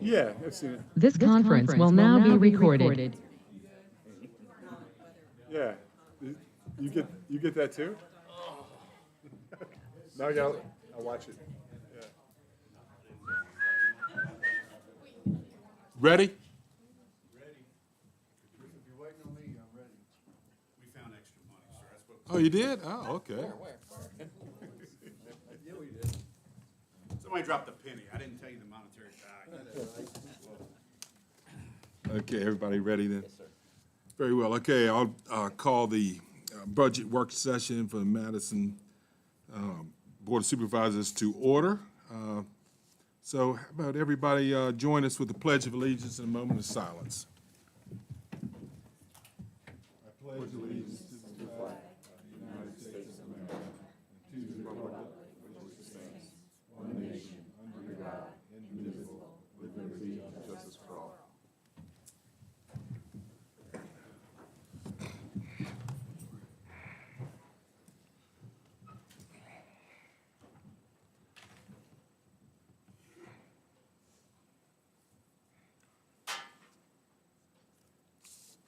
Yeah, I've seen it. This conference will now be recorded. Yeah. You get that too? Now I'll watch it. Yeah. Ready? If you're waiting on me, I'm ready. We found extra money, sir. That's what. Oh, you did? Oh, okay. Yeah, we did. Somebody dropped a penny. I didn't tell you the monetary value. Okay, everybody ready then? Yes, sir. Very well. Okay, I'll call the budget work session for the Madison Board of Supervisors to order. So how about everybody join us with the Pledge of Allegiance in a moment of silence. I pledge allegiance to the flag of the United States of America and to the republic which stands one nation under God, indivisible, with liberty and justice for all.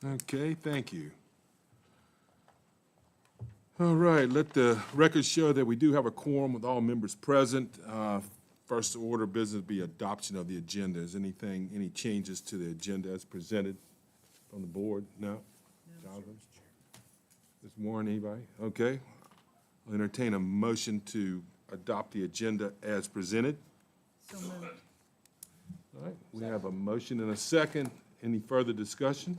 Okay, thank you. All right, let the record show that we do have a quorum with all members present. First order of business be adoption of the agenda. Is any changes to the agenda as presented from the board? No? Jonathan? Ms. Warren, anybody? Okay. I'll entertain a motion to adopt the agenda as presented. So moved. All right, we have a motion and a second. Any further discussion?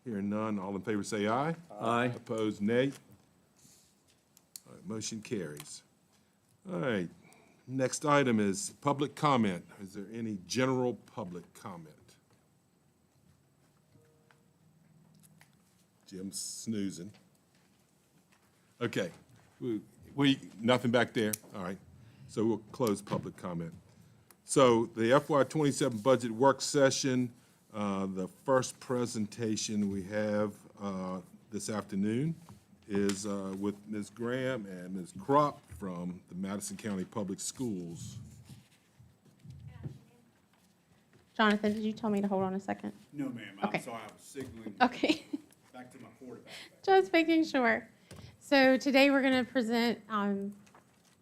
Hearing none, all in favor say aye. Aye. Opposed, nay. All right, motion carries. All right, next item is public comment. Is there any general public comment? Jim's snoozing. Okay, nothing back there? All right, so we'll close public comment. So the FY '27 budget work session, the first presentation we have this afternoon is with Ms. Graham and Ms. Kropp from the Madison County Public Schools. Jonathan, did you tell me to hold on a second? No, ma'am. Okay. I'm sorry. I was signaling Okay, back to my quarterback. just making sure. So today we're going to present,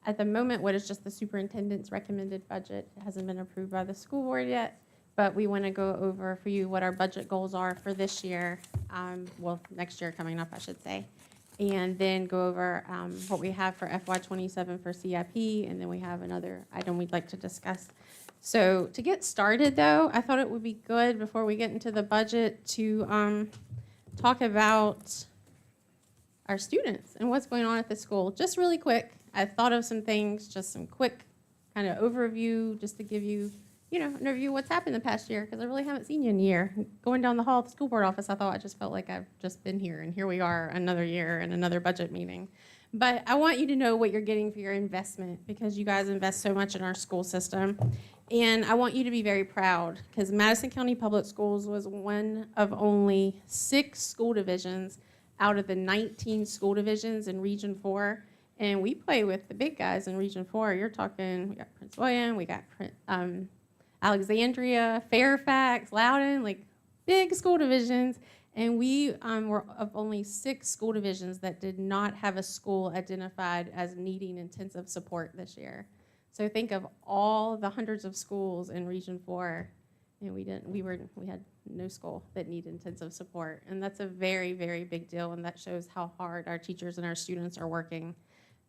at the moment, what is just the superintendent's recommended budget. It hasn't been approved by the school board yet, but we want to go over for you what our budget goals are for this year, well, next year coming up, I should say. And then go over what we have for FY '27 for CIP, and then we have another item we'd like to discuss. So to get started, though, I thought it would be good before we get into the budget to talk about our students and what's going on at the school. Just really quick, I thought of some things, just some quick kind of overview, just to give you, an overview of what's happened the past year, because I really haven't seen you in a year. Going down the hall at the school board office, I just felt like I've just been here, and here we are, another year and another budget meeting. But I want you to know what you're getting for your investment, because you guys invest so much in our school system. And I want you to be very proud, because Madison County Public Schools was one of only 6 school divisions out of the 19 school divisions in Region 4. And we play with the big guys in Region 4. You're talking, we got Prince William, we got Alexandria, Fairfax, Loudoun, like big school divisions. And we were of only 6 school divisions that did not have a school identified as needing intensive support this year. So think of all the hundreds of schools in Region 4, and we had no school that needed intensive support. And that's a very, very big deal, and that shows how hard our teachers and our students are working.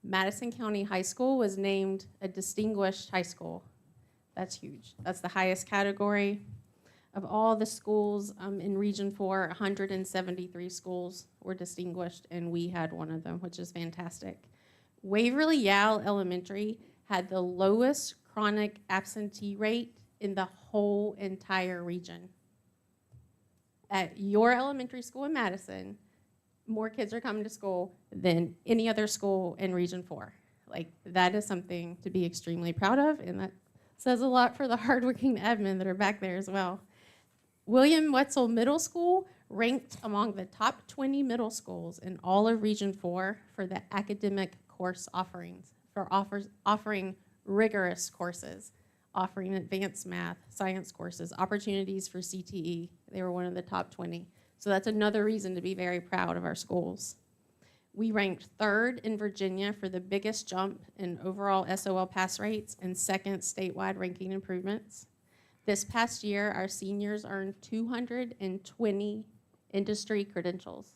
Madison County High School was named a distinguished high school. That's huge. That's the highest category. Of all the schools in Region 4, 173 schools were distinguished, and we had one of them, which is fantastic. Waverly Yale Elementary had the lowest chronic absentee rate in the whole entire region. At your elementary school in Madison, more kids are coming to school than any other school in Region 4. Like, that is something to be extremely proud of, and that says a lot for the hardworking admin that are back there as well. William Wetzel Middle School ranked among the top 20 middle schools in all of Region 4 for the academic course offerings, for offering rigorous courses. offering advanced math, science courses, opportunities for CTE. They were one of the top 20. So that's another reason to be very proud of our schools. We ranked 3rd in Virginia for the biggest jump in overall SOL pass rates and 2nd statewide ranking improvements. This past year, our seniors earned 220 industry credentials.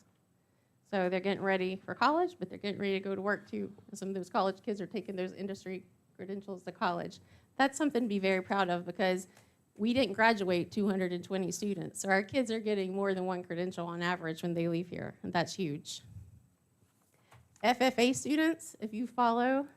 So they're getting ready for college, but they're getting ready to go to work too. And some of those college kids are taking those industry credentials to college. That's something to be very proud of because we didn't graduate 220 students. So our kids are getting more than one credential on average when they leave here, and that's huge. FFA students, if you follow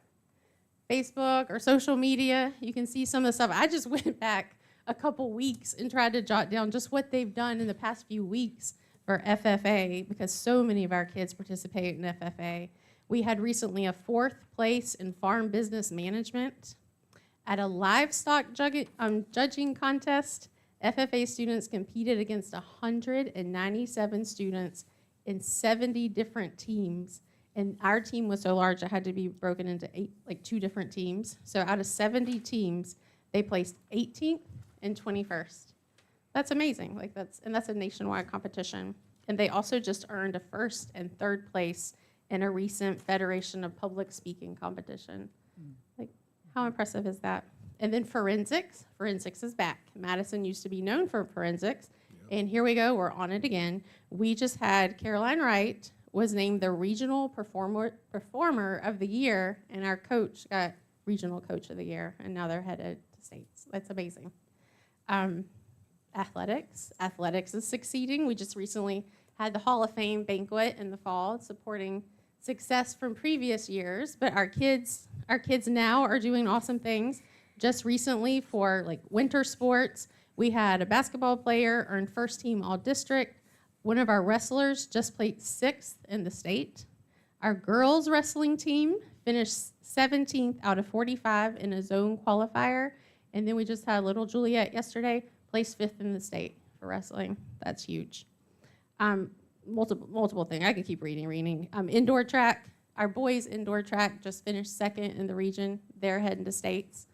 Facebook or social media, you can see some of the stuff. I just went back a couple weeks and tried to jot down just what they've done in the past few weeks for FFA because so many of our kids participate in FFA. We had recently a 4th place in farm business management. At a livestock judging contest, FFA students competed against 197 students in 70 different teams. And our team was so large, it had to be broken into 2 different teams. So out of 70 teams, they placed 18th and 21st. That's amazing. That's a nationwide competition. And they also just earned a 1st and 3rd place in a recent Federation of Public Speaking competition. How impressive is that? And then forensics. Forensics is back. Madison used to be known for forensics. And here we go. We're on it again. We just had Caroline Wright was named the Regional Performer of the Year, and our coach got Regional Coach of the Year, and now they're headed to states. That's amazing. Athletics. Athletics is succeeding. We just recently had the Hall of Fame banquet in the fall supporting success from previous years, but our kids now are doing awesome things. Just recently for winter sports, we had a basketball player earn 1st team all district. One of our wrestlers just placed 6th in the state. Our girls wrestling team finished 17th out of 45 in a zone qualifier. And then we just had little Juliet yesterday, placed 5th in the state for wrestling. That's huge. Multiple things. I could keep reading. Indoor track. Our boys' indoor track just finished 2nd in the region. They're heading to states.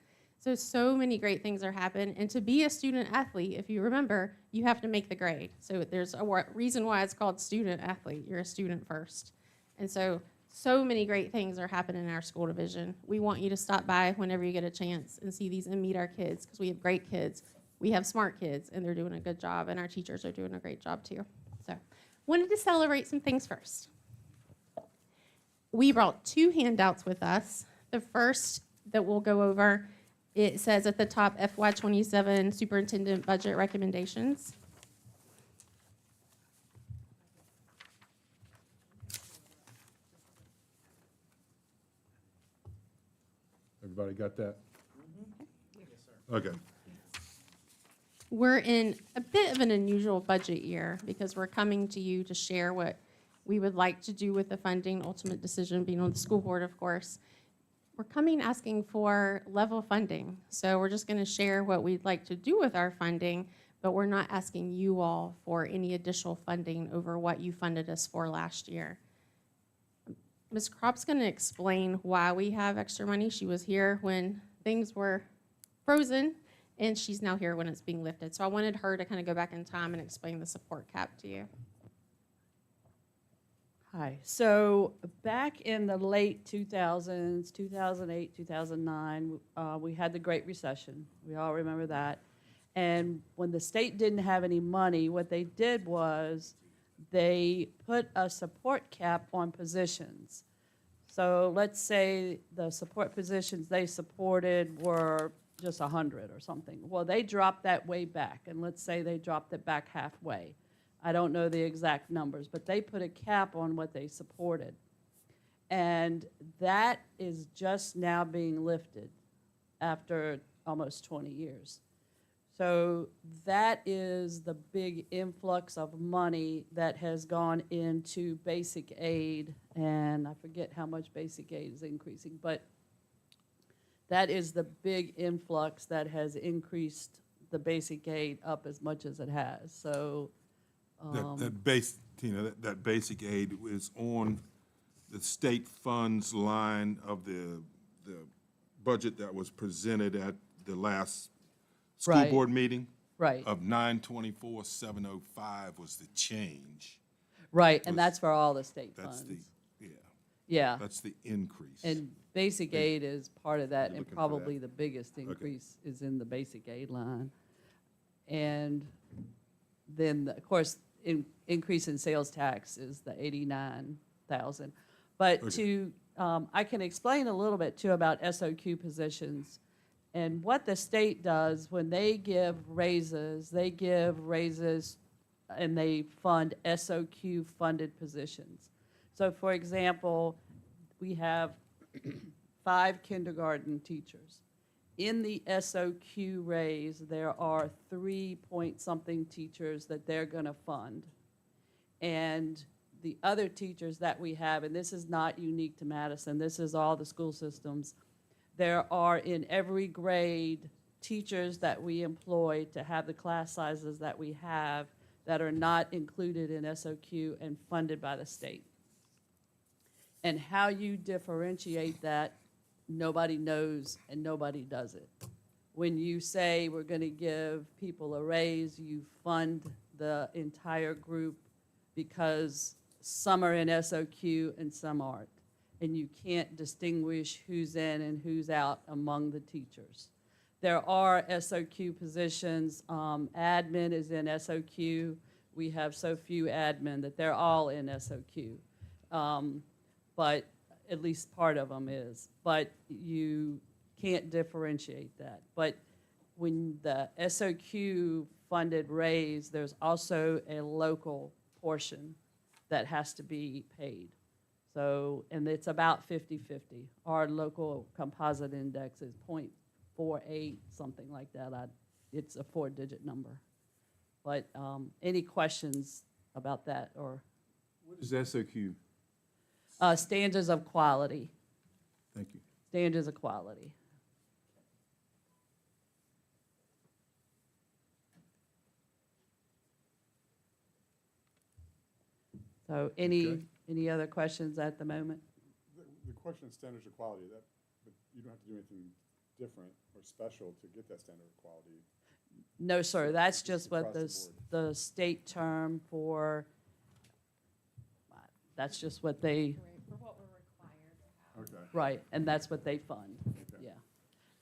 So many great things are happening. And to be a student athlete, if you remember, you have to make the grade. So there's a reason why it's called student athlete. You're a student first. And so many great things are happening in our school division. We want you to stop by whenever you get a chance and see these and meet our kids because we have great kids. We have smart kids, and they're doing a good job, and our teachers are doing a great job too. So wanted to celebrate some things first. We brought 2 handouts with us. The first that we'll go over, it says at the top FY27 Superintendent Budget Recommendations. Everybody got that? Okay. We're in a bit of an unusual budget year because we're coming to you to share what we would like to do with the funding, ultimate decision being on the school board, of course. We're coming asking for level funding. So we're just going to share what we'd like to do with our funding, but we're not asking you all for any additional funding over what you funded us for last year. Ms. Kropp's going to explain why we have extra money. She was here when things were frozen, and she's now here when it's being lifted. So I wanted her to kind of go back in time and explain the support cap to you. Hi. So back in the late 2000s, 2008, 2009, we had the Great Recession. We all remember that. And when the state didn't have any money, what they did was they put a support cap on positions. So let's say the support positions they supported were just 100 or something. Well, they dropped that way back, and let's say they dropped it back halfway. I don't know the exact numbers, but they put a cap on what they supported. And that is just now being lifted after almost 20 years. So that is the big influx of money that has gone into basic aid, and I forget how much basic aid is increasing, but that is the big influx that has increased the basic aid up as much as it has. So That basic aid is on the state funds line of the budget that was presented at the last school Right. board meeting Right, of 924,705 was the change. right, and was- that's for all the state That's the, funds. yeah, Yeah, that's the increase. and basic aid is part of that, You're and looking for that? probably the biggest increase is in the basic aid line. And then, of course, increase in sales tax is the 89,000. But Okay. I can explain a little bit too about SOQ positions. And what the state does, when they give raises and they fund SOQ funded positions. So for example, we have 5 kindergarten teachers. In the SOQ raise, there are 3-point-something teachers that they're going to fund. And the other teachers that we have, and this is not unique to Madison, this is all the school systems, there are in every grade teachers that we employ to have the class sizes that we have that are not included in SOQ and funded by the state. And how you differentiate that, nobody knows and nobody does it. When you say we're going to give people a raise, you fund the entire group because some are in SOQ and some aren't. And you can't distinguish who's in and who's out among the teachers. There are SOQ positions. Admin is in SOQ. We have so few admin that they're all in SOQ. But at least part of them is. But you can't differentiate that. But when the SOQ funded raise, there's also a local portion that has to be paid. So, and it's about 50-50. Our local composite index is 0.48, something like that. It's a 4-digit number. But any questions about that or What is SOQ? standards of quality? Thank you. Standards of quality. So Okay. any other questions at the moment? The question of standards of quality, but you don't have to do anything different or special to get that standard of quality. No, sir, that's just what Across the state term for, that's just what they, For what we're required to have. Okay. right, and that's what they fund, Okay. yeah.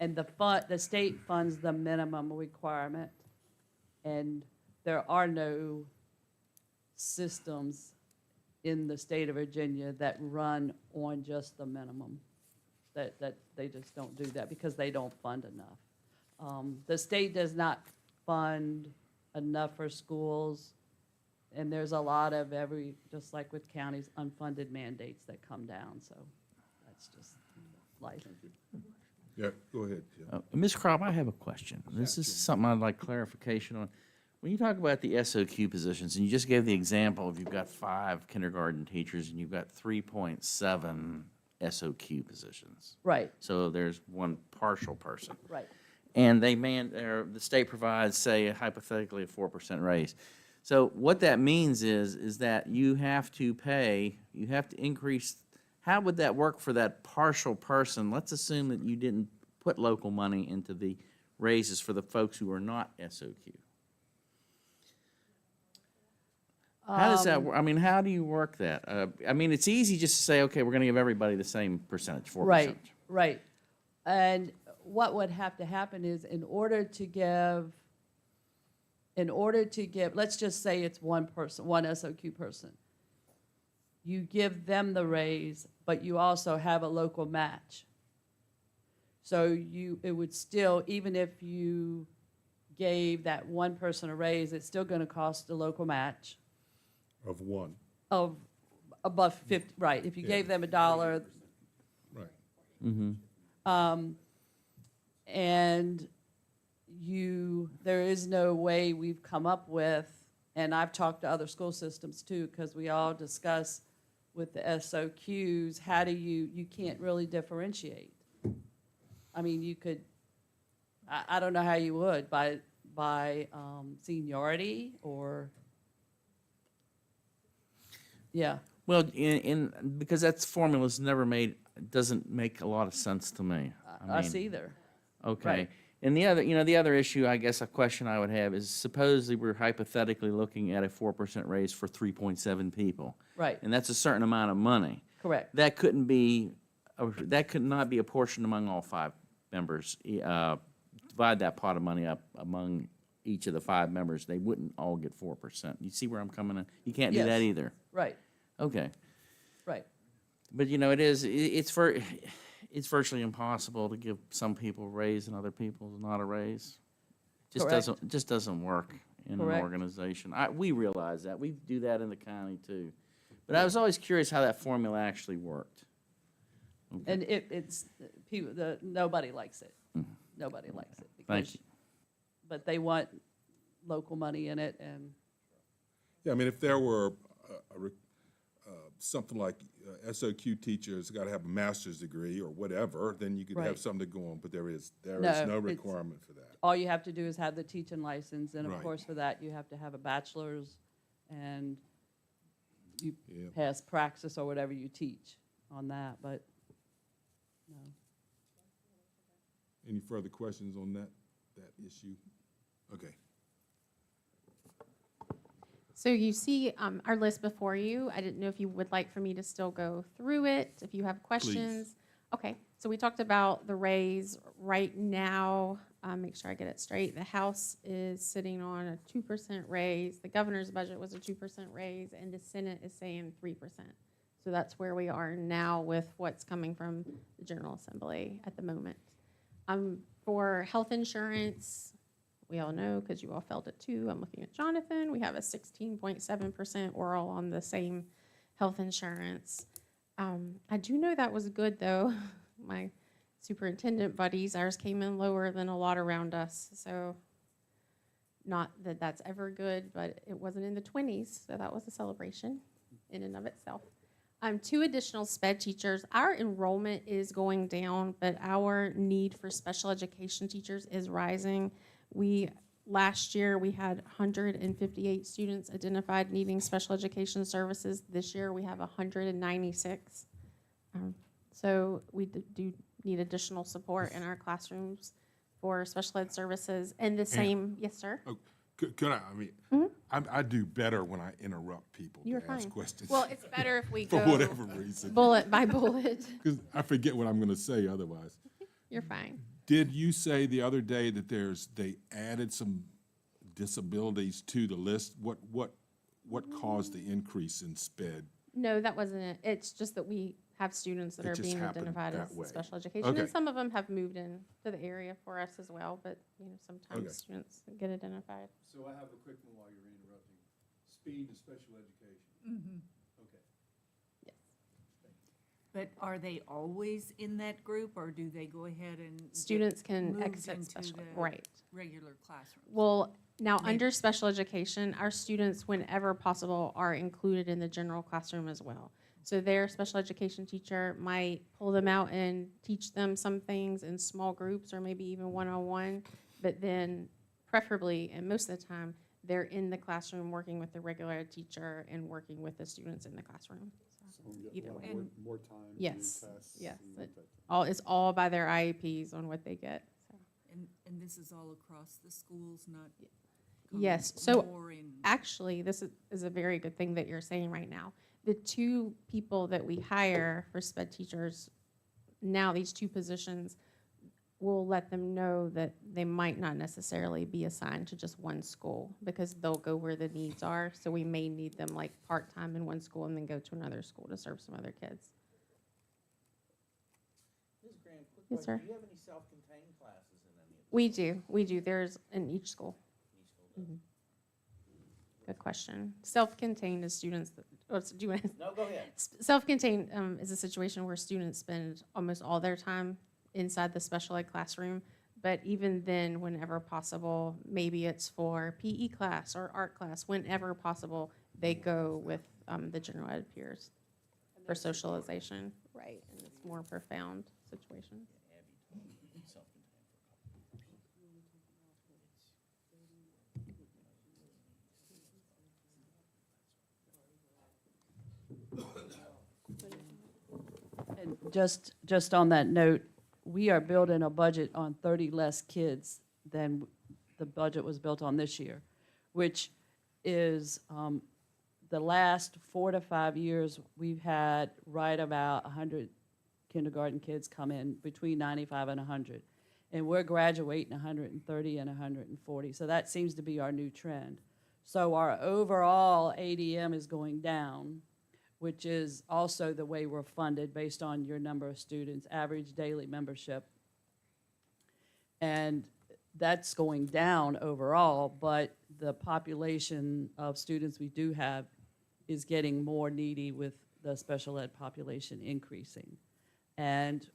And the state funds the minimum requirement, and there are no systems in the state of Virginia that run on just the minimum. That they just don't do that because they don't fund enough. The state does not fund enough for schools, and there's a lot of just like with counties, unfunded mandates that come down, so that's just life. Yeah, go ahead, Jim. Ms. Crop, I have a question. This is something I'd like clarification on. When you talk about the SOQ positions, and you just gave the example of you've got 5 kindergarten teachers and you've got 3.7 SOQ positions. Right, So there's one partial person. right. And the state provides, say, hypothetically, a 4% raise. So what that means is that you have to increase, how would that work for that partial person? Let's assume that you didn't put local money into the raises for the folks who are not SOQ. How does that work? I mean, how do you work that? I mean, it's easy just to say, okay, we're going to give everybody the same percentage, 4%. Right, right. And what would have to happen is in order to give, let's just say it's one person, one SOQ person. You give them the raise, but you also have a local match. So it would still, even if you gave that one person a raise, it's still going to cost a local match Of one, of above 50, right. If you Yeah. gave them $1, right. and there is no way we've come up with, and I've talked to other school systems too, because we all discuss with the SOQs, how do you can't really differentiate. I mean, you could, I don't know how you would, by seniority or, yeah. Well, because that formula's never doesn't make a lot of sense to me. I Us mean, either. okay. Right. And the other, the other issue, I guess, a question I would have is supposedly we're hypothetically looking at a 4% raise for 3.7 people. Right, And that's a certain amount of money. correct. That couldn't be, that could not be apportioned among all 5 members. Divide that pot of money up among each of the 5 members. They wouldn't all get 4%. You see where I'm coming in? You can't do that Yes. either. Right, Okay. right. But it's virtually impossible to give some people a raise and other people not a raise. Correct. It just doesn't work in Correct. an organization. We realize that. We do that in the county too. But I was always curious how that formula actually worked. And it's, people, nobody likes it. Nobody likes it. Thank because- you. But they want local money in it, and, Yeah, I mean, if there were something like SOQ teachers got to have a master's degree or whatever, then you could have Right. something to go on, but there is No, no it's- requirement for that. all you have to do is have the teaching license, and of Right. course, for that, you have to have a bachelor's, and you Yeah. pass praxis or whatever you teach on that, but, no. Any further questions on that issue? Okay. So you see our list before you. I didn't know if you would like for me to still go through it, if you have questions. Okay, so we talked about the raise. Right now, make sure I get it straight, the House is sitting on a 2% raise. The governor's budget was a 2% raise, and the Senate is saying 3%. So that's where we are now with what's coming from the General Assembly at the moment. For health insurance, we all know, because you all felt it too, I'm looking at Jonathan, we have a 16.7%, we're all on the same health insurance. I do know that was good, though. My superintendent buddies, ours came in lower than a lot around us, so not that that's ever good, but it wasn't in the 20s, so that was a celebration in and of itself. 2 additional sped teachers. Our enrollment is going down, but our need for special education teachers is rising. Last year, we had 158 students identified needing special education services. This year, we have 196. So we do need additional support in our classrooms for special ed services. And the same, yes, sir? Oh, could I mean, I do better when I interrupt people You're to ask fine. questions. Well, it's better if we For go whatever reason. bullet by bullet. Because I forget what I'm going to say otherwise. You're fine. Did you say the other day that they added some disabilities to the list? What caused the increase in sped? No, that wasn't it. It's just that we have students that It are just being happened identified that as way. special education. Okay. And some of them have moved in to the area for us as well, but, sometimes Okay. students get identified. So I have a quick one while you're interrupting. Speed and special education. Okay. Yes. But are they always in that group, or do they go ahead and get Students can moved exit into special, the right. regular classroom? Well, now, Maybe. under special education, our students, whenever possible, are included in the general classroom as well. So their special education teacher might pull them out and teach them some things in small groups or maybe even one-on-one, but then preferably, and most of the time, they're in the classroom working with the regular ed teacher and working with the students in the classroom. So Someone get either a lot way. more time, to do Yes, tests yes, and that type of thing. It's all by their IEPs on what they get. So. And this is all across the schools, not? Yes, coming so more in- actually, this is a very good thing that you're saying right now. The 2 people that we hire for sped teachers, now these 2 positions, we'll let them know that they might not necessarily be assigned to just one school because they'll go where the needs are. So we may need them like part-time in one school and then go to another school to serve some other kids. Ms. Graham, quick Yes, question. sir. Do you have any self-contained classes in any of We do. There's in each school. these schools? Good question. Self-contained is students that, do you want to? No, go ahead. Self-contained is a situation where students spend almost all their time inside the special ed classroom, but even then, whenever possible, maybe it's for PE class or art class, whenever possible, they go with the general ed peers for socialization. Right, and it's more profound situations. And just on that note, we are building a budget on 30 less kids than the budget was built on this year, which is the last 4 to 5 years, we've had right about 100 kindergarten kids come in, between 95 and 100. And we're graduating 130 and 140. So that seems to be our new trend. So our overall ADM is going down, which is also the way we're funded based on your number of students, average daily membership. And that's going down overall, but the population of students we do have is getting more needy with the special ed population increasing. And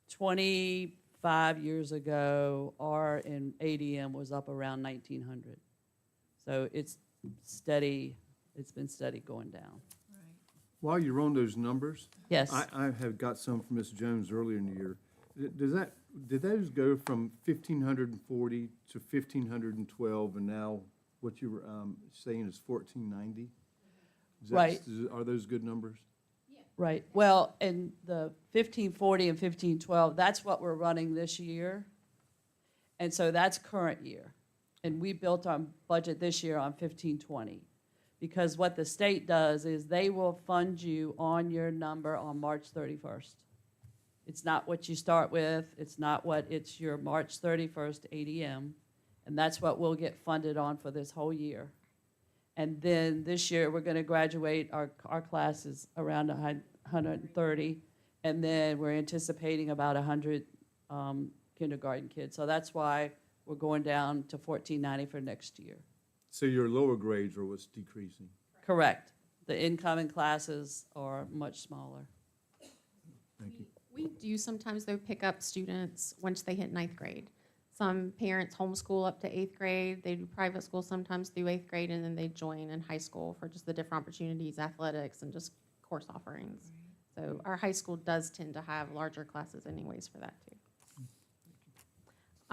25 years ago, our in ADM was up around 1,900. So it's steady, it's been steady going down. While you're on those numbers, Yes. I have got some from Ms. Jones earlier in the year. Did those go from 1,540 to 1,512, and now what you were saying is 1,490? Right. Are those good numbers? Right. Well, and the 1540 and 1512, that's what we're running this year. And so that's current year. And we built our budget this year on 1520. Because what the state does is they will fund you on your number on March 31st. It's not what you start with. It's not what, it's your March 31st ADM. And that's what we'll get funded on for this whole year. And then this year, we're going to graduate, our class is around 130. And then we're anticipating about 100 kindergarten kids. So that's why we're going down to 1,490 for next year. So your lower grades are what's decreasing? Correct. The incoming classes are much smaller. Thank you. We do sometimes, though, pick up students once they hit ninth grade. Some parents homeschool up to 8th grade. They do private school sometimes through 8th grade, and then they join in high school for just the different opportunities, athletics, and just course offerings. So our high school does tend to have larger classes anyways for that, too.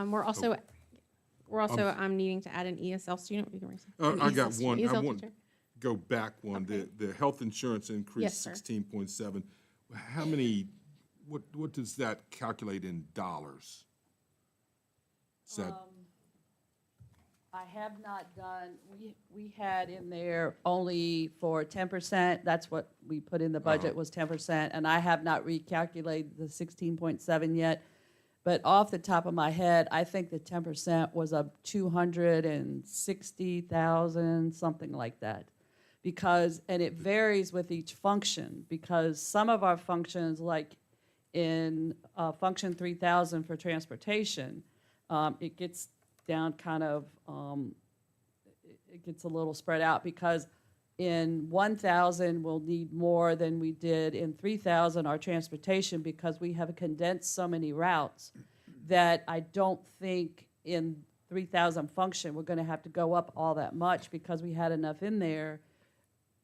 We're also needing to add an ESL student. We can raise an I got ESL one. I ESL want to teacher. go back one. Okay. The health insurance increase Yes, sir. 16.7. How many, what does that calculate in dollars? Is that, I have not done, we had in there only for 10%, that's what we put in the budget was 10%, and I have not recalculated the 16.7 yet. But off the top of my head, I think the 10% was a 260,000, something like that. Because, and it varies with each function, because some of our functions, like in function 3000 for transportation, it gets down kind of, it gets a little spread out, because in 1,000 we'll need more than we did in 3,000 our transportation, because we have condensed so many routes that I don't think in 3,000 function we're going to have to go up all that much, because we had enough in there.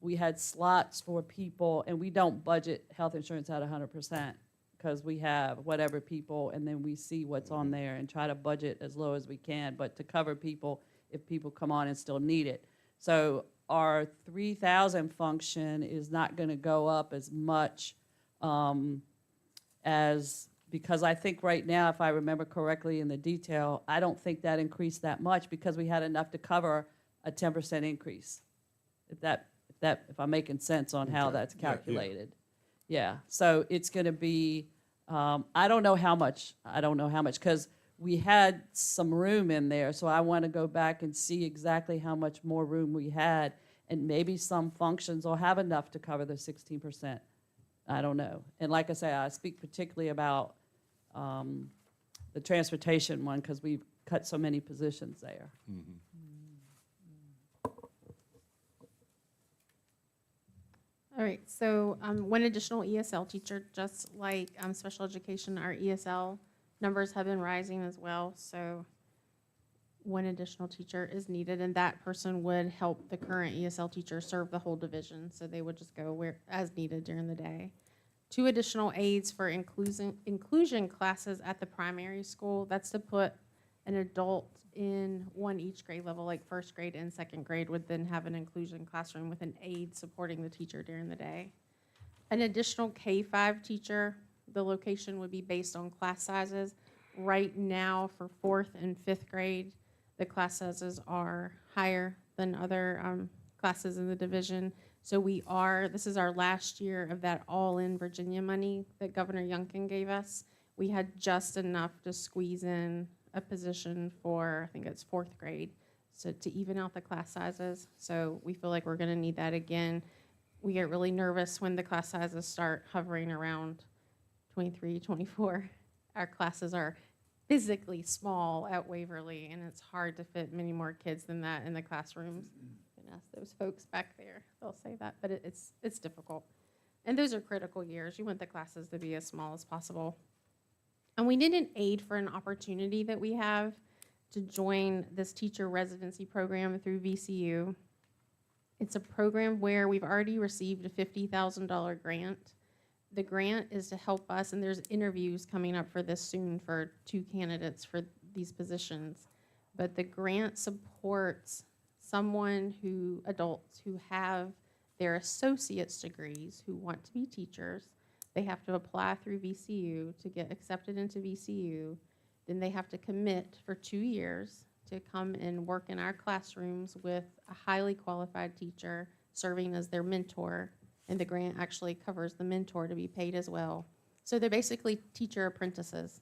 We had slots for people, and we don't budget health insurance at 100%, because we have whatever people, and then we see what's on there and try to budget as low as we can, but to cover people if people come on and still need it. So our 3,000 function is not going to go up as much as, because I think right now, if I remember correctly in the detail, I don't think that increased that much, because we had enough to cover a 10% increase. If I'm making sense on how that's calculated. Yeah, so it's going to be, I don't know how much, because we had some room in there, so I want to go back and see exactly how much more room we had, and maybe some functions will have enough to cover the 16%. I don't know. And like I say, I speak particularly about the transportation one, because we've cut so many positions there. All right, so one additional ESL teacher, just like special education, our ESL numbers have been rising as well. So one additional teacher is needed, and that person would help the current ESL teacher serve the whole division. So they would just go where as needed during the day. 2 additional aides for inclusion classes at the primary school. That's to put an adult in one each grade level, like 1st grade and 2nd grade would then have an inclusion classroom with an aide supporting the teacher during the day. An additional K-5 teacher The location would be based on class sizes. Right now, for 4th and 5th grade, the class sizes are higher than other classes in the division. So this is our last year of that all-in Virginia money that Governor Youngkin gave us. We had just enough to squeeze in a position for, I think it's 4th grade, so to even out the class sizes. So we feel like we're gonna need that again. We get really nervous when the class sizes start hovering around 23, 24. Our classes are physically small at Waverly, and it's hard to fit many more kids than that in the classrooms. You can ask those folks back there, they'll say that, but it's difficult. And those are critical years. You want the classes to be as small as possible. And we need an aid for an opportunity that we have to join this teacher residency program through VCU. It's a program where we've already received a $50,000 grant. The grant is to help us, and there's interviews coming up for this soon for 2 candidates for these positions. But the grant supports adults who have their associate's degrees who want to be teachers. They have to apply through VCU to get accepted into VCU. Then they have to commit for 2 years to come and work in our classrooms with a highly qualified teacher serving as their mentor. And the grant actually covers the mentor to be paid as well. So they're basically teacher apprentices.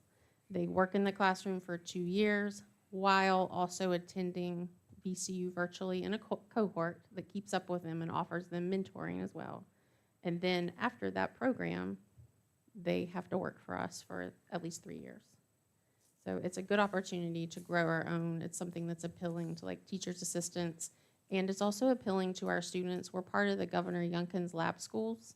They work in the classroom for 2 years while also attending VCU virtually in a cohort that keeps up with them and offers them mentoring as well. And then after that program, they have to work for us for at least 3 years. So it's a good opportunity to grow our own. It's something that's appealing to like teachers' assistants, and it's also appealing to our students. We're part of the Governor Youngkin's lab schools,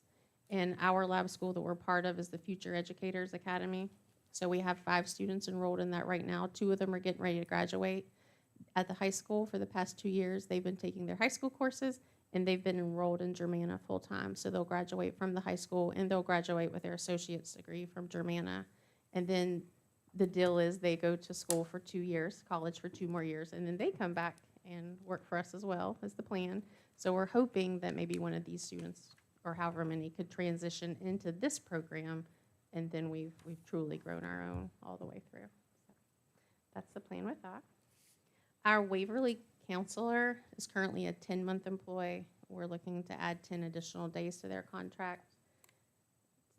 and our lab school that we're part of is the Future Educators Academy. So we have 5 students enrolled in that right now. 2 of them are getting ready to graduate at the high school. For the past 2 years, they've been taking their high school courses, and they've been enrolled in Germanna full-time. So they'll graduate from the high school, and they'll graduate with their associate's degree from Germanna. And then the deal is they go to school for 2 years, college for 2 more years, and then they come back and work for us as well, is the plan. So we're hoping that maybe one of these students, or however many, could transition into this program, and then we've truly grown our own all the way through. So that's the plan with that. Our Waverly counselor is currently a 10-month employee. We're looking to add 10 additional days to their contract.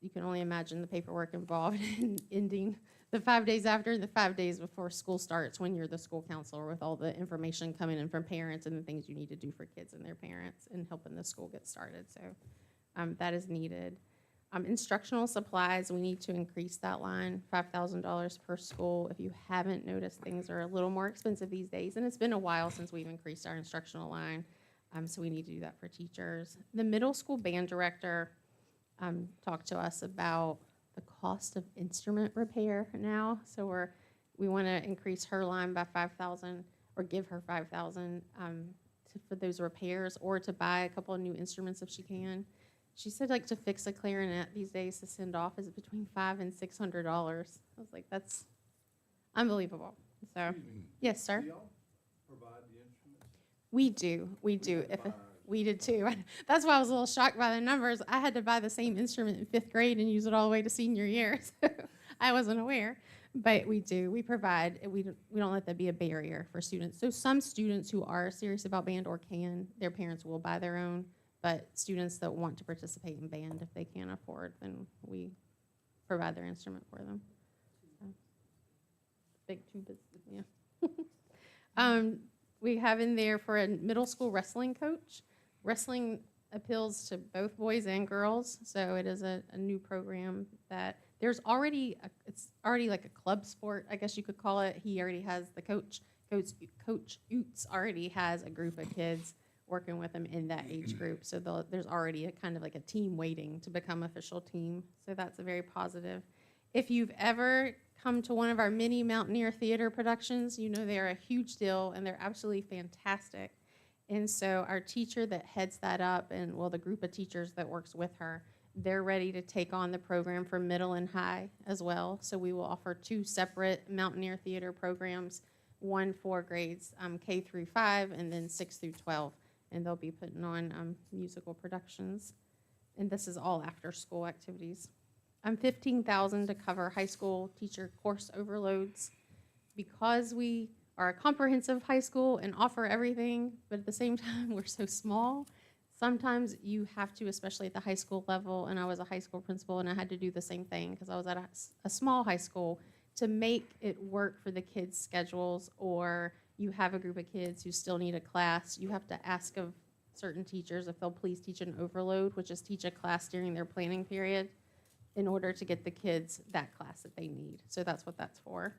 You can only imagine the paperwork involved in ending the 5 days after, the 5 days before school starts when you're the school counselor with all the information coming in from parents and the things you need to do for kids and their parents and helping the school get started. So that is needed. Instructional supplies, we need to increase that line, $5,000 per school. If you haven't noticed, things are a little more expensive these days, and it's been a while since we've increased our instructional line, so we need to do that for teachers. The middle school band director talked to us about the cost of instrument repair now, so we want to increase her line by $5,000 or give her $5,000 for those repairs, or to buy a couple of new instruments if she can. She said, like, to fix a clarinet these days to send off is between $500 and $600. I was like, that's unbelievable. So, yes, sir. Do y'all provide the instruments? We do. We did too. That's why I was a little shocked by the numbers. I had to buy the same instrument in 5th grade and use it all the way to senior year. So I wasn't aware, but we do. We provide. We don't let that be a barrier for students. So some students who are serious about band or their parents will buy their own. But students that want to participate in band, if they can't afford, then we provide their instrument for them. So, big tubas, yeah. We have in there for a middle school wrestling coach. Wrestling appeals to both boys and girls, so it is a new program that it's already like a club sport, I guess you could call it. He already has the coach. Coach Oots already has a group of kids working with them in that age group. So there's already a kind of like a team waiting to become official team. So that's a very positive. If you've ever come to one of our mini Mountaineer Theater productions, you know they're a huge deal and they're absolutely fantastic. And so our teacher that heads that up, and the group of teachers that works with her, they're ready to take on the program for middle and high as well. So we will offer 2 separate Mountaineer Theater programs, one for grades K through 5 and then 6 through 12. And they'll be putting on musical productions. And this is all after school activities. $15,000 to cover high school teacher course overloads. Because we are a comprehensive high school and offer everything, but at the same time, we're so small, sometimes you have to, especially at the high school level, and I was a high school principal and I had to do the same thing because I was at a small high school, to make it work for the kids' schedules, or you have a group of kids who still need a class, you have to ask of certain teachers if they'll please teach an overload, which is teach a class during their planning period in order to get the kids that class that they need. So that's what that's for.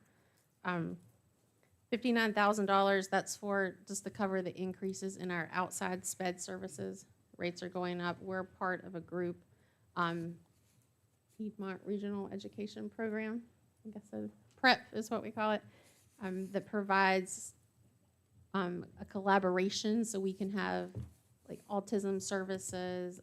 $59,000, that's for just to cover the increases in our outside sped services. Rates are going up. We're part of a group, Piedmont Regional Education Program, I guess so, PREP is what we call it, that provides a collaboration so we can have like autism services,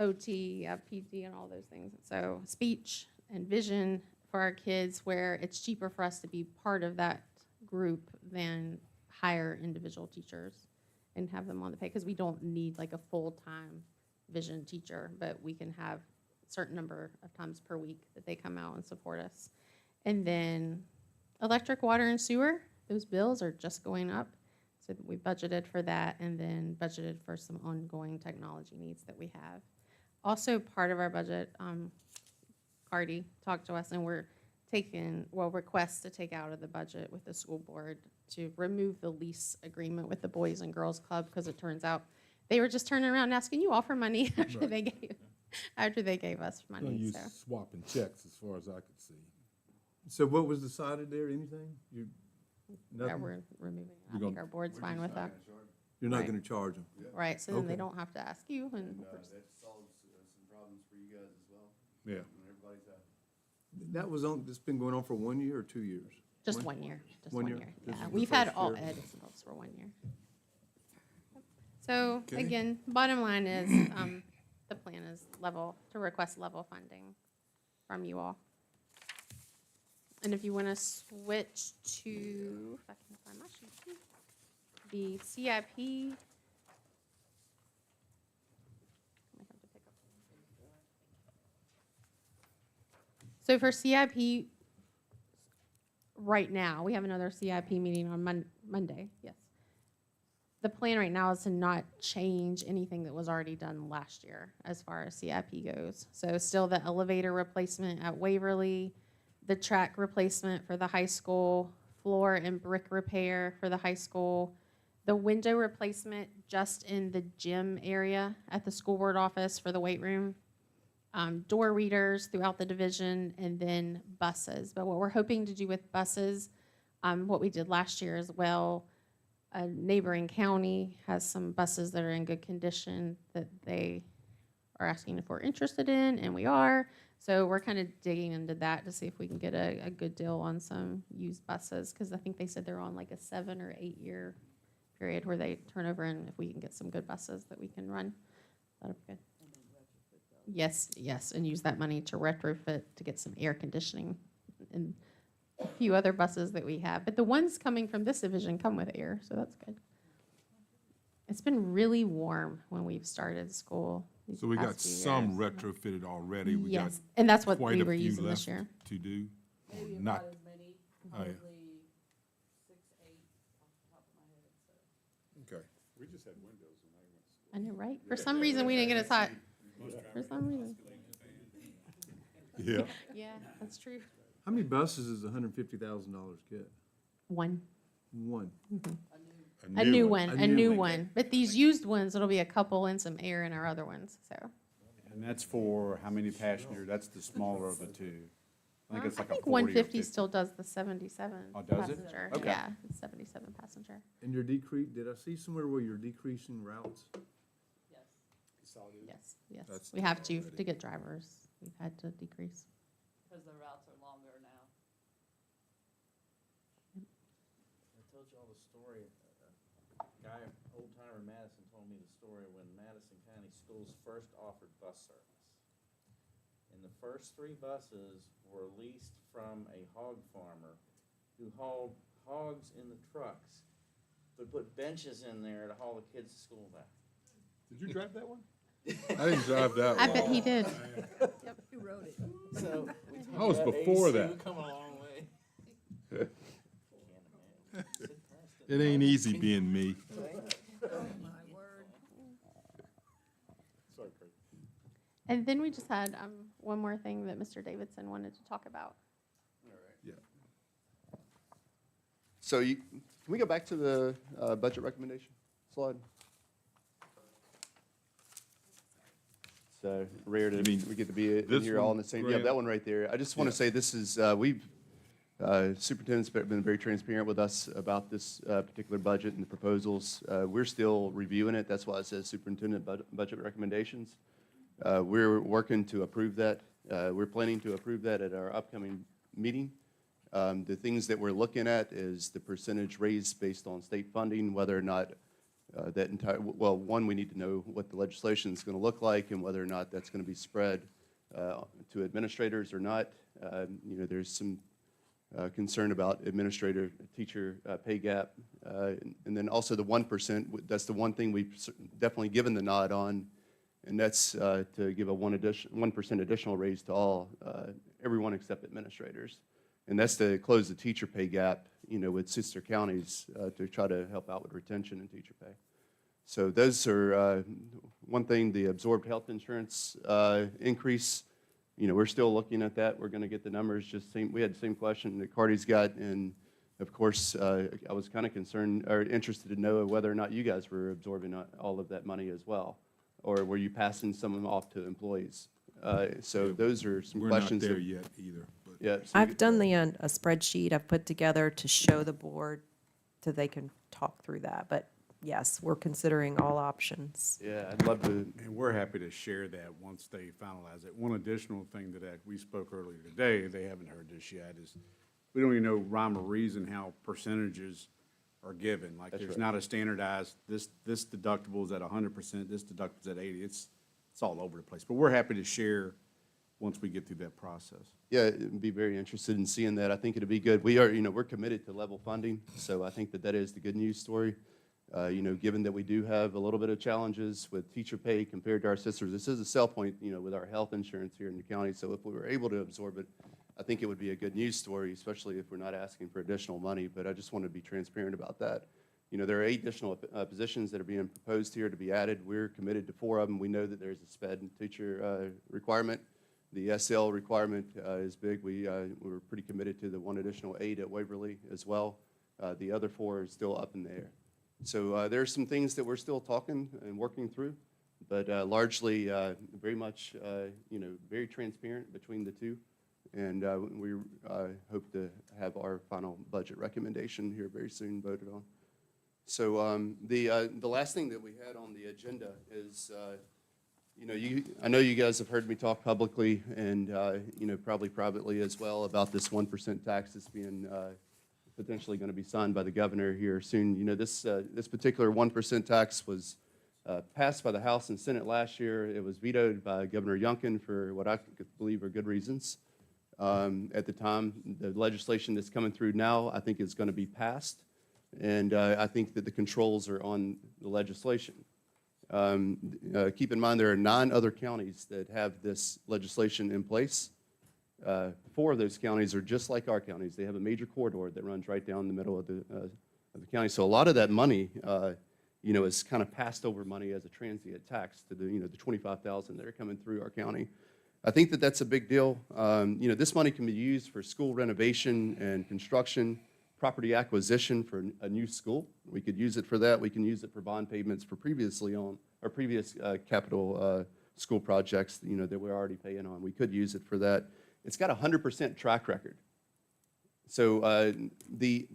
OT, PD, and all those things. So speech and vision for our kids, where it's cheaper for us to be part of that group than hire individual teachers and have them on the pay, because we don't need like a full-time vision teacher, but we can have a certain number of times per week that they come out and support us. And then electric, water, and sewer, those bills are just going up. So we budgeted for that, and then budgeted for some ongoing technology needs that we have. Also, part of our budget, Cardi talked to us, and we're taking, requests to take out of the budget with the school board to remove the lease agreement with the Boys and Girls Club, because it turns out they were just turning around and asking you all for money after they gave us Gonna money. use So swapping checks as far as I could see. So what was decided there, anything? yeah, Nothing? we're removing. I You're think gonna- our board's fine with that. You're not Right. gonna charge them? Right, so then they Okay. don't have to ask you, and That solves some problems for you guys as well. Yeah. When everybody's happy. That was on, it's been going on for 1 year or 2 years? just 1 year. Just 1 1 year? year. This Yeah, is the we've had first all year. ed itself for 1 year. So Okay. again, bottom line is, the plan is to request level funding from you all. And if you want to switch to, if I can find my sheet, the CIP. I have to pick up. So for CIP, right now, we have another CIP meeting on Monday, yes. The plan right now is to not change anything that was already done last year as far as CIP goes. So still the elevator replacement at Waverly, the track replacement for the high school, floor and brick repair for the high school, the window replacement just in the gym area at the school board office for the weight room, door readers throughout the division, and then buses. But what we're hoping to do with buses, what we did last year as well, a neighboring county has some buses that are in good condition that they are asking if we're interested in, and we are. So we're kind of digging into that to see if we can get a good deal on some used buses, because I think they said they're on like a 7 or 8 year period where they turn over, and if we can get some good buses that we can run, that'll be good. Yes, yes, and use that money to retrofit to get some air conditioning and a few other buses that we have. But the ones coming from this division come with air, so that's good. It's been really warm when we've started school. these So we got past few some years. retrofitted already. We got Yes, and that's what quite we a were few using left this year. to do. or Maybe not. about as many, Oh, yeah. probably 6, 8 off the top of my head, so. Okay. We just had windows when I went to school. I know, right? For some reason, we didn't get as hot. For some reason. Yeah. Yeah, that's true. How many buses does $150,000 get? One. One. A new one, A a new new one. one. But these used ones, it'll be a couple and some air in our other ones, so. And that's for how many passengers? That's the smaller of the two. I think it's like a 40 or 150 50. still does the 77 Oh, does it? passenger. Okay. Yeah, it's 77 passenger. And your decrease, did I see somewhere where you're decreasing routes? Consolidated. Yes, yes. That's We have to already- get drivers. We've had to decrease. Because the routes are longer now. I told you all the story. A guy, old timer Madison, told me the story when Madison County Schools first offered bus service. And the first 3 buses were leased from a hog farmer who hauled hogs in the trucks, but put benches in there to haul the kids to school back. Did you drive that one? I didn't drive that I long. bet he did. Who wrote it? So. I was before that. Coming a long way. It ain't easy being me. Oh, my word. Sorry, Craig. And then we just had one more thing that Mr. Davidson wanted to talk about. Yeah. So can we go back to the budget recommendation slide? So rare to, mean we get to be in this here all one, in the same, yeah, Grant? that one right there. I just want Yeah. to say this is, superintendent's been very transparent with us about this particular budget and the proposals. We're still reviewing it. That's why it says superintendent budget recommendations. We're working to approve that. We're planning to approve that at our upcoming meeting. The things that we're looking at is the percentage raise based on state funding, whether or not that entire, well, one, we need to know what the legislation is going to look like and whether or not that's going to be spread to administrators or not. You know, there's some concern about administrator, teacher pay gap. And then also the 1%, that's the one thing we've definitely given the nod on, and that's to give a 1% additional raise to all, everyone except administrators. And that's to close the teacher pay gap, you know, with sister counties to try to help out with retention and teacher pay. So those are one thing, the absorbed health insurance increase. You know, we're still looking at that. We're going to get the numbers. Just same, we had the same question that Cardi's got, and of course, I was kind of concerned or interested to know whether or not you guys were absorbing all of that money as well, or were you passing some of them off to employees? So those are some We're not questions. there yet either, but. Yeah. So I've done a spreadsheet I've put together to show the board so they can talk through that. But yes, we're considering all options. Yeah, I'd love to. And we're happy to share that once they finalize it. One additional thing to that, we spoke earlier today, they haven't heard this yet, is we don't even know rhyme or reason how percentages are given. Like, That's there's right. not a standardized, this deductible is at 100%, this deductible is at 80. It's all over the place. But we're happy to share once we get through that process. Yeah, I'd be very interested in seeing that. I think it'd be good. We are, you know, we're committed to level funding, so I think that that is the good news story. You know, given that we do have a little bit of challenges with teacher pay compared to our sisters, this is a sell point, you know, with our health insurance here in the county. So if we were able to absorb it, I think it would be a good news story, especially if we're not asking for additional money. But I just want to be transparent about that. You know, there are 8 additional positions that are being proposed here to be added. We're committed to 4 of them. We know that there's a SPED teacher requirement. The SL requirement is big. We're pretty committed to the 1 additional aide at Waverly as well. The other 4 are still up in the air. So there's some things that we're still talking and working through, but largely very much, you know, very transparent between the two. And we hope to have our final budget recommendation here very soon voted on. So the last thing that we had on the agenda is, you know, I know you guys have heard me talk publicly and, you know, probably privately as well about this 1% tax that's being potentially going to be signed by the governor here soon. You know, this particular 1% tax was passed by the House and Senate last year. It was vetoed by Governor Youngkin for what I believe are good reasons. At the time, the legislation that's coming through now, I think is going to be passed. And I think that the controls are on the legislation. Keep in mind, there are 9 other counties that have this legislation in place. 4 of those counties are just like our counties. They have a major corridor that runs right down the middle of the county. So a lot of that money, you know, is kind of passed over money as a transient tax to the, you know, the 25,000 that are coming through our county. I think that that's a big deal. You know, this money can be used for school renovation and construction, property acquisition for a new school. We could use it for that. We can use it for bond payments for previous capital school projects, you know, that we're already paying on. We could use it for that. It's got a 100% track record. So the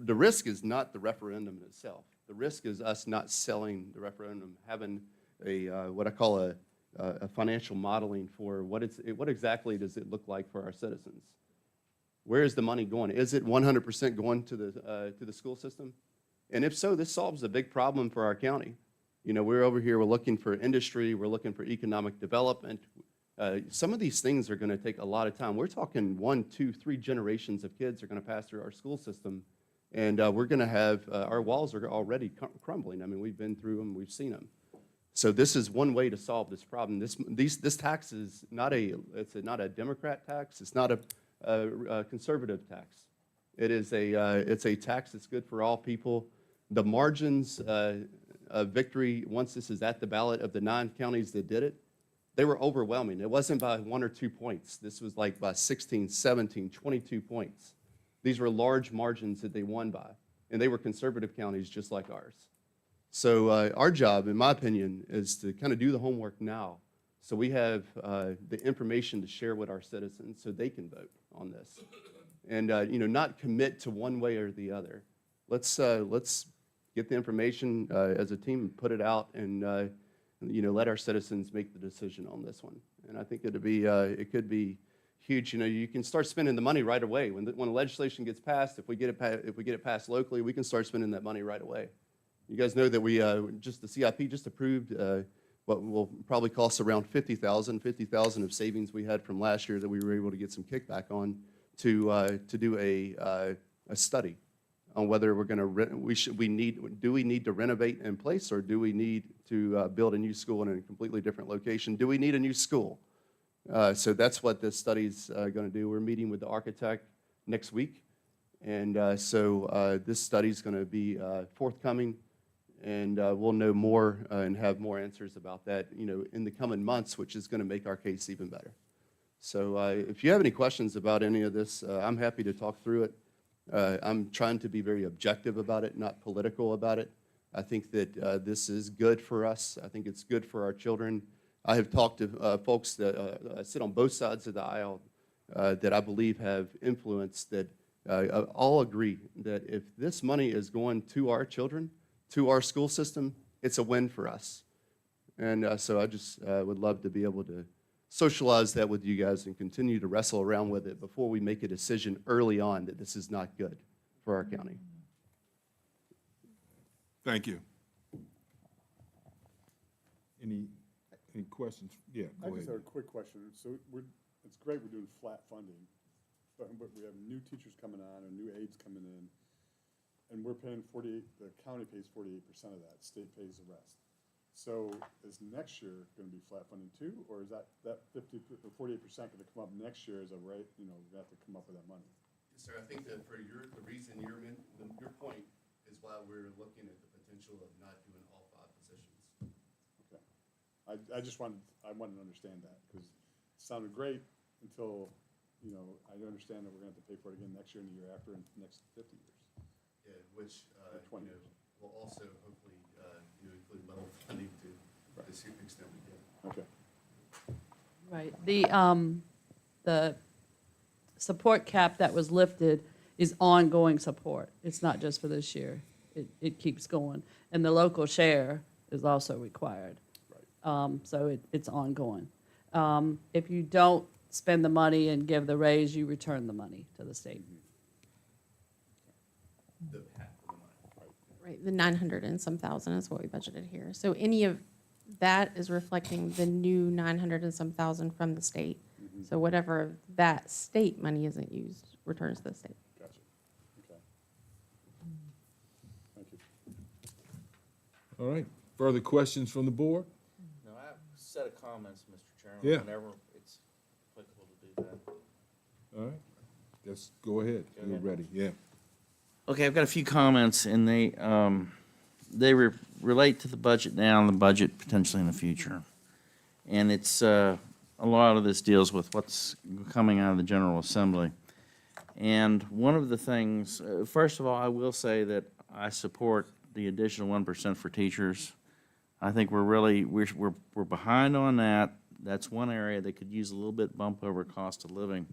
risk is not the referendum itself. The risk is us not selling the referendum, having a what I call a financial modeling for what exactly does it look like for our citizens. Where is the money going? Is it 100% going to the school system? And if so, this solves a big problem for our county. You know, we're over here, we're looking for industry, we're looking for economic development. Some of these things are going to take a lot of time. We're talking 1, 2, 3 generations of kids are going to pass through our school system, and we're going to have, our walls are already crumbling. I mean, we've been through them, we've seen them. So this is one way to solve this problem. This tax is not not a Democrat tax. It's not a conservative tax. It's a tax that's good for all people. The margins of victory, once this is at the ballot of the 9 counties that did it, they were overwhelming. It wasn't by 1 or 2 points. This was like by 16, 17, 22 points. These were large margins that they won by, and they were conservative counties just like ours. So our job, in my opinion, is to kind of do the homework now, so we have the information to share with our citizens so they can vote on this, and not commit to one way or the other. Let's get the information as a team, put it out, and let our citizens make the decision on this one. And I think it could be huge. You can start spending the money right away when the legislation gets passed. If we get it passed locally, we can start spending that money right away. You guys know that we the CIP just approved what will probably cost around $50,000 of savings we had from last year that we were able to get some kickback on to do a study on whether we're going to do we need to renovate in place, or do we need to build a new school in a completely different location? Do we need a new school? So that's what this study's going to do. We're meeting with the architect next week, and so this study's going to be forthcoming, and we'll know more and have more answers about that, in the coming months, which is going to make our case even better. So if you have any questions about any of this, I'm happy to talk through it. I'm trying to be very objective about it, not political about it. I think that this is good for us. I think it's good for our children. I have talked to folks that sit on both sides of the aisle that I believe have influence that all agree that if this money is going to our children, to our school system, it's a win for us. And so I just would love to be able to socialize that with you guys and continue to wrestle around with it before we make a decision early on that this is not good for our county. Thank you. Any questions? Yeah, I go just ahead. have a quick question. So it's great we're doing flat funding, but we have new teachers coming on and new aides coming in, and we're paying the county pays 48% of that, state pays the rest. So is next year going to be flat funding too, or is that 50 or 48% going to come up next year as a rate? We have to come up with that money. Yes, sir. I think that for the reason your point is why we're looking at the potential of not doing all 5 positions. Okay. I wanted to understand that, because it sounded great until, I understand that we're going to have to pay for it again next year and the year after and the next 50 years. Yeah, which 20 years. will also hopefully include level funding to the extent we can. Okay. Right. The support cap that was lifted is ongoing support. It's not just for this year. It keeps going. And the local share is also required. Right. So it's ongoing. If you don't spend the money and give the raise, you return the money to the state. The half of the money. Right, the 900 and some thousand is what we budgeted here. So any of that is reflecting the new 900 and some thousand from the state. So whatever that state money isn't used returns to the state. Gotcha. Okay. Thank you. All right. Further questions from the board? No, I have a set of comments, Mr. Chairman. Yeah. Whenever it's applicable to do that. All right. Just go ahead. Go You're ahead. ready. Yeah. Okay, I've got a few comments, and they relate to the budget now and the budget potentially in the future. And it's a lot of this deals with what's coming out of the General Assembly. And one of the things, first of all, I will say that I support the additional 1% for teachers. I think we're behind on that. That's one area that could use a little bit bump over cost of living.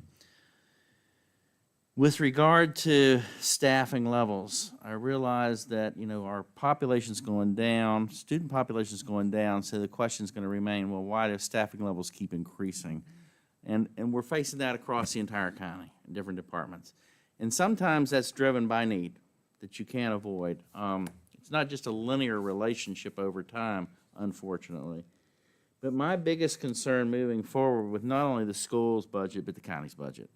With regard to staffing levels, I realize that, our population's going down, student population's going down, so the question's going to remain, well, why do staffing levels keep increasing? And we're facing that across the entire county in different departments. And sometimes that's driven by need that you can't avoid. It's not just a linear relationship over time, unfortunately. But my biggest concern moving forward with not only the school's budget, but the county's budget,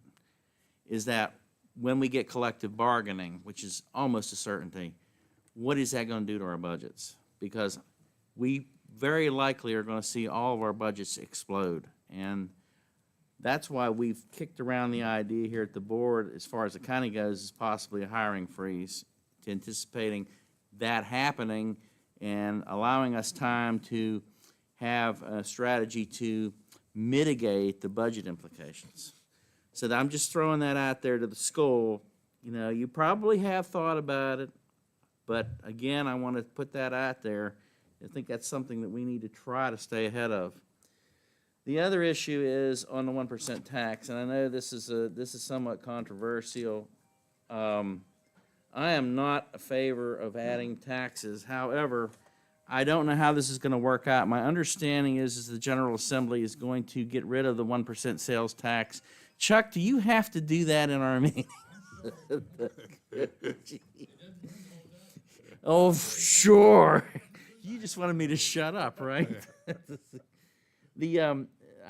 is that when we get collective bargaining, which is almost a certainty, what is that going to do to our budgets? Because we very likely are going to see all of our budgets explode. And that's why we've kicked around the idea here at the board, as far as the county goes, is possibly a hiring freeze, to anticipating that happening and allowing us time to have a strategy to mitigate the budget implications. So that I'm just throwing that out there to the school. You know, you probably have thought about it, but again, I want to put that out there. I think that's something that we need to try to stay ahead of. The other issue is on the 1% tax, and I know this is somewhat controversial. I am not a favor of adding taxes. However, I don't know how this is going to work out. My understanding is the General Assembly is going to get rid of the 1% sales tax. Chuck, do you have to do that in our meeting? Oh, sure. You just wanted me to shut up, right?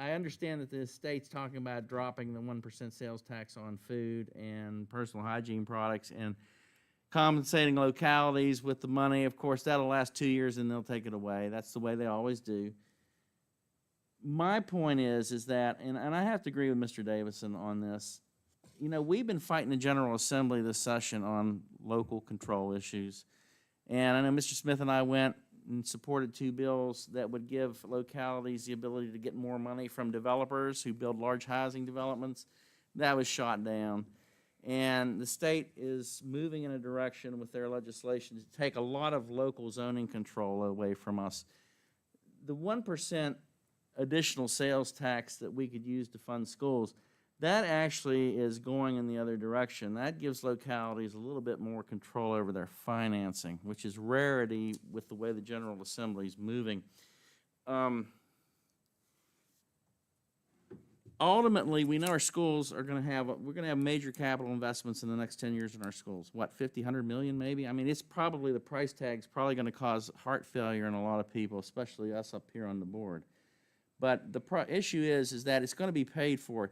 I understand that the state's talking about dropping the 1% sales tax on food and personal hygiene products and compensating localities with the money. Of course, that'll last 2 years and they'll take it away. That's the way they always do. My point is that, and I have to agree with Mr. Davison on this, you know, we've been fighting the General Assembly this session on local control issues. And I know Mr. Smith and I went and supported 2 bills that would give localities the ability to get more money from developers who build large housing developments. That was shot down. And the state is moving in a direction with their legislation to take a lot of local zoning control away from us. The 1% additional sales tax that we could use to fund schools, that actually is going in the other direction. That gives localities a little bit more control over their financing, which is rarity with the way the General Assembly is moving. Ultimately, we know our schools are going to have, we're going to have major capital investments in the next 10 years in our schools. What, 50, 100 million maybe? I mean, it's probably, the price tag's probably going to cause heart failure in a lot of people, especially us up here on the board. But the issue is that it's going to be paid for.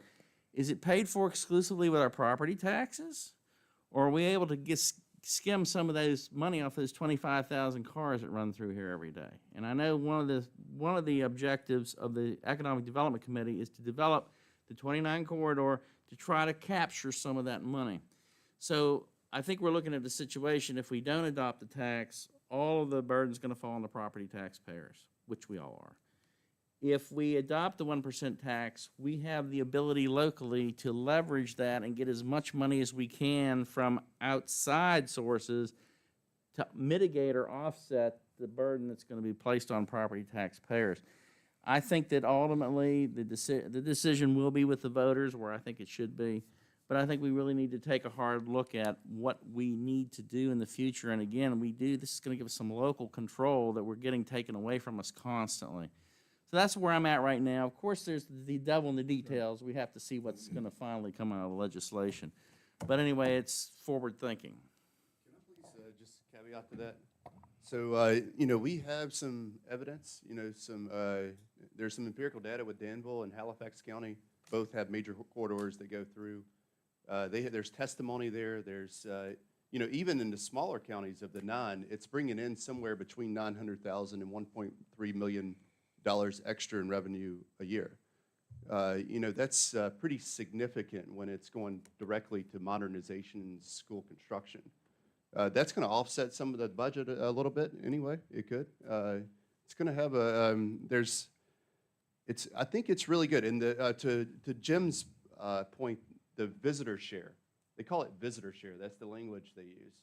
Is it paid for exclusively with our property taxes? Or are we able to skim some of those money off those 25,000 cars that run through here every day? And I know one of the objectives of the Economic Development Committee is to develop the 29 corridor to try to capture some of that money. So I think we're looking at the situation, if we don't adopt the tax, all of the burden's going to fall on the property taxpayers, which we all are. If we adopt the 1% tax, we have the ability locally to leverage that and get as much money as we can from outside sources to mitigate or offset the burden that's going to be placed on property taxpayers. I think that ultimately the decision will be with the voters, where I think it should be. But I think we really need to take a hard look at what we need to do in the future. And again, this is going to give us some local control that we're getting taken away from us constantly. So that's where I'm at right now. Of course, there's the devil in the details. We have to see what's going to finally come out of the legislation. But anyway, it's forward thinking. Can I please just caveat to that? So, you know, we have some evidence, you know, there's some empirical data with Danville and Halifax County. Both have major corridors that go through. There's testimony there. There's, you know, even in the smaller counties of the 9, it's bringing in somewhere between $900,000 and $1.3 million extra in revenue a year. You know, that's pretty significant when it's going directly to modernization and school construction. That's going to offset some of the budget a little bit anyway. It could. It's going to have a, I think it's really good. And to Jim's point, the visitor share, they call it visitor share. That's the language they use.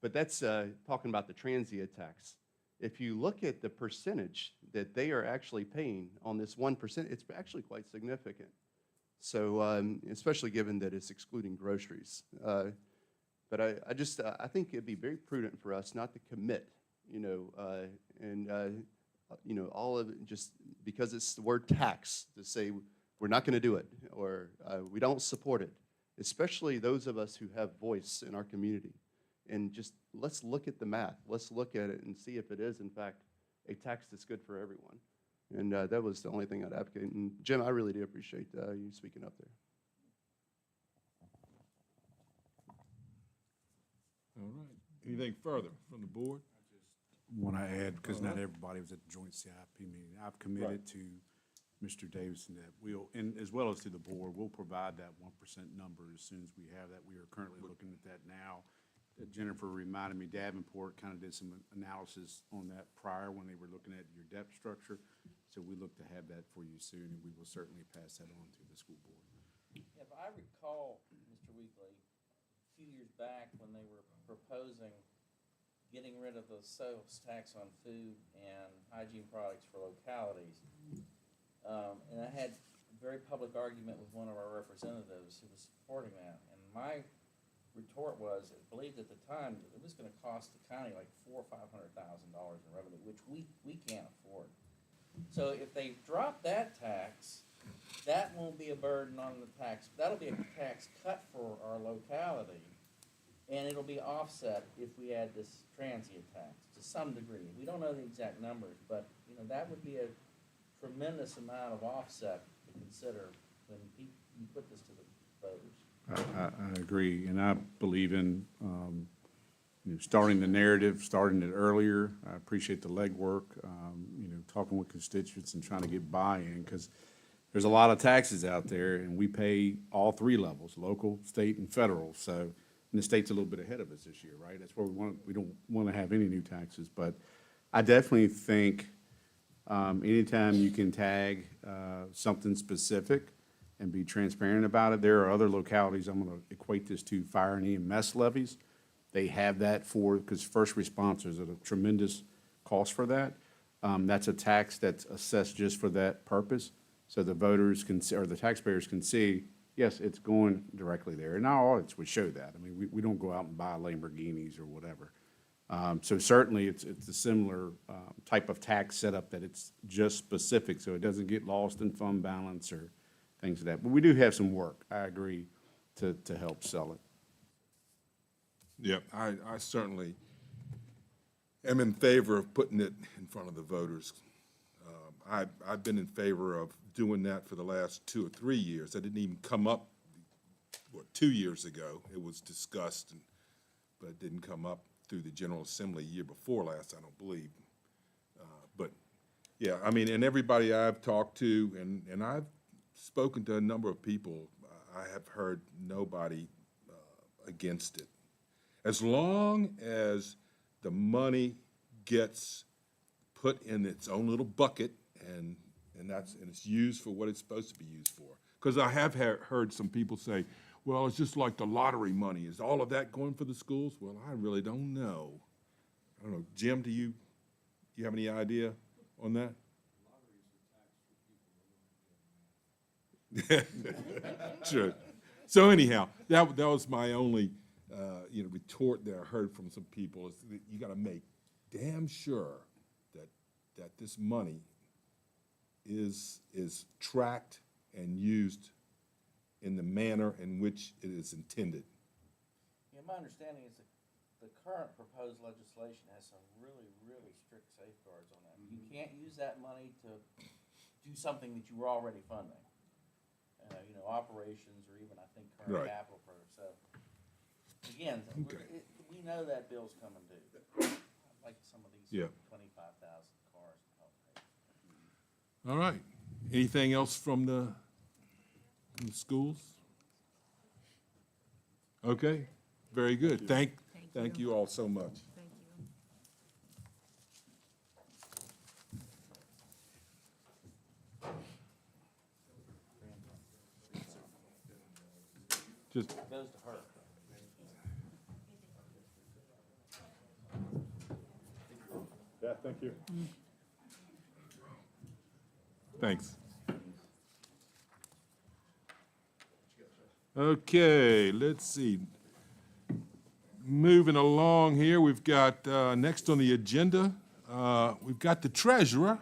But that's talking about the transient tax. If you look at the percentage that they are actually paying on this 1%, it's actually quite significant. So, especially given that it's excluding groceries. But I think it'd be very prudent for us not to commit, you know, you know, all of it just because it's the word tax, to say we're not going to do it or we don't support it, especially those of us who have voice in our community. And just let's look at the math. Let's look at it and see if it is, in fact, a tax that's good for everyone. And that was the only thing I'd advocate. And Jim, I really do appreciate you speaking up there. All right. Anything further from the board? want to add, because not everybody was at the joint CIP meeting. I've committed to Mr. Davidson that we'll, and as well as to the board, we'll provide that 1% number as soon as we have that. We are currently looking at that now. Jennifer reminded me, Davenport kind of did some analysis on that prior when they were looking at your depth structure. So we look to have that for you soon, and we will certainly pass that on to the school board. If I recall, Mr. Weekly, a few years back when they were proposing getting rid of the sales tax on food and hygiene products for localities, and I had a very public argument with one of our representatives who was supporting that. And my retort was, I believed at the time that it was going to cost the county like $400,000 or $500,000 in revenue, which we can't afford. So if they drop that tax, that won't be a burden on the tax. That'll be a tax cut for our locality, and it'll be offset if we add this transient tax to some degree. We don't know the exact numbers, but you know that would be a tremendous amount of offset to consider when you put this to the voters. I agree, and I believe in, you know, starting the narrative, starting it earlier. I appreciate the legwork, you know, talking with constituents and trying to get buy-in, because there's a lot of taxes out there, and we pay all three levels, local, state, and federal. So, and the state's a little bit ahead of us this year, right? That's where we don't want to have any new taxes. But I definitely think anytime you can tag something specific and be transparent about it. There are other localities, I'm going to equate this to fire and EMS levies. They have that for, because first responders are a tremendous cost for that. That's a tax that's assessed just for that purpose. So the voters can, or the taxpayers can see, yes, it's going directly there. And our audits would show that. I mean, we don't go out and buy Lamborghinis or whatever. So certainly it's a similar type of tax setup that it's just specific, so it doesn't get lost in fund balance or things of that. But we do have some work, I agree, to help sell it. Yep, I certainly am in favor of putting it in front of the voters. I've been in favor of doing that for the last 2 or 3 years. That didn't even come up, 2 years ago. It was discussed, but it didn't come up through the General Assembly year before last, I don't believe. But, yeah, I mean, and everybody I've talked to, and I've spoken to a number of people, I have heard nobody against it. As long as the money gets put in its own little bucket and it's used for what it's supposed to be used for. Because I have heard some people say, well, it's just like the lottery money. Is all of that going for the schools? Well, I really don't know. I don't know. Jim, do you have any idea on that? Sure. So anyhow, that was my only retort that I heard from some people is that you got to make damn sure that this money is tracked and used in the manner in which it is intended. Yeah, my understanding is that the current proposed legislation has some really, really strict safeguards on that. You can't use that money to do something that you were already funding. Operations or even, I think, current Right. capital programs. So, again, Okay. we know that bill's coming due. Like some of these Yeah. 25,000 cars to help pay. All right. Anything else from the schools? Okay, very good. Thank you all so much. Thank you. Just, Goes to her. Yeah, thank you. thanks. Okay, let's see. Moving along here, we've got, next on the agenda, we've got the treasurer.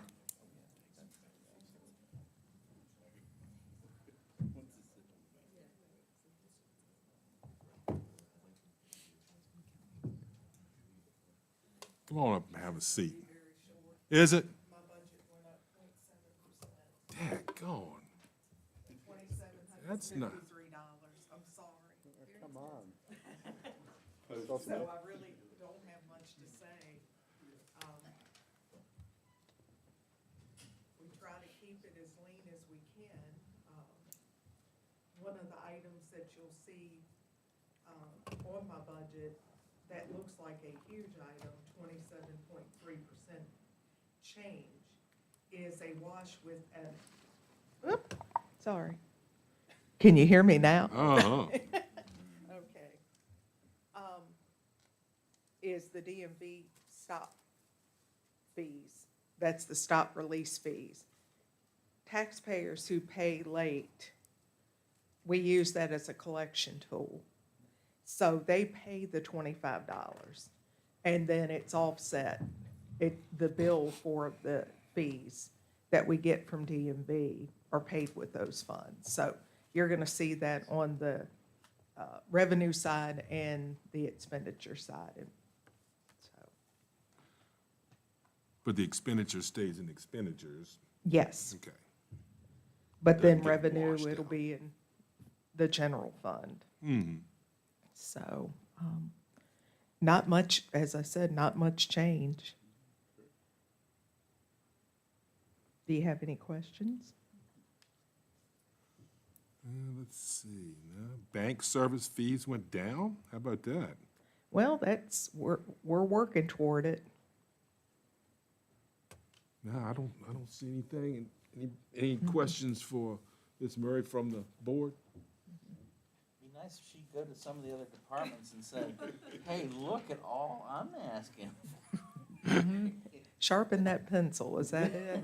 Come on up and have a seat. Is it? My budget went up 0.7%. Daggone. That's not- $2,753. I'm sorry. Come on. So I really don't have much to say. can, one of the items that you'll see on my budget that looks like a huge item, 27.3% change, is a wash with an, oop, sorry. Can you hear me now? Uh-huh. Okay. Is the DMV stop fees. That's the stop release fees. Taxpayers who pay late, we use that as a collection tool. So they pay the $25, and then it's offset. The bill for the fees that we get from DMV are paid with those funds. So you're gonna see that on the revenue side and the expenditure side. And so, But the expenditure stays in expenditures. yes, Okay. but then Doesn't get revenue, washed it'll out. be in the general fund. Mm-hmm. So, not much, as I said, not much change. Do you have any questions? Let's see. Bank service fees went down? How about that? Well, we're working toward it. No, I don't see anything. Any questions for Ms. Murray from the board? Be nice if she'd go to some of the other departments and say, hey, look at all I'm asking. Sharpen that pencil, is that it?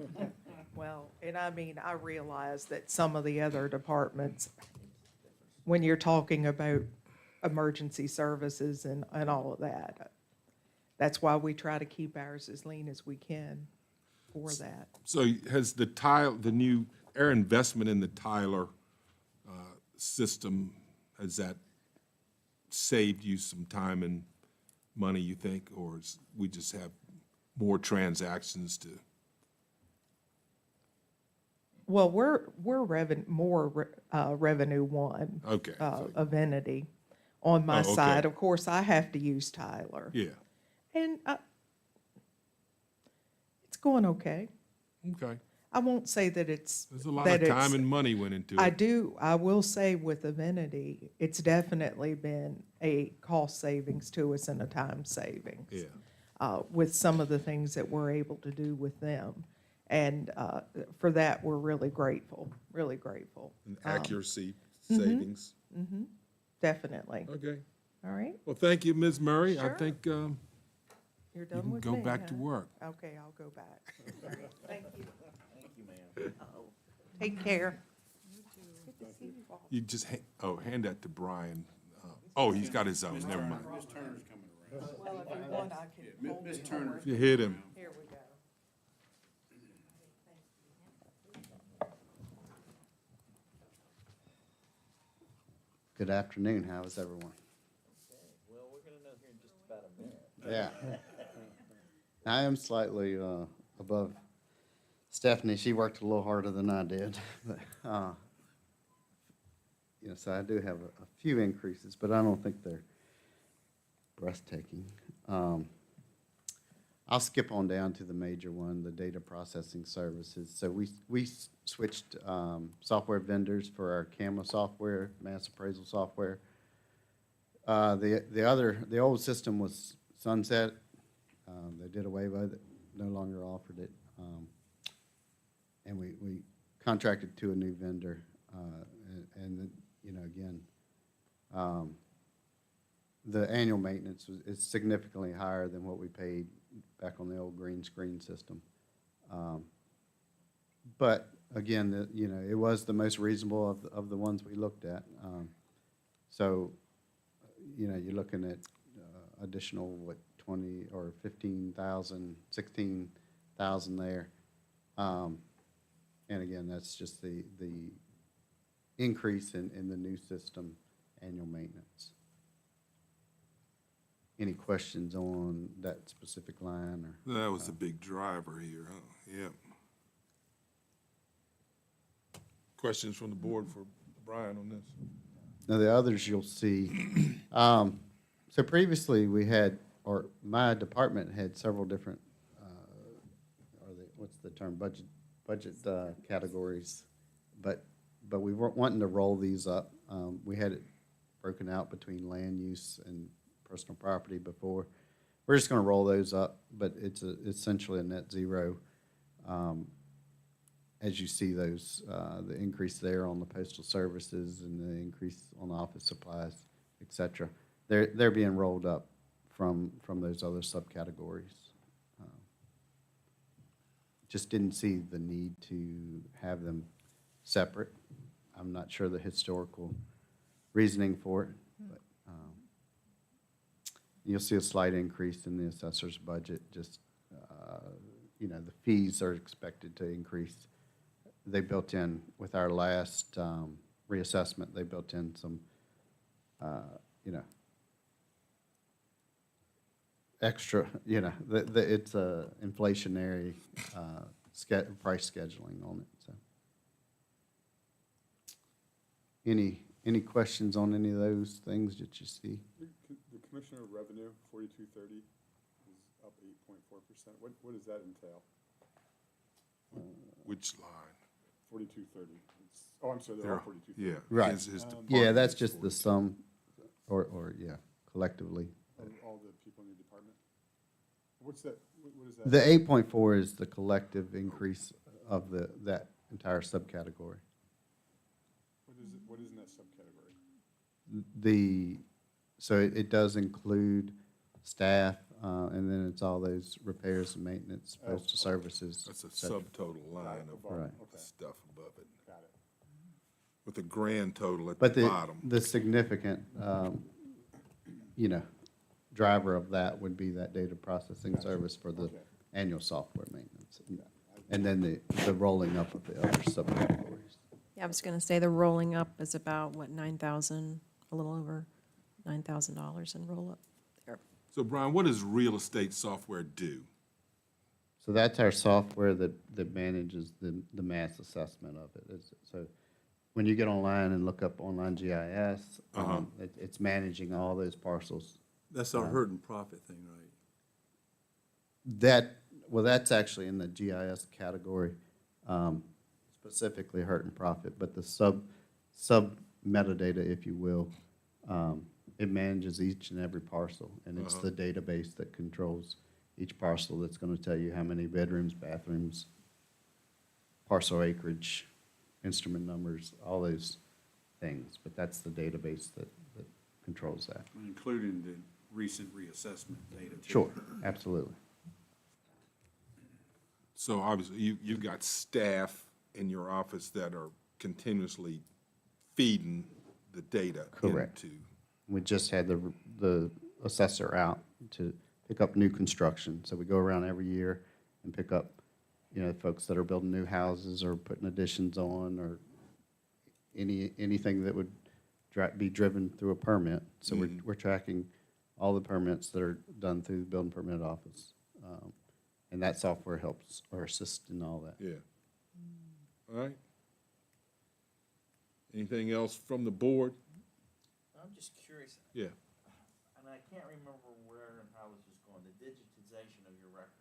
Well, and I mean, I realize that some of the other departments, when you're talking about emergency services and all of that, that's why we try to keep ours as lean as we can for that. So has our investment in the Tyler system, has that saved you some time and money, you think? Or we just have more transactions to? Well, we're more revenue one. Okay. Of entity on my Oh, okay. side. Of course, I have to use Tyler. Yeah, And it's going okay. okay. I won't say that it's. There's a lot that of time it's- and money went into I it. will say with Avinity, it's definitely been a cost savings to us and a time savings. Yeah. With some of the things that we're able to do with them. And for that, we're really grateful, really grateful. And accuracy savings. Definitely. Okay. All right, Well, thank you, Ms. Murray. I Sure. think you you're done can with go me, back to huh? work. Okay, I'll go back. All right, thank you. Thank you, ma'am. Take care. You just, hand that to Brian. Oh, he's got his own, never mind. Well, if you want, I can hold it. If you hit him. Here we go. Good afternoon, how is everyone? Well, we're gonna know here in just about a minute. Yeah. I am slightly above Stephanie, she worked a little harder than I did, but, so I do have a few increases, but I don't think they're breathtaking. I'll skip on down to the major one, the data processing services. So we switched software vendors for our camera software, mass appraisal software. The old system was sunset. They did away with it, no longer offered it. And we contracted to a new vendor. Again, the annual maintenance is significantly higher than what we paid back on the old green screen system. But again, it was the most reasonable of the ones we looked at. So, you're looking at additional, 20 or 15,000, 16,000 there. And again, that's just the increase in the new system annual maintenance. Any questions on that specific line or? That was a big driver here, huh? Yep. Questions from the board for Brian on this? Now, the others you'll see. So previously, we had, or my department had several different, what's the term, budget categories But we weren't wanting to roll these up. We had it broken out between land use and personal property before. We're just gonna roll those up, but it's essentially a net zero. As you see those, the increase there on the postal services and the increase on the office supplies, et cetera, they're being rolled up from those other subcategories. Just didn't see the need to have them separate. I'm not sure the historical reasoning for it, but you'll see a slight increase in the assessor's budget. Just, the fees are expected to increase. They built in, with our last reassessment, they built in some, extra, it's a inflationary price scheduling on it, so. Any questions on any of those things that you see? The commissioner of revenue, 4230, is up 8.4%. What does that entail? Which line? 4230. Oh, I'm sorry, they're all 4230. Yeah. Right. his Yeah, department that's is just the 42. sum, or collectively. Of all the people in your department? What's that, what is that? The 8.4 is the collective increase of that entire subcategory. What is in that subcategory? So it does include staff, and then it's all those repairs and maintenance, postal services. That's a et cetera. subtotal line of Right. Okay, stuff above it, got it. with a grand total at But the bottom. the significant, driver of that would be that data processing service for the Okay. annual software maintenance. And then the rolling up of the other subcategories. Yeah, I was going to say the rolling up is about, what, 9,000, a little over $9,000 in roll-up there. So Brian, what does real estate software do? So that's our software that manages the mass assessment of it. So when you get online and look up online GIS, it's managing all those parcels. That's our hurt and profit thing, right? That's actually in the GIS category, specifically hurt and profit, but the sub metadata, if you will, it manages each and every parcel, and it's the database that controls each parcel that's gonna tell you how many bedrooms, bathrooms, parcel acreage, instrument numbers, all those things, but that's the database that controls that. Including the recent reassessment data, too. Sure, absolutely. So obviously, you've got staff in your office that are continuously feeding the data Correct. into. We just had the assessor out to pick up new construction. So we go around every year and pick up, folks that are building new houses or putting additions on, or anything that would be driven through a permit. So we're tracking all the permits that are done through the building permit office. And that software helps or assists in all that. Yeah. All right. Anything else from the board? I'm just curious, Yeah. and I can't remember where and how this was going, the digitization of your records.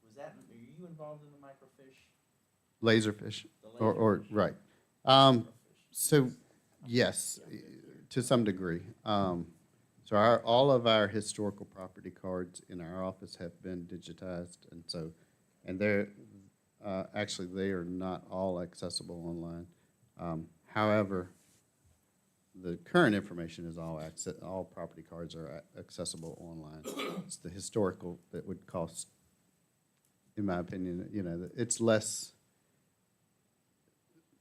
Was that, are you involved in the microfiche? Laserfish, The or laserfiche? right. Microfiche? So, yes, to some degree. So all of our historical property cards in our office have been digitized, and they're, actually, they are not all accessible online. However, the current information is all property cards are accessible online. It's the historical that would cost, in my opinion, it's less,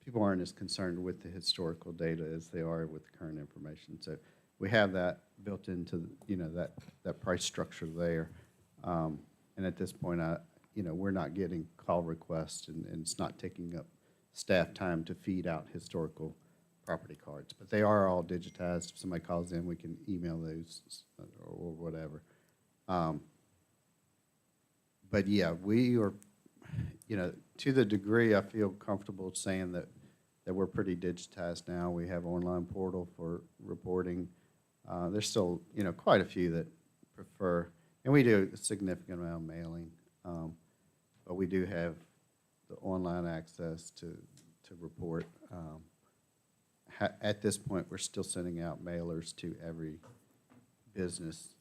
people aren't as concerned with the historical data as they are with the current information. So we have that built into, that price structure there. And at this point, we're not getting call requests, and it's not taking up staff time to feed out historical property cards. But they are all digitized. If somebody calls in, we can email those or whatever. But yeah, we are, to the degree I feel comfortable saying that we're pretty digitized now. We have online portal for reporting. There's still, quite a few that prefer, and we do a significant amount of mailing, but we do have the online access to to report. At this point, we're still sending out mailers to every business.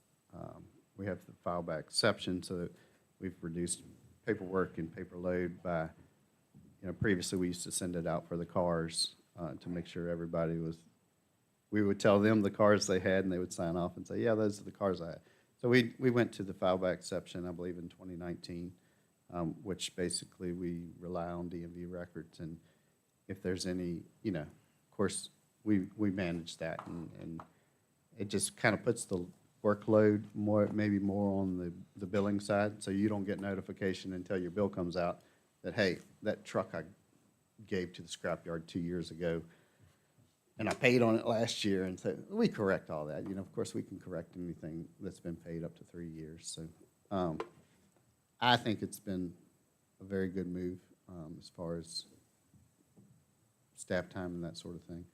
We have the file by exception, so that we've reduced paperwork and paper load by, previously we used to send it out for the cars to make sure everybody was, we would tell them the cars they had, and they would sign off and say, yeah, those are the cars I had. So we went to the file by exception, I believe, in 2019, which basically we rely on DMV records, and if there's any, of course, we manage that, and it just kind of puts the workload maybe more on the billing side, so you don't get notification until your bill comes out that, hey, that truck I gave to the scrapyard 2 years ago, and I paid on it last year, and so we correct all that. Of course, we can correct anything that's been paid up to 3 years. So I think it's been a very good move as far as staff time and that sort of thing.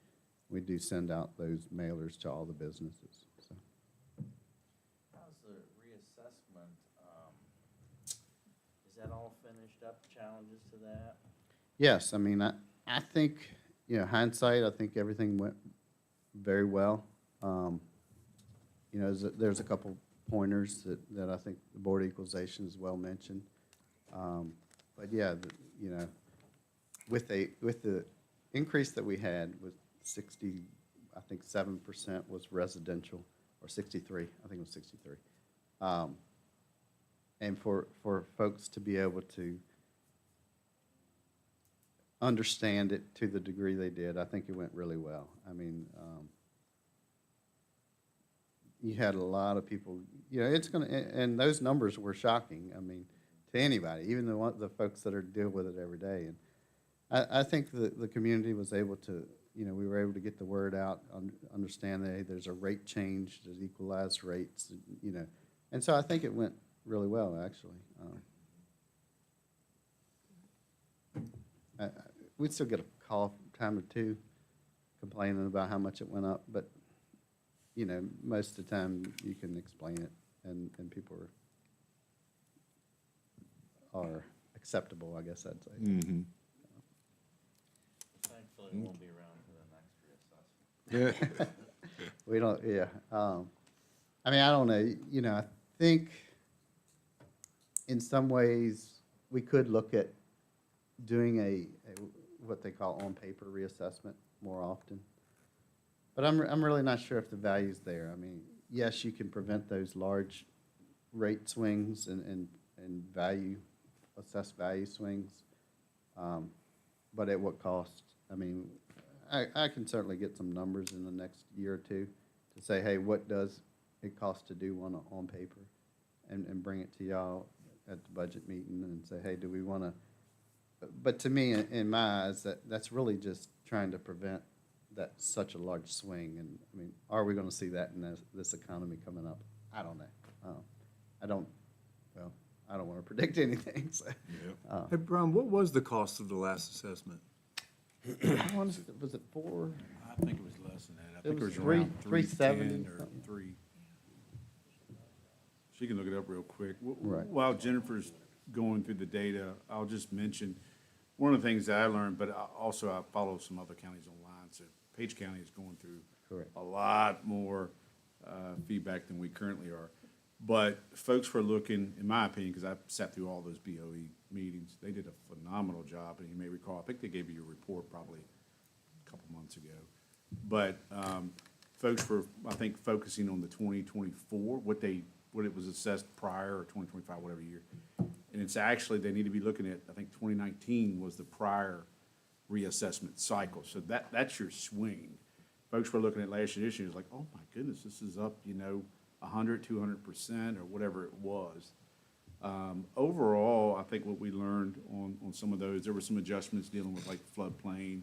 We do send out those mailers to all the businesses. So. How's the reassessment, is that all finished up, challenges to that? Yes, I mean, I think, hindsight, I think everything went very well. There's a couple pointers that I think the Board of Equalization is well mentioned. But yeah, with the increase that we had with 7% was residential, or 63, I think it was 63. And for folks to be able to understand it to the degree they did, I think it went really well. I mean, you had a lot of people, and those numbers were shocking, I mean, to anybody, even the folks that deal with it every day. And I think the community was able to, we were able to get the word out, understand that, hey, there's a rate change, there's equalized rates, and so I think it went really well, actually. We'd still get a call from time or two complaining about how much it went up, but, most of the time you can explain it, and people are acceptable, I guess I'd say. Mm-hmm. Thankfully, it won't be around for the next reassessment. Yeah. We don't, yeah. I mean, I don't know, I think in some ways we could look at doing a what they call on-paper reassessment more often. But I'm really not sure if the value's there. I mean, yes, you can prevent those large rate swings and assessed value swings, but at what cost? I mean, I can certainly get some numbers in the next year or two to say, hey, what does it cost to do one on paper, and bring it to y'all at the budget meeting and say, hey, do we want to? But to me, in my eyes, that's really just trying to prevent that such a large swing. And I mean, are we going to see that in this economy coming up? I don't know. I don't want to predict anything. So. Yeah. Hey, Brian, what was the cost of the last assessment? Was it 4? I think it was less than that. I think it was was around 370 310 or something. 3. She can look it up real quick. Right. While Jennifer's going through the data, I'll just mention, one of the things that I learned, but I follow some other counties online, so Page County is going through Correct. a lot more feedback than we currently are. But folks were looking, in my opinion, because I sat through all those BOE meetings, they did a phenomenal job, and you may recall, I think they gave you a report probably a couple months ago. But folks were, I think, focusing on the 2024, what it was assessed prior, or 2025, whatever year. And it's actually, they need to be looking at, I think 2019 was the prior reassessment cycle. So that's your swing. Folks were looking at last year's issue, like, oh my goodness, this is up, 100, 200%, or whatever it was. Overall, I think what we learned on some of those, there were some adjustments dealing with like floodplain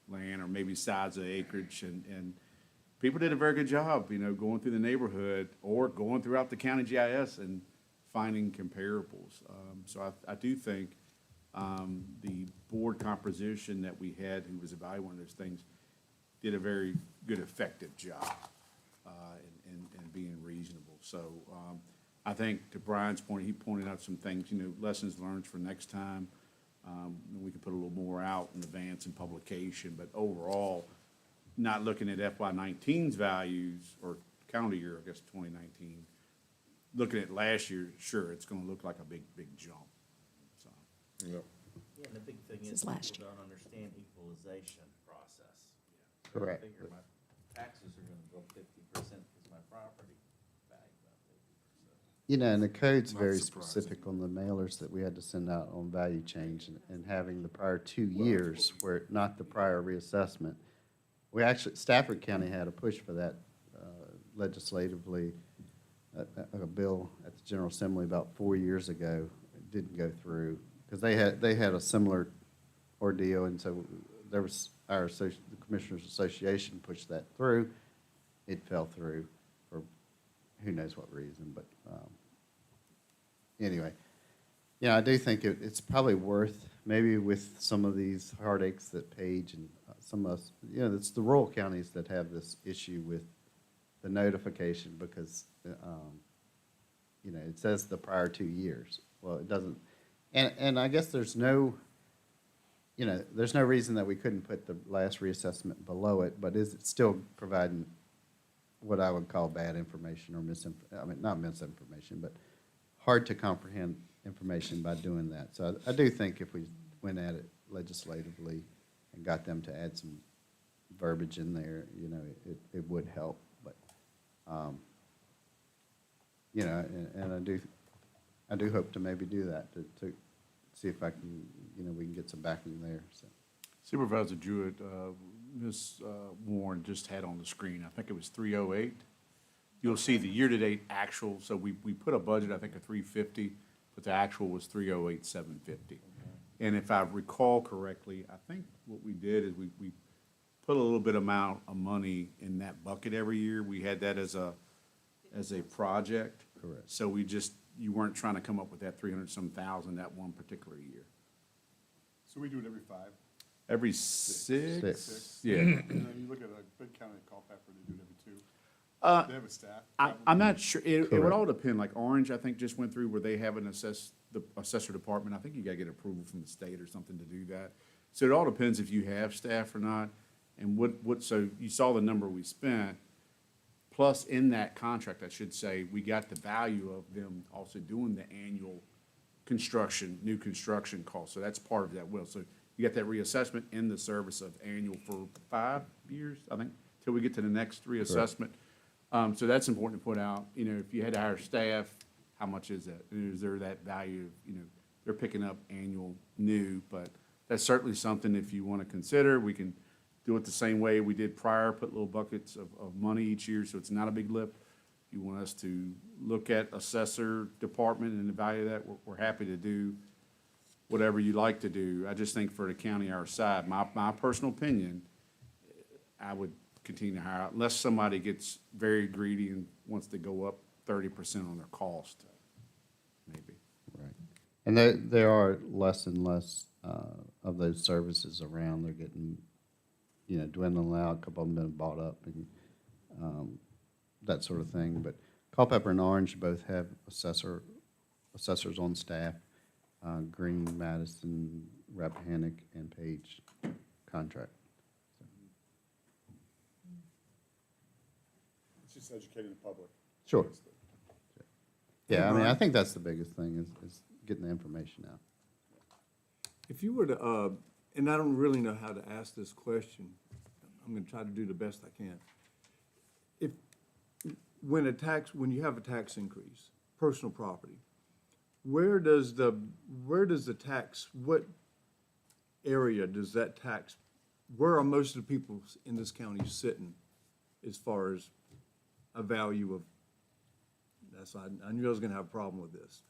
land, or maybe size of acreage, and people did a very good job, going through the neighborhood or going throughout the county GIS and finding comparables. So I do think the board composition that we had, who was evaluating those things, did a very good, effective job in being reasonable. So I think, to Brian's point, he pointed out some things, lessons learned for next time. and we could put a little more out in advance in publication, but overall, not looking at FY 19's values, or calendar year, I guess, 2019, looking at last year, sure, it's gonna look like a big, big jump, so. Yep. Yeah, and the big thing This is is last people don't understand equalization process. Correct. Figure my taxes are gonna go 50% because my property value about 50%. You know, and the code's Not very surprising. specific on the mailers that we had to send out on value change and having the prior 2 years where, not the prior reassessment. We actually, Stafford County had a push for that legislatively, a bill at the General Assembly about 4 years ago. It didn't go through, because they had a similar ordeal, and so there was, the Commissioners Association pushed that through. It fell through for who knows what reason, but anyway. Yeah, I do think it's probably worth, maybe with some of these heartaches that Paige and some of us, you know, it's the rural counties that have this issue with the notification because, you know, it says the prior 2 years. Well, it doesn't, and I guess there's no, you know, there's no reason that we couldn't put the last reassessment below it, but is it still providing what I would call bad information or I mean, not misinformation, but hard to comprehend information by doing that. So I do think if we went at it legislatively and got them to add some verbiage in there, you know, it would help. But, you know, and I do hope to maybe do that, to see if I can, you know, we can get some backing there, so. Supervisor Jewett, Ms. Warren just had on the screen, I think it was 308. You'll see the year-to-date actual, so we put a budget, I think, of 350, but the actual was 308, 750. And if I recall correctly, I think what we did is we put a little bit amount of money in that bucket every year. We had that as a project. Correct. So you weren't trying to come up with that 300-some thousand that one particular year. So we do it every 5. Every six? Six. Yeah. And then you look at a big county like Culpeper, they do it every 2. They have a staff. I'm not sure, it would Correct. all depend, like Orange, I think, just went through where they have the assessor department, I think you gotta get approval from the state or something to do that. So it all depends if you have staff or not, and so you saw the number we spent, plus in that contract, I should say, we got the value of them also doing the annual new construction cost, so that's part of that will. So you got that reassessment in the service of annual for 5 years, I think, till we get to the next reassessment. So that's important to put out, you know, if you had to hire staff, how much is that? Is there that value of, you know, they're picking up annual new, but that's certainly something if you want to consider, we can do it the same way we did prior, put little buckets of money each year, so it's not a big lift. If you want us to look at assessor department and evaluate that, we're happy to do whatever you like to do. I just think for the county our side, my personal opinion, I would continue to hire out unless somebody gets very greedy and wants to go up 30% on their cost, maybe. Right. And there are less and less of those services around. They're getting, you know, dwindling out. A couple of them been bought up and that sort of thing. But Culpeper and Orange both have assessors on staff. Green, Madison, Rappahannock, and Page contract. It's just educating the public. Sure. Yeah, I mean, I think that's the biggest thing is getting the information out. If you were to, and I don't really know how to ask this question, I'm gonna try to do the best I can. When you have a tax increase, personal property, where does the tax, what area does that tax, where are most of the people in this county sitting as far as a value of, I knew I was gonna have a problem with this.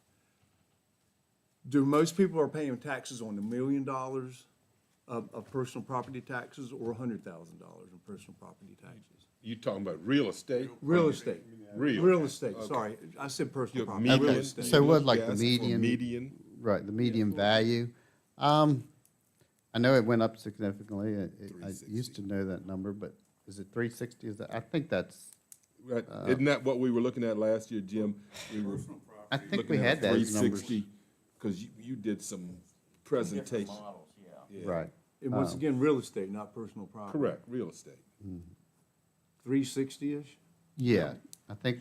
Do most people are paying taxes on $1 million of personal property taxes or $100,000 in personal property taxes? You talking about real estate? Real estate. Real. Real estate, Okay. sorry. I said personal Your property, median- real estate. So what, like the Yes, for median? median? Right, the median value. I know it went up significantly. I used to know that number, but is it 360? Is that, I think that's, Right. Isn't that what we were looking at last year, Jim? We were I think looking we at had those numbers. 360, because you did some presentation. Models, yeah. Yeah. Right. And once again, real estate, not personal property. Correct, real estate. 360-ish? Yeah, I think,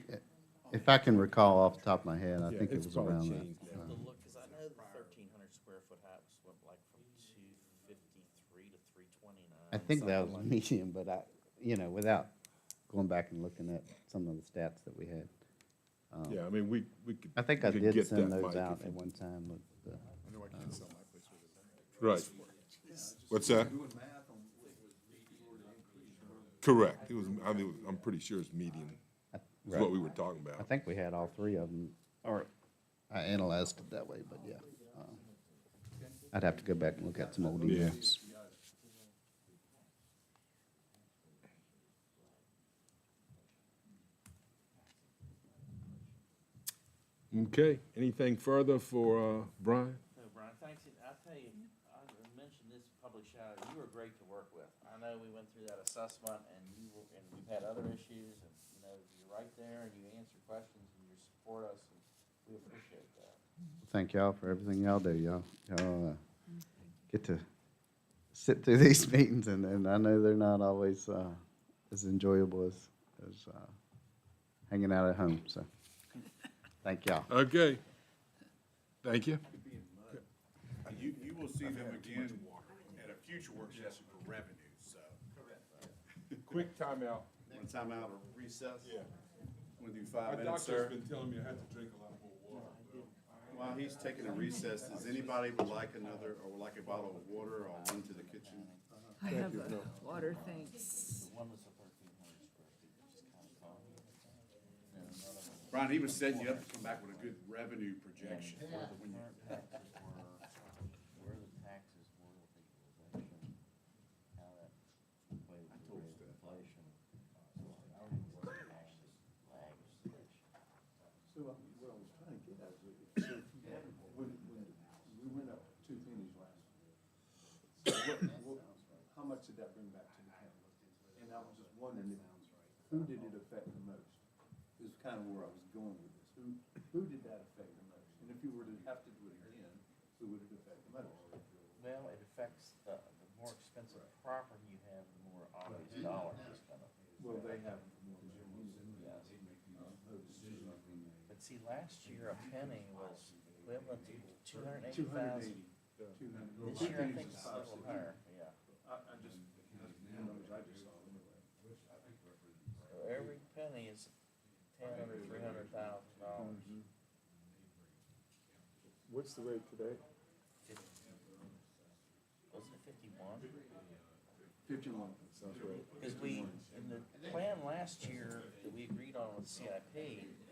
if I can recall off the top of my head, I Yeah, think it it's was probably around that. changed now. To look, because I know the 1,300 square foot house went like from 253 to 329. I think that was something like medium, but without going back and looking at some of the stats that we had. Yeah, I mean, we could. I think we I could did get send that, those Mike, out if at you- one time with the. Right. What's that? Correct. It was, I'm pretty sure it's median, is Right. what we were talking I about. think we had all three of them, or I analyzed it that way, but yeah. I'd have to go back and look at some old Yeah. emails. Okay, anything further for, Brian? So, Brian, thanks. I'll tell you, I mentioned this public shout out. You were great to work with. I know we went through that assessment and and we've had other issues and, you're right there and you answer questions and you support us and we appreciate that. Thank y'all for everything y'all do. Y'all get to sit through these meetings, and I know they're not always as enjoyable as hanging out at home, so thank y'all. Okay. Thank you. You will see them again at a future work session for revenue, so. Quick timeout. One time out or recess? Yeah. Want to do My 5 minutes, doctor's sir? been telling me I have to drink a lot more water. While he's taking a recess, does anybody would like another, or would like a bottle of water, or run to the kitchen? I have a water, thanks. One was the 1,300 square feet, which is kind of common. And another one. Brian, he was setting you up to come back with a good revenue projection. Where the current taxes were, where the taxes were with equalization, how that equated to the rate of inflation. Our work actually lags this. So what I was trying to get at is, when we went up 2 pennies last year, how much did that bring back to the county? And I was just wondering, who did it affect the most? Is kind of where I was going with this. Who did that affect the most? And if you were to have to do it again, who would it affect the most? Well, it affects the more expensive property you have, the more obvious dollar is gonna. Well, they have more. But see, last year a penny was equivalent to 280,000. This year I think it's a little higher, yeah. I just, that's the numbers I just saw anyway. So every penny is $300,000. What's the rate today? Wasn't it 51? 51, sounds right. Because in the plan last year that we agreed on with CIP,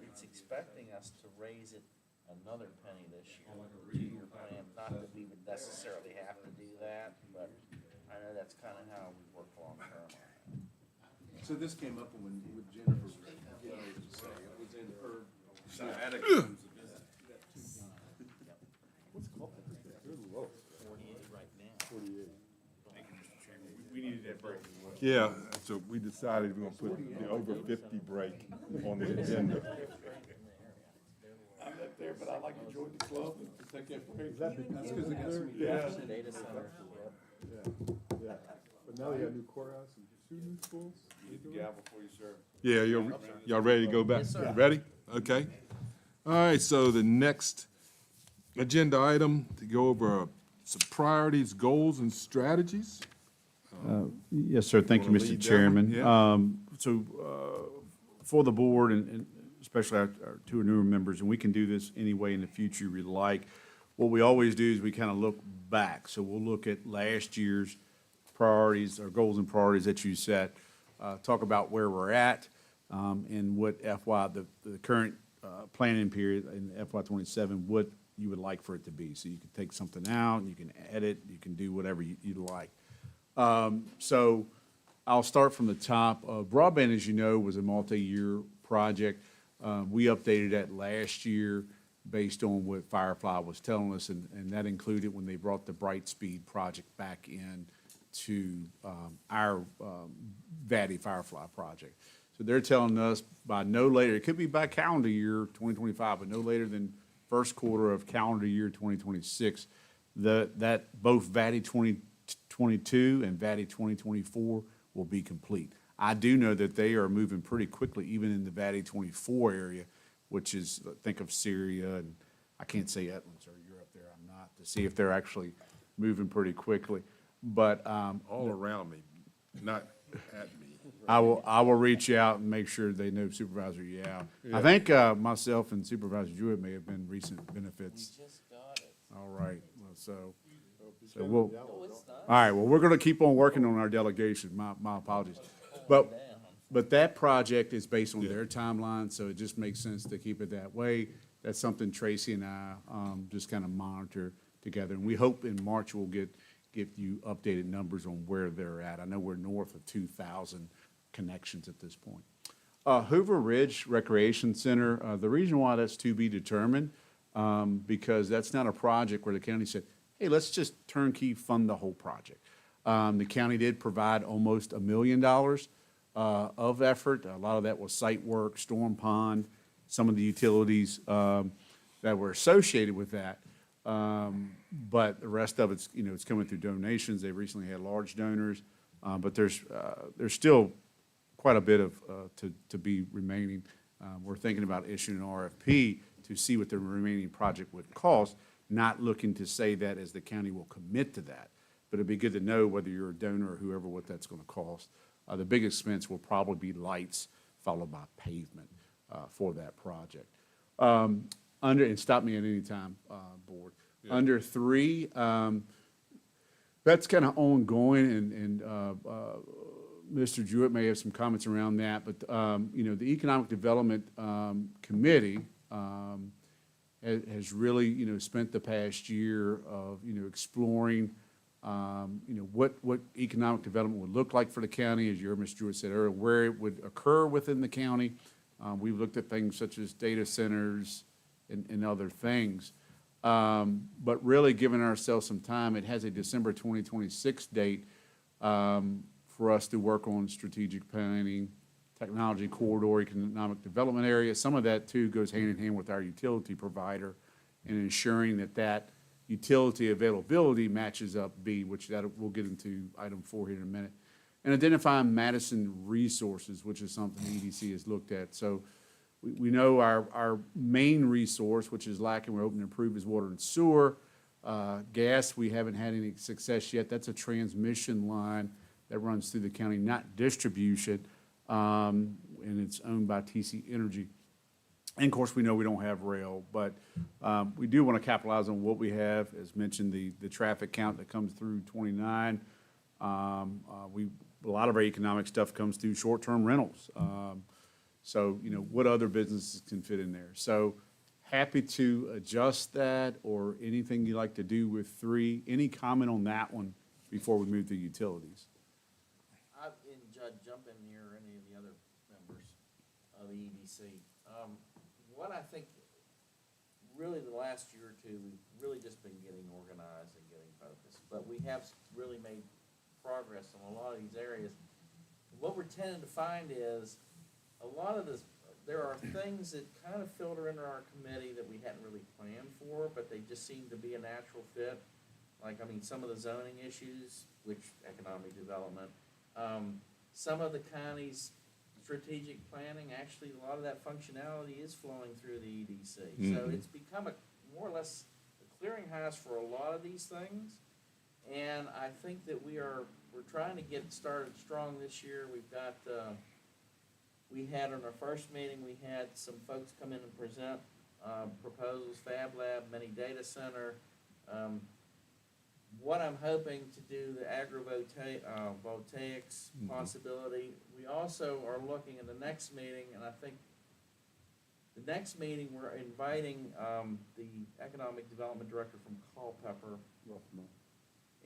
it's expecting us to raise it another penny this year, 2-year plan. Not that we would necessarily have to do that, but I know that's kind of how we work long term on that. So this came up when, with Jennifer was getting ready to say, it was in her. What's called? 48 right now. We needed that break. Yeah, so we decided we're gonna put the over 50 break on the agenda. I'm up there, but I like to join the club and take that break. That's because they got some. Data center, yep. Yeah, but now they got new courthouse and 2 new schools. Need the gavel for you, sir. Yeah, y'all ready to go back? Yes, sir. Ready? Okay. All right, so the next agenda item to go over some priorities, goals, and strategies. Yes, sir. Thank you, Wanna Mr. lead that Chairman. one? For the board and especially our 2 newer members, and we can do this any way in the future we like, what we always do is we kind of look back. So we'll look at last year's priorities, or goals and priorities that you set, talk about where we're at, and what the current planning period in FY '27, what you would like for it to be. So you can take something out, you can edit, you can do whatever you'd like. So I'll start from the top. Broadband, as you know, was a multi-year project. We updated that last year based on what Firefly was telling us, and that included when they brought the Brightspeed project back in to our Valley Firefly project. So they're telling us by no later, it could be by calendar year 2025, but no later than first quarter of calendar year 2026, that both VATI 2022 and VATI 2024 will be complete. I do know that they are moving pretty quickly, even in the VATI 24 area, which is, think of Syria, and I can't say Etlin's or you're up there, I'm not, to see if they're actually moving pretty quickly. But All around me, not at me. I will reach out and make sure they know Supervisor Yao. I think myself and Supervisor Jewett may have been recent benefits. Just got it. All right, well, so we'll, all right, well, we're gonna keep on working on our delegation, my apologies. But that project is based on their timeline, so it just makes sense to keep it that way. That's something Tracy and I just kind of monitor together, and we hope in March we'll give you updated numbers on where they're at. I know we're north of 2,000 connections at this point. Hoover Ridge Recreation Center, the reason why that's to be determined, because that's not a project where the county said, hey, let's just turnkey fund the whole project. The county did provide almost $1 million of effort. A lot of that was site work, storm pond, some of the utilities that were associated with that. But the rest of it's, it's coming through donations. They recently had large donors, but there's still quite a bit of to be remaining. We're thinking about issuing an RFP to see what the remaining project would cost, not looking to say that as the county will commit to that. But it'd be good to know whether you're a donor or whoever, what that's going to cost. The big expense will probably be lights, followed by pavement for that project. And stop me at any time, board. Yeah. Under 3, that's kind of ongoing, and Mr. Jewett may have some comments around that, but, the Economic Development Committee has really, spent the past year of, exploring, what economic development would look like for the county, as you heard Mr. Jewett said earlier, where it would occur within the county. We've looked at things such as data centers and other things. But really giving ourselves some time, it has a December 2026 date for us to work on strategic planning, technology corridor, economic development area. Some of that, too, goes hand in hand with our utility provider and ensuring that utility availability matches up B, which we'll get into item 4 here in a minute. And identifying Madison resources, which is something the EDC has looked at. So we know our main resource, which is lacking, we're hoping to improve, is water and sewer. Gas, we haven't had any success yet. That's a transmission line that runs through the county, not distribution, and it's owned by TC Energy. And of course, we know we don't have rail, but we do want to capitalize on what we have. As mentioned, the traffic count that comes through 29. A lot of our economic stuff comes through short-term rentals. So, what other businesses can fit in there? So happy to adjust that, or anything you'd like to do with 3. Any comment on that one before we move to utilities? And Judge, jump in here, or any of the other members of the EDC. What I think, really the last year or two, we've really just been getting organized and getting focused. But we have really made progress in a lot of these areas. What we're tending to find is a lot of this, there are things that kind of filter into our committee that we hadn't really planned for, but they just seem to be a natural fit. Like, some of the zoning issues, which economic development, some of the county's strategic planning, actually a lot of that functionality is flowing through the EDC. Mm-hmm. So it's become more or less a clearinghouse for a lot of these things. And I think that we're trying to get started strong this year. We've got, we had on our first meeting, we had some folks come in and present proposals, Fab Lab, mini data center. What I'm hoping to do, the agrivoltaics possibility. We also are looking in the next meeting, and I think the next meeting we're inviting the Economic Development Director from Culpeper.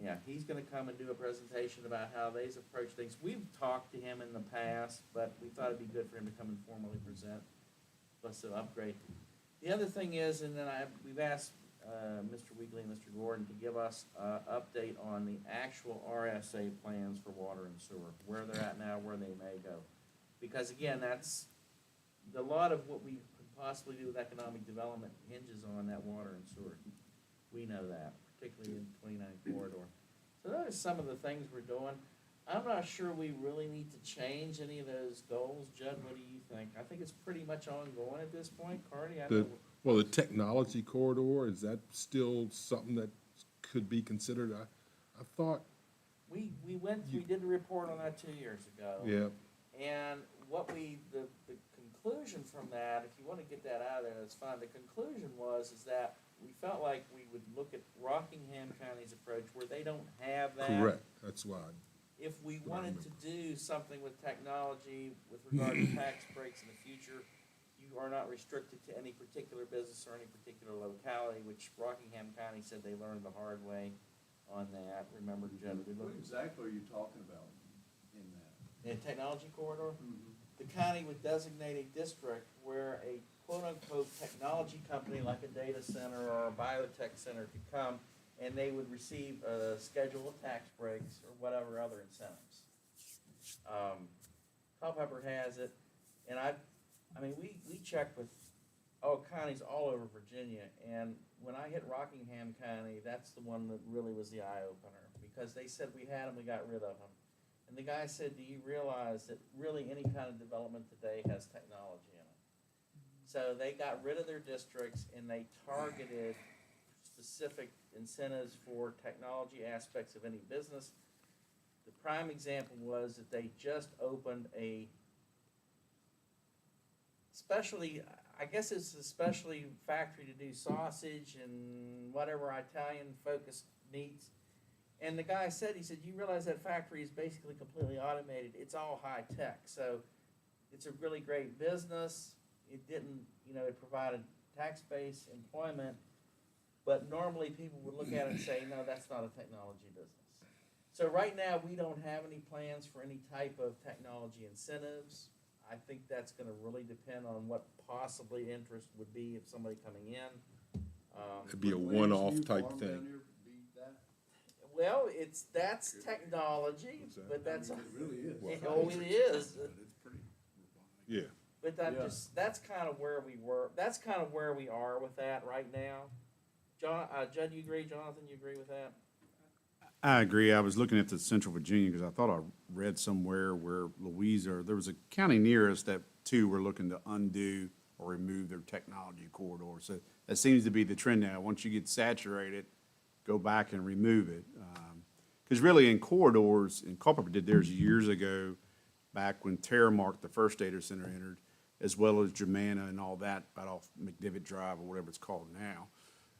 Yeah, he's going to come and do a presentation about how they've approached things. We've talked to him in the past, but we thought it'd be good for him to come and formally present. Plus the upgrade. The other thing is, and then we've asked Mr. Weegley and Mr. Gordon to give us an update on the actual RSA plans for water and sewer, where they're at now, where they may go. Because again, that's a lot of what we could possibly do with economic development hinges on that water and sewer. We know that. particularly in 29 corridor. So those are some of the things we're doing. I'm not sure we really need to change any of those goals. Judd, what do you think? I think it's pretty much ongoing at this point. Cardi, I The, know. well, the technology corridor, is that still something that could be considered? I thought, We did a report on that 2 years ago. yeah, And the conclusion from that, if you want to get that out of there, that's fine. The conclusion is that we felt like we would look at Rockingham County's approach where they don't have that. correct, that's why. If we wanted to do something with technology with regard to tax breaks in the future, you are not restricted to any particular business or any particular locality, which Rockingham County said they learned the hard way on that. Remember, Judd, we What looked exactly are you talking about in that? in technology corridor. The county would designate a district where a quote-unquote technology company like a data center or a biotech center could come and they would receive a schedule of tax breaks or whatever other incentives. Culpeper has it, and I mean, we checked with counties all over Virginia, and when I hit Rockingham County, that's the one that really was the eye-opener, because they said we had them, we got rid of them. And the guy said, do you realize that really any kind of development today has technology in it? So they got rid of their districts and they targeted specific incentives for technology aspects of any business. The prime example was that they just opened a specialty, I guess it's a specialty factory to do sausage and whatever Italian-focused meats. And the guy said, he said, you realize that factory is basically completely automated. It's all high-tech. So it's a really great business. It didn't, it provided tax-based employment. But normally people would look at it and say, no, that's not a technology business. So right now, we don't have any plans for any type of technology incentives. I think that's going to really depend on what possibly interest would be of somebody coming in. It'd be a one-off type thing. Well, that's technology, but that's. It really is. It is. It's pretty. Yeah, But that's kind of where we were, that's kind of where we are with that right now. Judd, you agree? Jonathan, you agree with that? I agree. I was looking at the Central Virginia because I thought I read somewhere where Louisa, there was a county near us that too were looking to undo or remove their technology corridor. So that seems to be the trend now. Once you get saturated, go back and remove it. Because really in corridors, and Culpeper did theirs years ago, back when Terramark, the first data center, entered, as well as Germanna and all that, about off McDivitt Drive or whatever it's called now.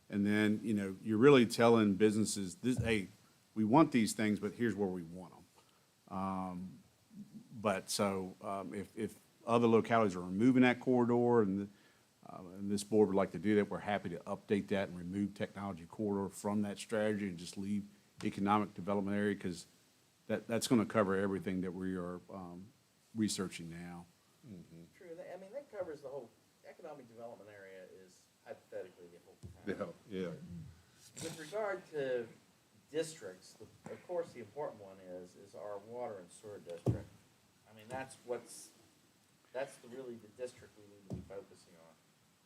And then, you're really telling businesses, hey, we want these things, but here's where we want them. If other localities are removing that corridor and this board would like to do that, we're happy to update that and remove technology corridor from that strategy and just leave economic development area, because that's going to cover everything that we are researching now. True. I mean, that covers the whole economic development area is hypothetically the whole county. yeah. With regard to districts, of course, the important one is our water and sewer district. I mean, that's really the district we need to be focusing on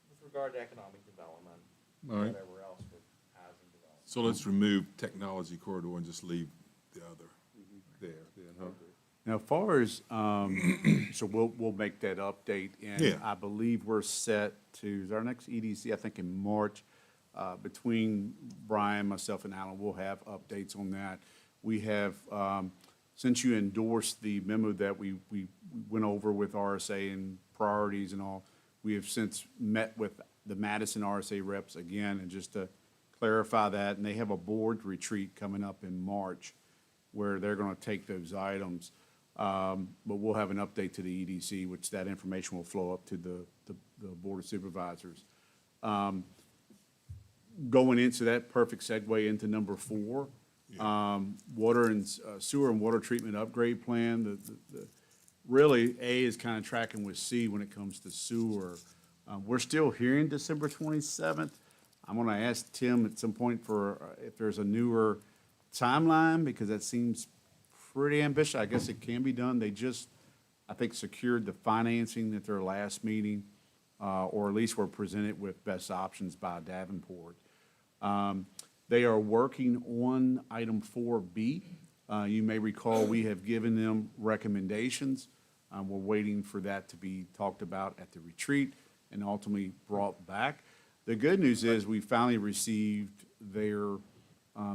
with regard to economic development, All right. whatever else with housing development. So let's remove technology corridor and just leave the other there, then, huh? Now, as far as, so we'll make that update, and Yeah. I believe we're set to, is our next EDC, I think in March, between Brian, myself, and Alan, we'll have updates on that. We have, since you endorsed the memo that we went over with RSA and priorities and all, we have since met with the Madison RSA reps again, and just to clarify that, and they have a board retreat coming up in March where they're gonna take those items. But we'll have an update to the EDC, which that information will flow up to the Board of Supervisors. Going into that, perfect segue into number 4, water and sewer and water treatment upgrade plan. Really, A is kind of tracking with C when it comes to sewer. We're still hearing December 27th. I'm gonna ask Tim at some point for if there's a newer timeline, because that seems pretty ambitious. I guess it can be done. They just, I think, secured the financing at their last meeting, or at least were presented with best options by Davenport. They are working on item 4B. You may recall, we have given them recommendations. We're waiting for that to be talked about at the retreat and ultimately brought back. The good news is we finally received their,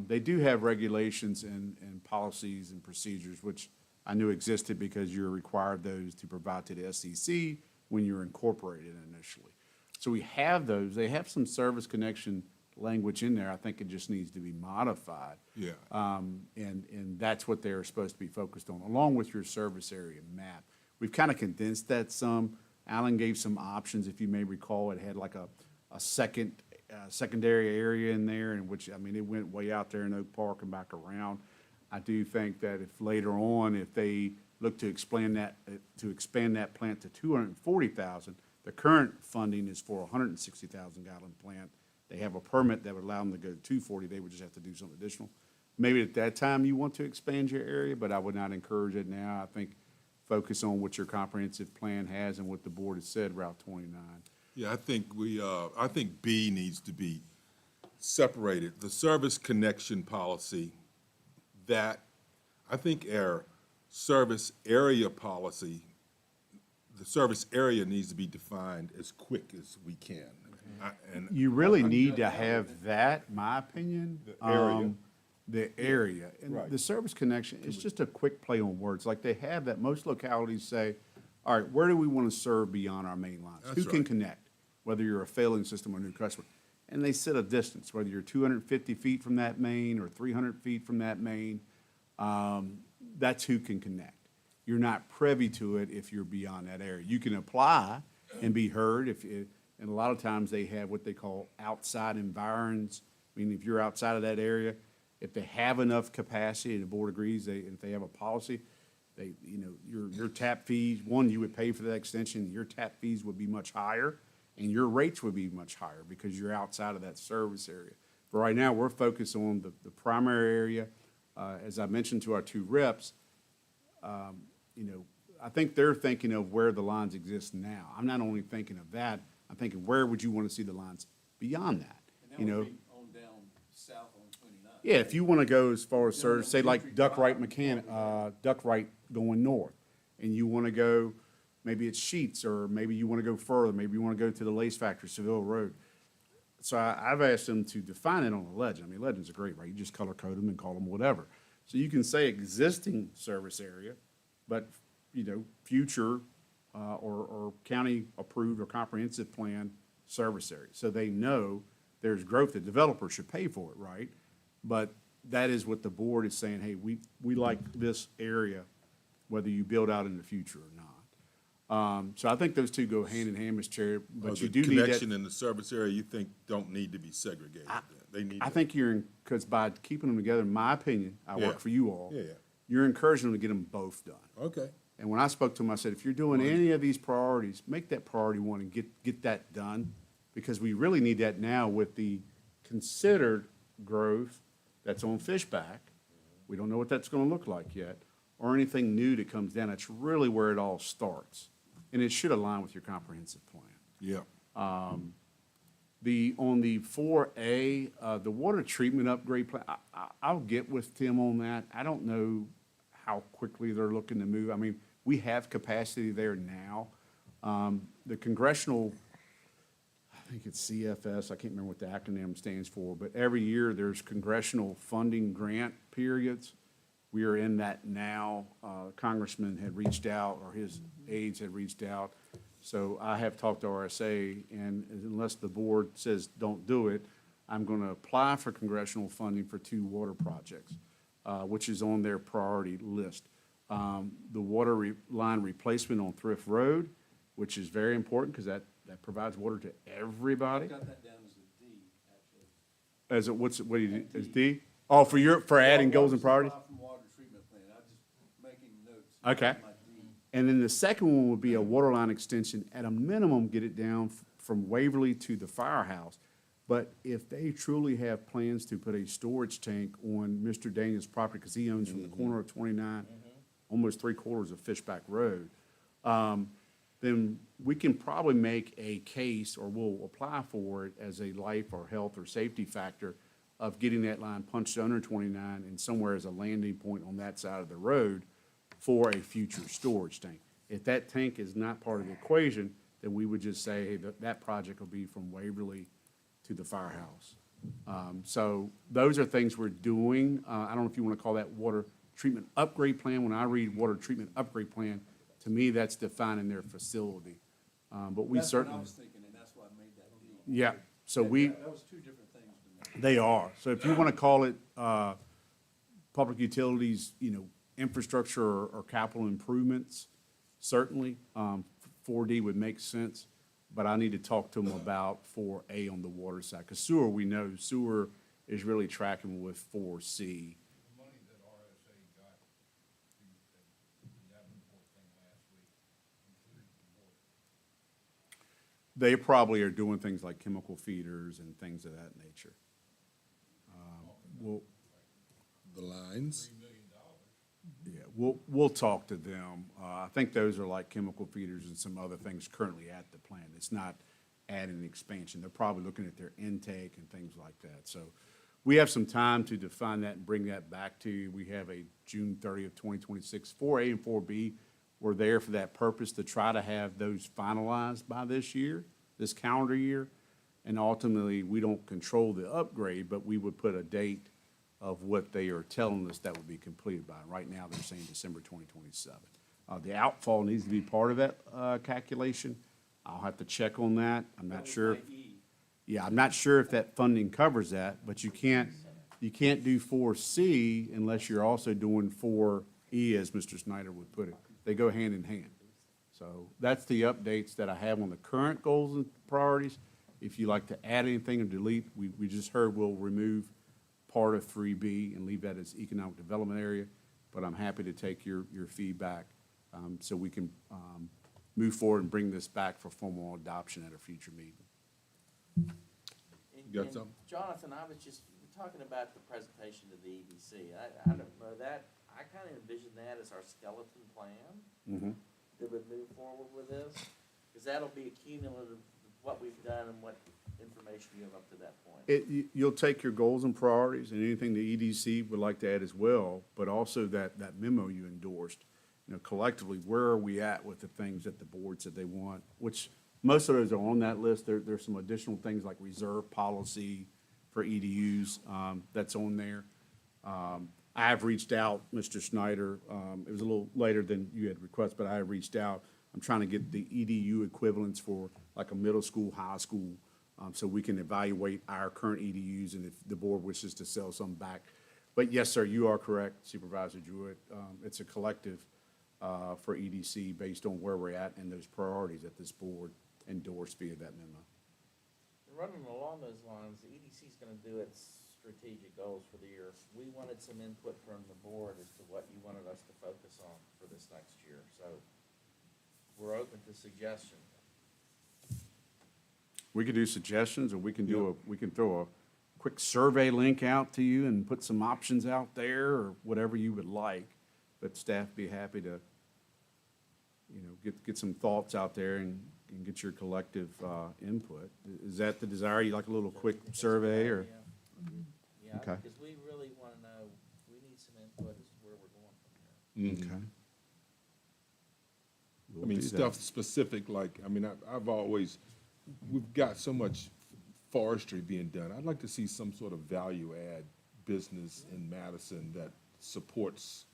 they do have regulations and policies and procedures, which I knew existed because you're required those to provide to the SEC when you're incorporated initially. So we have those. They have some service connection language in there. I think it just needs to be modified. Yeah. And that's what they're supposed to be focused on, along with your service area map. We've kind of condensed that some. Alan gave some options, if you may recall. It had like a secondary area in there, in which, I mean, it went way out there in Oak Park and back around. I do think that if later on, if they look to expand that plant to 240,000, the current funding is for a 160,000 gallon plant. They have a permit that would allow them to go to 240. They would just have to do something additional. Maybe at that time you want to expand your area, but I would not encourage it now. I think focus on what your comprehensive plan has and what the board has said, Route 29. Yeah, I think B needs to be separated. The service connection policy, that, I think our service area policy, the service area needs to be defined as quick as we can. You really need to have that, my opinion. The area. The area. And Right. the service connection is just a quick play on words. Like they have that, most localities say, all right, where do we want to serve beyond our main lines? Who That's can right. connect, whether you're a failing system or a new customer? And they set a distance, whether you're 250 feet from that main or 300 feet from that main. That's who can connect. You're not privy to it if you're beyond that area. You can apply and be heard and a lot of times they have what they call outside environs. I mean, if you're outside of that area, if they have enough capacity and the board agrees, if they have a policy, your tap fees, one, you would pay for that extension, your tap fees would be much higher and your rates would be much higher because you're outside of that service area. But right now, we're focused on the primary area. As I mentioned to our two reps, I think they're thinking of where the lines exist now. I'm not only thinking of that, I'm thinking, where would you want to see the lines beyond that? And that would be on down south on 29. Yeah, if you want to go as far as, say like Duckwright going north, and you want to go, maybe it's Sheets, or maybe you want to go further, maybe you want to go to the Lace Factory, Seville Road. So I've asked them to define it on a legend. I mean, legends are great, right? You just color code them and call them whatever. So you can say existing service area, but, future or county-approved or comprehensive plan service area. So they know there's growth. The developer should pay for it, right? But that is what the board is saying, hey, we like this area, whether you build out in the future or not. So I think those two go hand in hand, Mr. Chair, but you do need that. Connection in the service area, you think don't need to be segregated then? They need. I think because by keeping them together, in my opinion, I Yeah. work for you all. Yeah. You're encouraging them to get them both done. Okay. And when I spoke to them, I said, if you're doing any of these priorities, make that priority one and get that done. Because we really need that now with the considered growth that's on Fishback. We don't know what that's gonna look like yet, or anything new that comes down. That's really where it all starts. And it should align with your comprehensive plan. Yeah. On the 4A, the water treatment upgrade plan, I'll get with Tim on that. I don't know how quickly they're looking to move. I mean, we have capacity there now. The congressional, I think it's CFS, I can't remember what the acronym stands for, but every year there's congressional funding grant periods. We are in that now. Congressman had reached out, or his aides had reached out. So I have talked to RSA, and unless the board says don't do it, I'm going to apply for congressional funding for 2 water projects, which is on their priority list. The water line replacement on Thrift Road, which is very important because that provides water to everybody. Got that down as a D, actually. As what do you do, as D? Oh, for adding goals and priorities? From water treatment plant, I just making notes. Okay. My D. And then the second one would be a water line extension, at a minimum, get it down from Waverly to the firehouse. But if they truly have plans to put a storage tank on Mr. Daniels' property, because he owns from the corner of 29, almost 3/4 of Fishback Road, then we can probably make a case, or we'll apply for it as a life or health or safety factor of getting that line punched under 29 and somewhere as a landing point on that side of the road for a future storage tank. If that tank is not part of the equation, then we would just say, hey, that project will be from Waverly to the firehouse. So those are things we're doing. I don't know if you want to call that water treatment upgrade plan. When I read water treatment upgrade plan, to me, that's defining their facility. But we That's what I certainly, was thinking, and that's why I made that deal. yeah, so we, That was two different things to me. they are. So if you want to call it public utilities, infrastructure or capital improvements, certainly, 4D would make sense. But I need to talk to them about 4A on the water side, because sewer, we know, sewer is really tracking with 4C. They probably are doing things like chemical feeders and things of that nature. Well, The lines? yeah, we'll talk to them. I think those are like chemical feeders and some other things currently at the plant. It's not adding expansion. They're probably looking at their intake and things like that. So we have some time to define that and bring that back to you. We have a June 30th, 2026. 4A and 4B were there for that purpose, to try to have those finalized by this year, this calendar year. And ultimately, we don't control the upgrade, but we would put a date of what they are telling us that would be completed by. Right now, they're saying December 2027. The outfall needs to be part of that calculation. I'll have to check on that. I'm not sure. Yeah, I'm not sure if that funding covers that, but you can't do 4C unless you're also doing 4E, as Mr. Snyder would put it. They go hand in hand. So that's the updates that I have on the current goals and priorities. If you'd like to add anything or delete, we just heard we'll remove part of 3B and leave that as economic development area. But I'm happy to take your feedback so we can move forward and bring this back for formal adoption at a future meeting. You got something? Jonathan, I was just talking about the presentation to the EDC. I don't know that, I kind of envision that as our skeleton plan that would move forward with this, because that'll be a cumulative of what we've done and what information you have up to that point. You'll take your goals and priorities and anything the EDC would like to add as well, but also that memo you endorsed. Collectively, where are we at with the things that the board said they want, which most of those are on that list. There's some additional things like reserve policy for EDUs that's on there. I have reached out, Mr. Snyder, it was a little later than you had requested, but I have reached out. I'm trying to get the EDU equivalents for like a middle school, high school, so we can evaluate our current EDUs and if the board wishes to sell some back. But yes, sir, you are correct, Supervisor Jewett. It's a collective for EDC based on where we're at and those priorities that this board endorsed via that memo. Running along those lines, the EDC is going to do its strategic goals for the year. We wanted some input from the board as to what you wanted us to focus on for this next year. So we're open to suggestions. We could do suggestions, or we can we can throw a quick survey link out to you and put some options out there, or whatever you would like. But staff be happy to, get some thoughts out there and get your collective input. Is that the desire? You like a little quick survey, or? Yeah, Okay. because we really want to know, we need some input as to where we're going from here. Okay. I mean, stuff specific, like, I've always, we've got so much forestry being done. I'd like to see some sort of value add business in Madison that supports,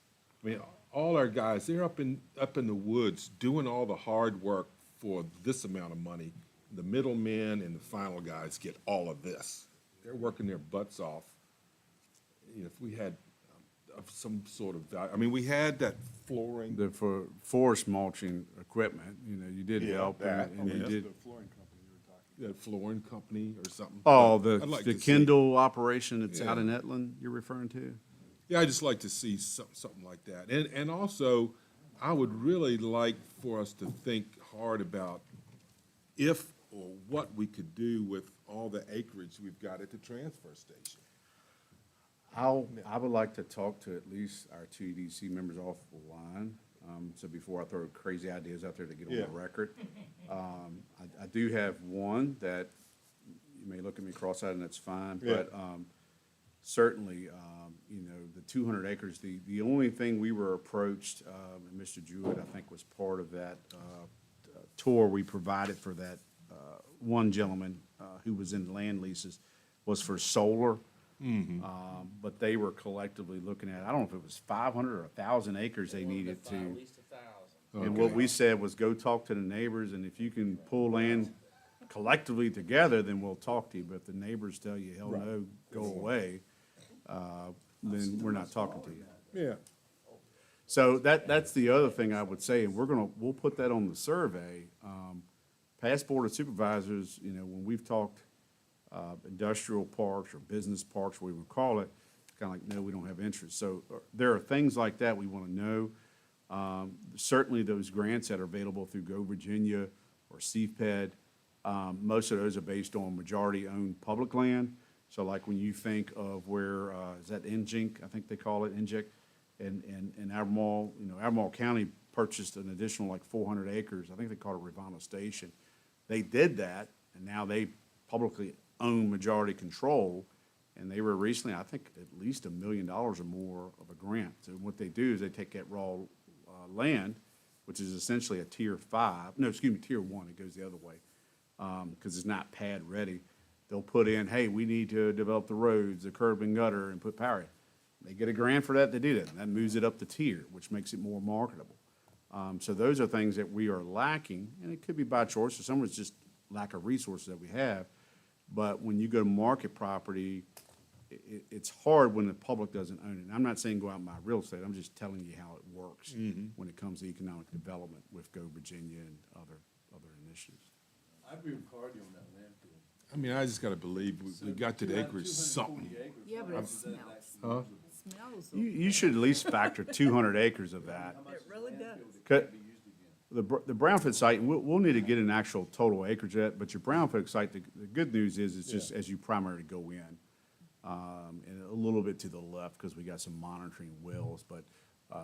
all our guys, they're up in the woods doing all the hard work for this amount of money. The middlemen and the final guys get all of this. They're working their butts off. If we had some sort of value, we had that flooring. For forest mulching equipment, you did Yeah, help. that. And you That's did. the flooring company you were talking That flooring company or something. Oh, I'd like the to see- Kindle operation that's out Yeah. in Etlin you're referring to? Yeah, I just like to see something like that. And also, I would really like for us to think hard about if or what we could do with all the acreage we've got at the transfer station. I would like to talk to at least our two EDC members off the line, so before I throw crazy ideas out there to get on Yeah. the record. I do have one that, you may look at me cross-eyed and that's fine, Yeah. but certainly, you know, the 200 acres, the only thing we were approached, and Mr. Jewett, I think, was part of that tour we provided for that one gentleman who was in land leases, was for solar. But they were collectively looking at, I don't know if it was 500 or 1,000 acres they needed to. At least 1,000. And what we said was go talk to the neighbors, and if you can pull land collectively together, then we'll talk to you. But if the neighbors tell you, hell no, go away, then we're not talking to you. Yeah. So that's the other thing I would say, and we'll put that on the survey. Past Board of Supervisors, you know, when we've talked industrial parks or business parks, we would call it, it's kind of like, no, we don't have interest. So there are things like that we want to know. Certainly those grants that are available through Go Virginia or CFPED, most of those are based on majority-owned public land. So like when you think of where, is that Injink, I think they call it, Injink, and Albemarle, you know, Albemarle County purchased an additional like 400 acres. I think they call it Rivanna Station. They did that, and now they publicly own majority control, and they were recently, I think, at least $1 million or more of a grant. So what they do is they take that raw land, which is essentially a tier 5, no, excuse me, tier 1, it goes the other way, because it's not pad ready. They'll put in, hey, we need to develop the roads, the curb and gutter, and put power in. They get a grant for that, they do that, and that moves it up the tier, which makes it more marketable. So those are things that we are lacking, and it could be by choice, or some of it's just lack of resources that we have. But when you go to market property, it's hard when the public doesn't own it. And I'm not saying go out and buy real estate, I'm just telling you how it works when it comes to economic development with Go Virginia and other initiatives. I agree with Cardi on that landfill. I mean, I just gotta believe we got to the acreage something. 240 acres. Yeah, but it smells. Huh? It smells. You should at least factor 200 acres of that. It really does. Cut- The brownfield site, and we'll need to get an actual total acreage at, but your brownfield site, the good news is it's just as you primarily go in. And a little bit to the left, because we got some monitoring wells, but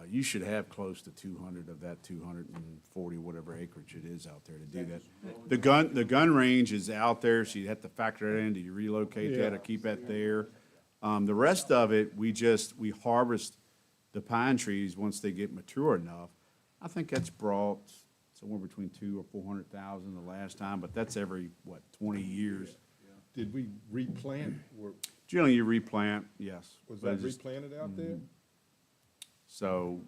you should have close to 200 of that 240, whatever acreage it is out there to do that. The gun range is out there, so you have to factor that in. Do you relocate that or keep that there? The rest of it, we harvest the pine trees once they get mature enough. I think that's brought somewhere between 200,000 or 400,000 the last time, but that's every, 20 years. Did we replant? Generally, you replant, yes. Was but that just- replanted out there? So,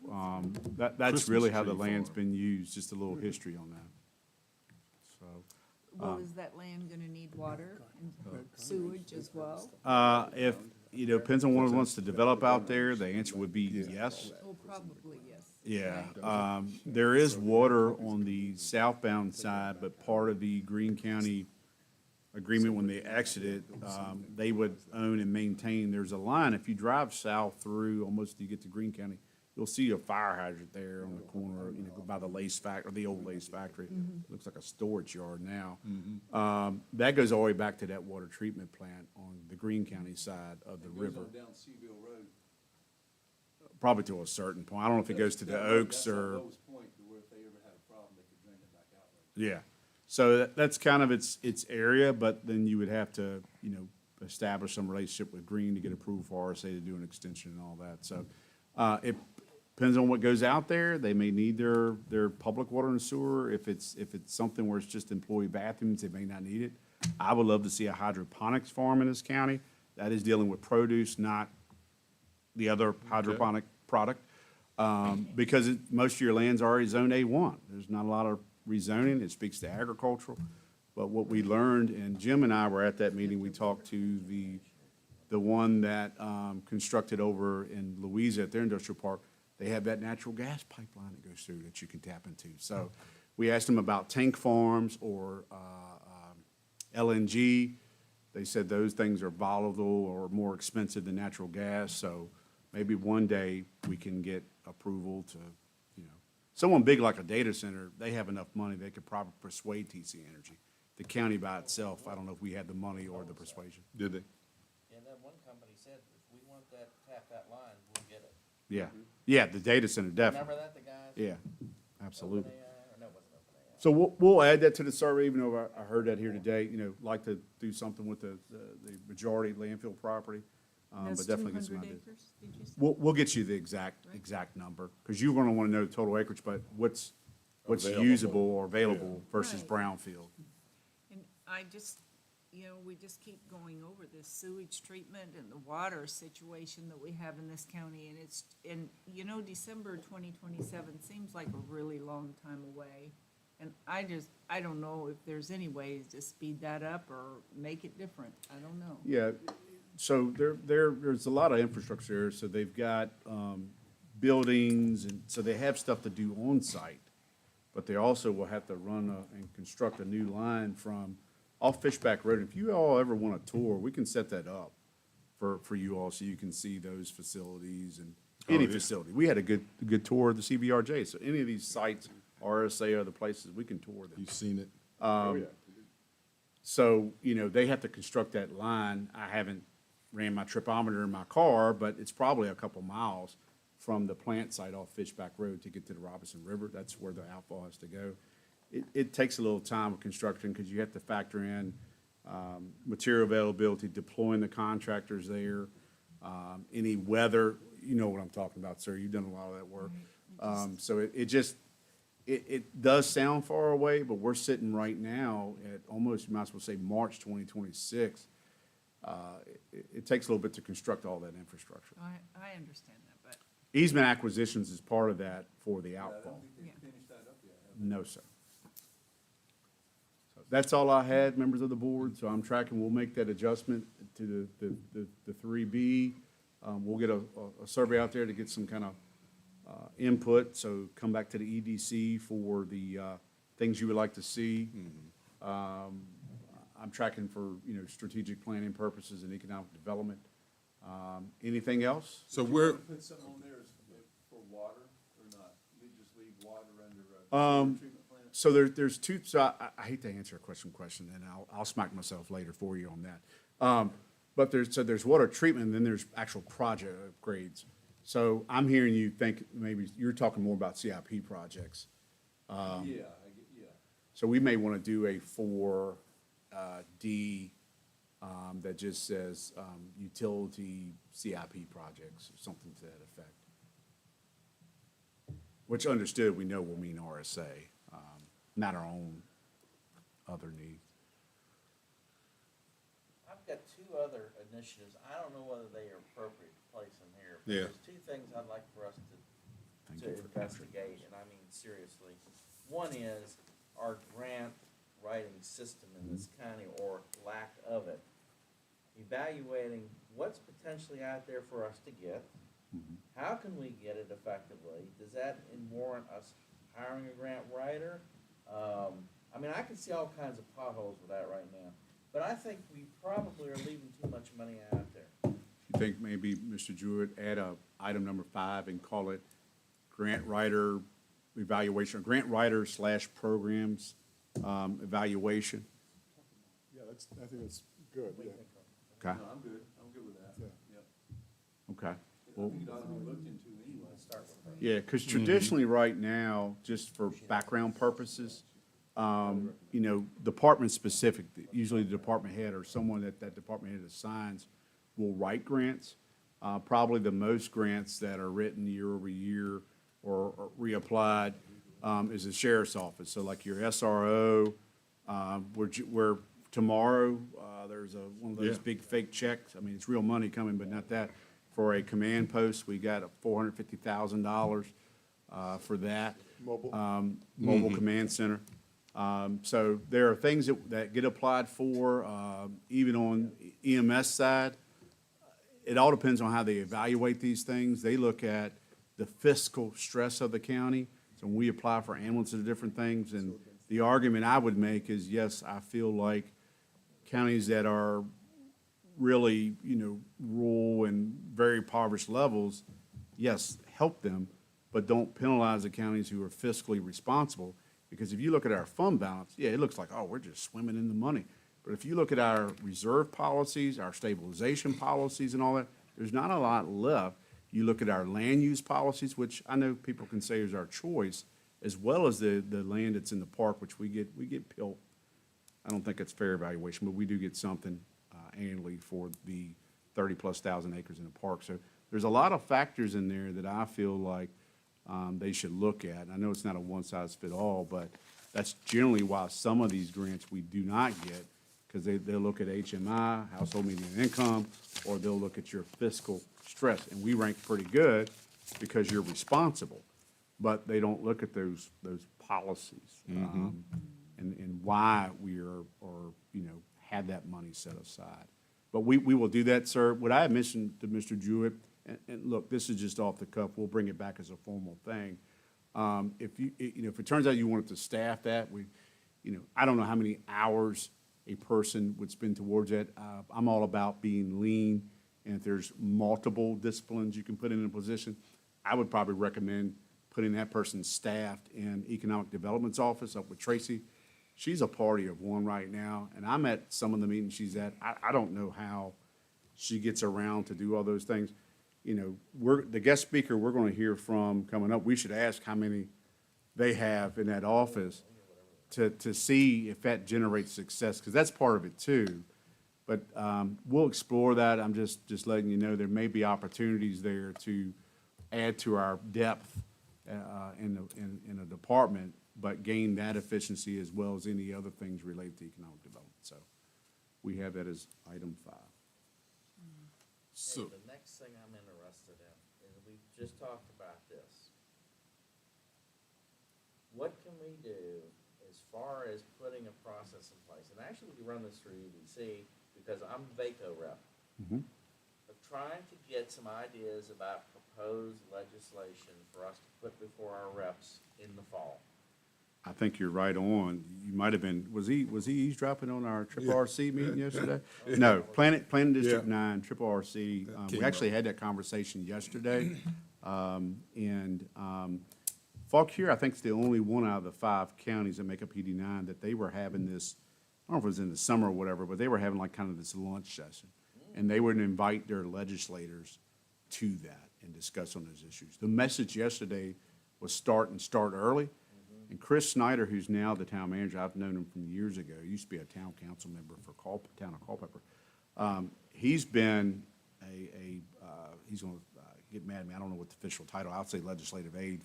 that's Christmas really how the tree land's farm. been used, just a little history on that. So, Well, is that land gonna need water and sewage as well? if, depends on what it wants to develop out there, the answer would be yes. Oh, probably, yes. Yeah, there is water on the southbound side, but part of the Greene County agreement when they exited, they would own and maintain, there's a line, if you drive south through, almost till you get to Greene County, you'll see a fire hydrant there on the corner, by the lace factory, the old lace factory. Looks like a storage yard now. That goes all the way back to that water treatment plant on the Greene County side of the river. Goes on down Seaville Road. Probably to a certain point. I don't know if it goes to the Oaks That's our or, lowest point to where if they ever had a problem, they could drain it back out. Right? yeah. So that's kind of its area, but then you would have to, establish some relationship with Green to get approval for RSA to do an extension and all that. So, it depends on what goes out there. They may need their public water and sewer. If it's something where it's just employee bathrooms, they may not need it. I would love to see a hydroponics farm in this county. That is dealing with produce, not the other hydroponic product. Because most of your land's already zoned A1. There's not a lot of rezoning. It speaks to agricultural. But what we learned, and Jim and I were at that meeting, we talked to the one that constructed over in Louisa at their industrial park. They have that natural gas pipeline that goes through that you can tap into. So we asked them about tank farms or LNG. They said those things are volatile or more expensive than natural gas. So maybe one day we can get approval to, someone big like a data center, they have enough money, they could probably persuade TC Energy. The county by itself, I don't know if we had the money or the persuasion. Did they? And that one company said, if we want that, tap that line, we'll get it. Yeah, yeah, the data center, definitely. Remember that, the guys? Yeah, absolutely. OpenAI, or no, it wasn't OpenAI. So we'll add that to the survey, even though I heard that here today, like to do something with the majority landfill property. That's but definitely get some 200 ideas. acres, did you say? We'll get you the exact number, because you're gonna wanna know the total acreage, but what's Available. usable or available versus Right. brownfield. And I just, we just keep going over this sewage treatment and the water situation that we have in this county, and December 2027 seems like a really long time away. And I don't know if there's any ways to speed that up or make it different. I don't know. Yeah, so there's a lot of infrastructure there, so they've got, buildings, and so they have stuff to do on site. But they also will have to run and construct a new line from off Fishback Road. If you all ever want a tour, we can set that up for you all, so you can see those facilities and any facility. We had a good tour of the CVRJ, so any of these sites, RSA, other places, we can tour them. You've seen it. Oh, yeah. So, they have to construct that line. I haven't ran my tripometer in my car, but it's probably a couple miles from the plant site off Fishback Road to get to the Robinson River. That's where the outfall has to go. It takes a little time with construction, because you have to factor in material availability, deploying the contractors there, any weather. You know what I'm talking about, sir. You've done a lot of that work. So it does sound far away, but we're sitting right now at almost, you might as well say, March 2026. It takes a little bit to construct all that infrastructure. I understand that, but, Easement acquisitions is part of that for the outfall. yeah. No, sir. So that's all I had, members of the board, so I'm tracking, we'll make that adjustment to the 3B. We'll get a survey out there to get some kind of input, so come back to the EDC for the things you would like to see. I'm tracking for, strategic planning purposes and economic development. Anything else? So we're, Put something on there for water or not? We just leave water under a treatment plant? So there's two, so I hate to answer a question, and I'll smack myself later for you on that. But there's water treatment, and then there's actual project upgrades. So I'm hearing you think maybe you're talking more about CIP projects. Yeah. So we may want to do a 4D that just says utility CIP projects or something to that effect. Which understood, we know will mean RSA, not our own other needs. I've got two other initiatives. I don't know whether they are appropriate to place in here. But Yeah. There's two things I'd like for us Thank to you for capturing. investigate, and I mean seriously. One is our grant writing system in this county, or lack of it. Evaluating what's potentially out there for us to get. How can we get it effectively? Does that warrant us hiring a grant writer? I mean, I can see all kinds of potholes with that right now, but I think we probably are leaving too much money out there. You think maybe, Mr. Jewett, add a item number 5 and call it grant writer evaluation, or grant writer / programs evaluation? Yeah, I think that's good, yeah. Okay, No, I'm good with that. Yeah. Yep. okay. I Well, think it ought to be looked into anyway. yeah, because traditionally, right now, just for background purposes, department-specific, usually the department head or someone that department head assigns will write grants. Probably the most grants that are written year over year or reapplied is the sheriff's office. So like your SRO, where tomorrow, there's one of those Yeah. big fake checks. I mean, it's real money coming, but not that. For a command post, we got a $450,000 for that. Mobile command center. So there are things that get applied for, even on EMS side. It all depends on how they evaluate these things. They look at the fiscal stress of the county. So when we apply for ambulances and different things, and the argument I would make is, yes, I feel like counties that are really, rural and very impoverished levels, yes, help them, but don't penalize the counties who are fiscally responsible. Because if you look at our fund balance, yeah, it looks like, oh, we're just swimming in the money. But if you look at our reserve policies, our stabilization policies and all that, there's not a lot left. You look at our land use policies, which I know people can say is our choice, as well as the land that's in the park, which we get PILT. I don't think it's fair evaluation, but we do get something annually for the 30-plus thousand acres in a park. So there's a lot of factors in there that I feel like they should look at. I know it's not a one-size-fit-all, but that's generally why some of these grants we do not get, because they'll look at HMI, household median income, or they'll look at your fiscal stress. And we rank pretty good because you're responsible, but they don't look at those policies and why we are, have that money set aside. But we will do that, sir. What I had mentioned to Mr. Jewett, and look, this is just off the cuff, we'll bring it back as a formal thing. If if it turns out you wanted to staff that, I don't know how many hours a person would spend towards that. I'm all about being lean, and if there's multiple disciplines you can put in a position, I would probably recommend putting that person staffed in Economic Development's office up with Tracy. She's a party of one right now, and I'm at some of the meetings she's at. I don't know how she gets around to do all those things. The guest speaker we're going to hear from coming up, we should ask how many they have in that office to see if that generates success, because that's part of it too. But we'll explore that. I'm just letting you know there may be opportunities there to add to our depth in a department, but gain that efficiency as well as any other things related to economic development. So we have that as item 5. So, The next thing I'm interested in, is we've just talked about this. What can we do as far as putting a process in place? And actually, we run this through EDC because I'm VACO rep. Of trying to get some ideas about proposed legislation for us to put before our reps in the fall. I think you're right on. You might have been, was he eavesdropping on our Triple RC meeting yesterday? No, Planning District 9, Triple RC. We actually had that conversation yesterday. Fauquier, I think, is the only one out of the 5 counties that make up PD9 that they were having this, I don't know if it was in the summer or whatever, but they were having like kind of this lunch session. And they would invite their legislators to that and discuss on those issues. The message yesterday was start early. And Chris Snyder, who's now the town manager, I've known him from years ago. He used to be a town council member for town of Culpeper. He's been he's going to get mad at me. I don't know what the official title. I'll say legislative aid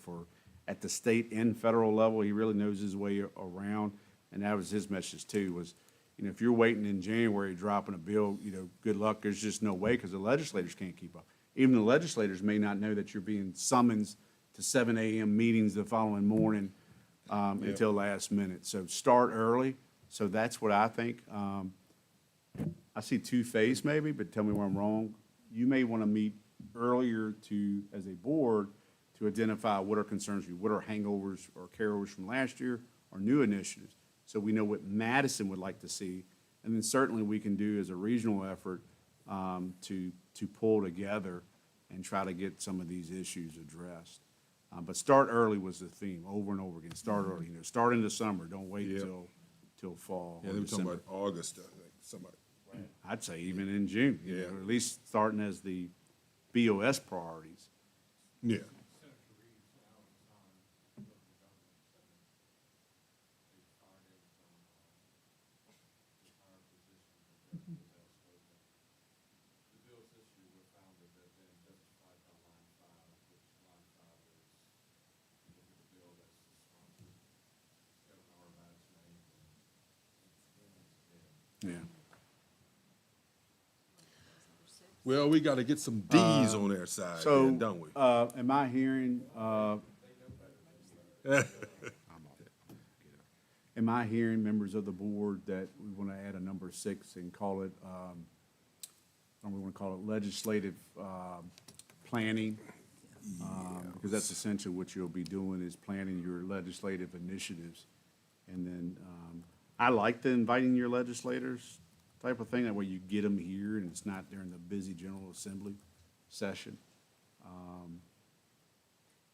at the state and federal level. He really knows his way around. And that was his message too, was, if you're waiting in January dropping a bill, good luck. There's just no way, because the legislators can't keep up. Even the legislators may not know that you're being summoned to 7 a.m. meetings the following morning until last minute. So start early. So that's what I think. I see 2 phases maybe, but tell me where I'm wrong. You may want to meet earlier as a board to identify what are concerns you, what are hangovers or carryovers from last year or new initiatives, so we know what Madison would like to see. And then certainly we can do as a regional effort to pull together and try to get some of these issues addressed. But start early was the theme, over and over again. Start early, start in the summer. Don't wait till fall. yeah, or they were talking December. about August, I think, somebody. I'd say even in June, or at least starting as the BOS priorities. Yeah. Yeah. Well, we got to get some D's on their side, So, then, don't we? am I hearing, members of the board, that we want to add a number 6 and call it, we want to call it legislative, planning? Because that's essentially what you'll be doing, is planning your legislative initiatives. And then, I like the inviting your legislators type of thing. That way you get them here and it's not during the busy General Assembly session.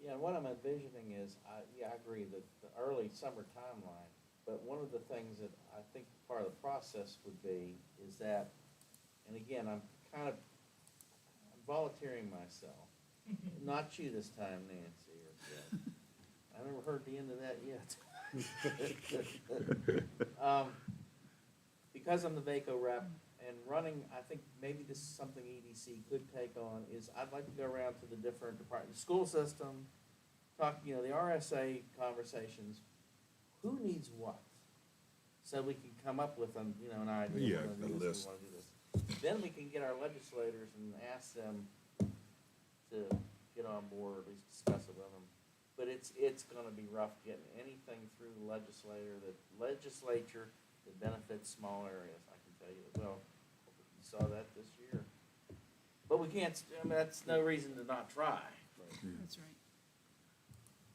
Yeah, and what I'm envisioning is, I agree that the early summer timeline, but one of the things that I think part of the process would be is that, and again, I'm volunteering myself, not you this time, Nancy or Jeff. I never heard the end of that yet. Because I'm the VACO rep and running, I think maybe this is something EDC could take on, is I'd like to go around to the different departments, the school system, talk, you know, the RSA conversations, who needs what? So we can come up with an, you know, an idea. Yeah, we wanna do a this, we list. wanna do this. Then we can get our legislators and ask them to get on board, or at least discuss it with them. But it's gonna be rough getting anything through the legislature that benefits small areas, I can tell you. Well, you saw that this year. But we can't, I mean, that's no reason to not try. That's right.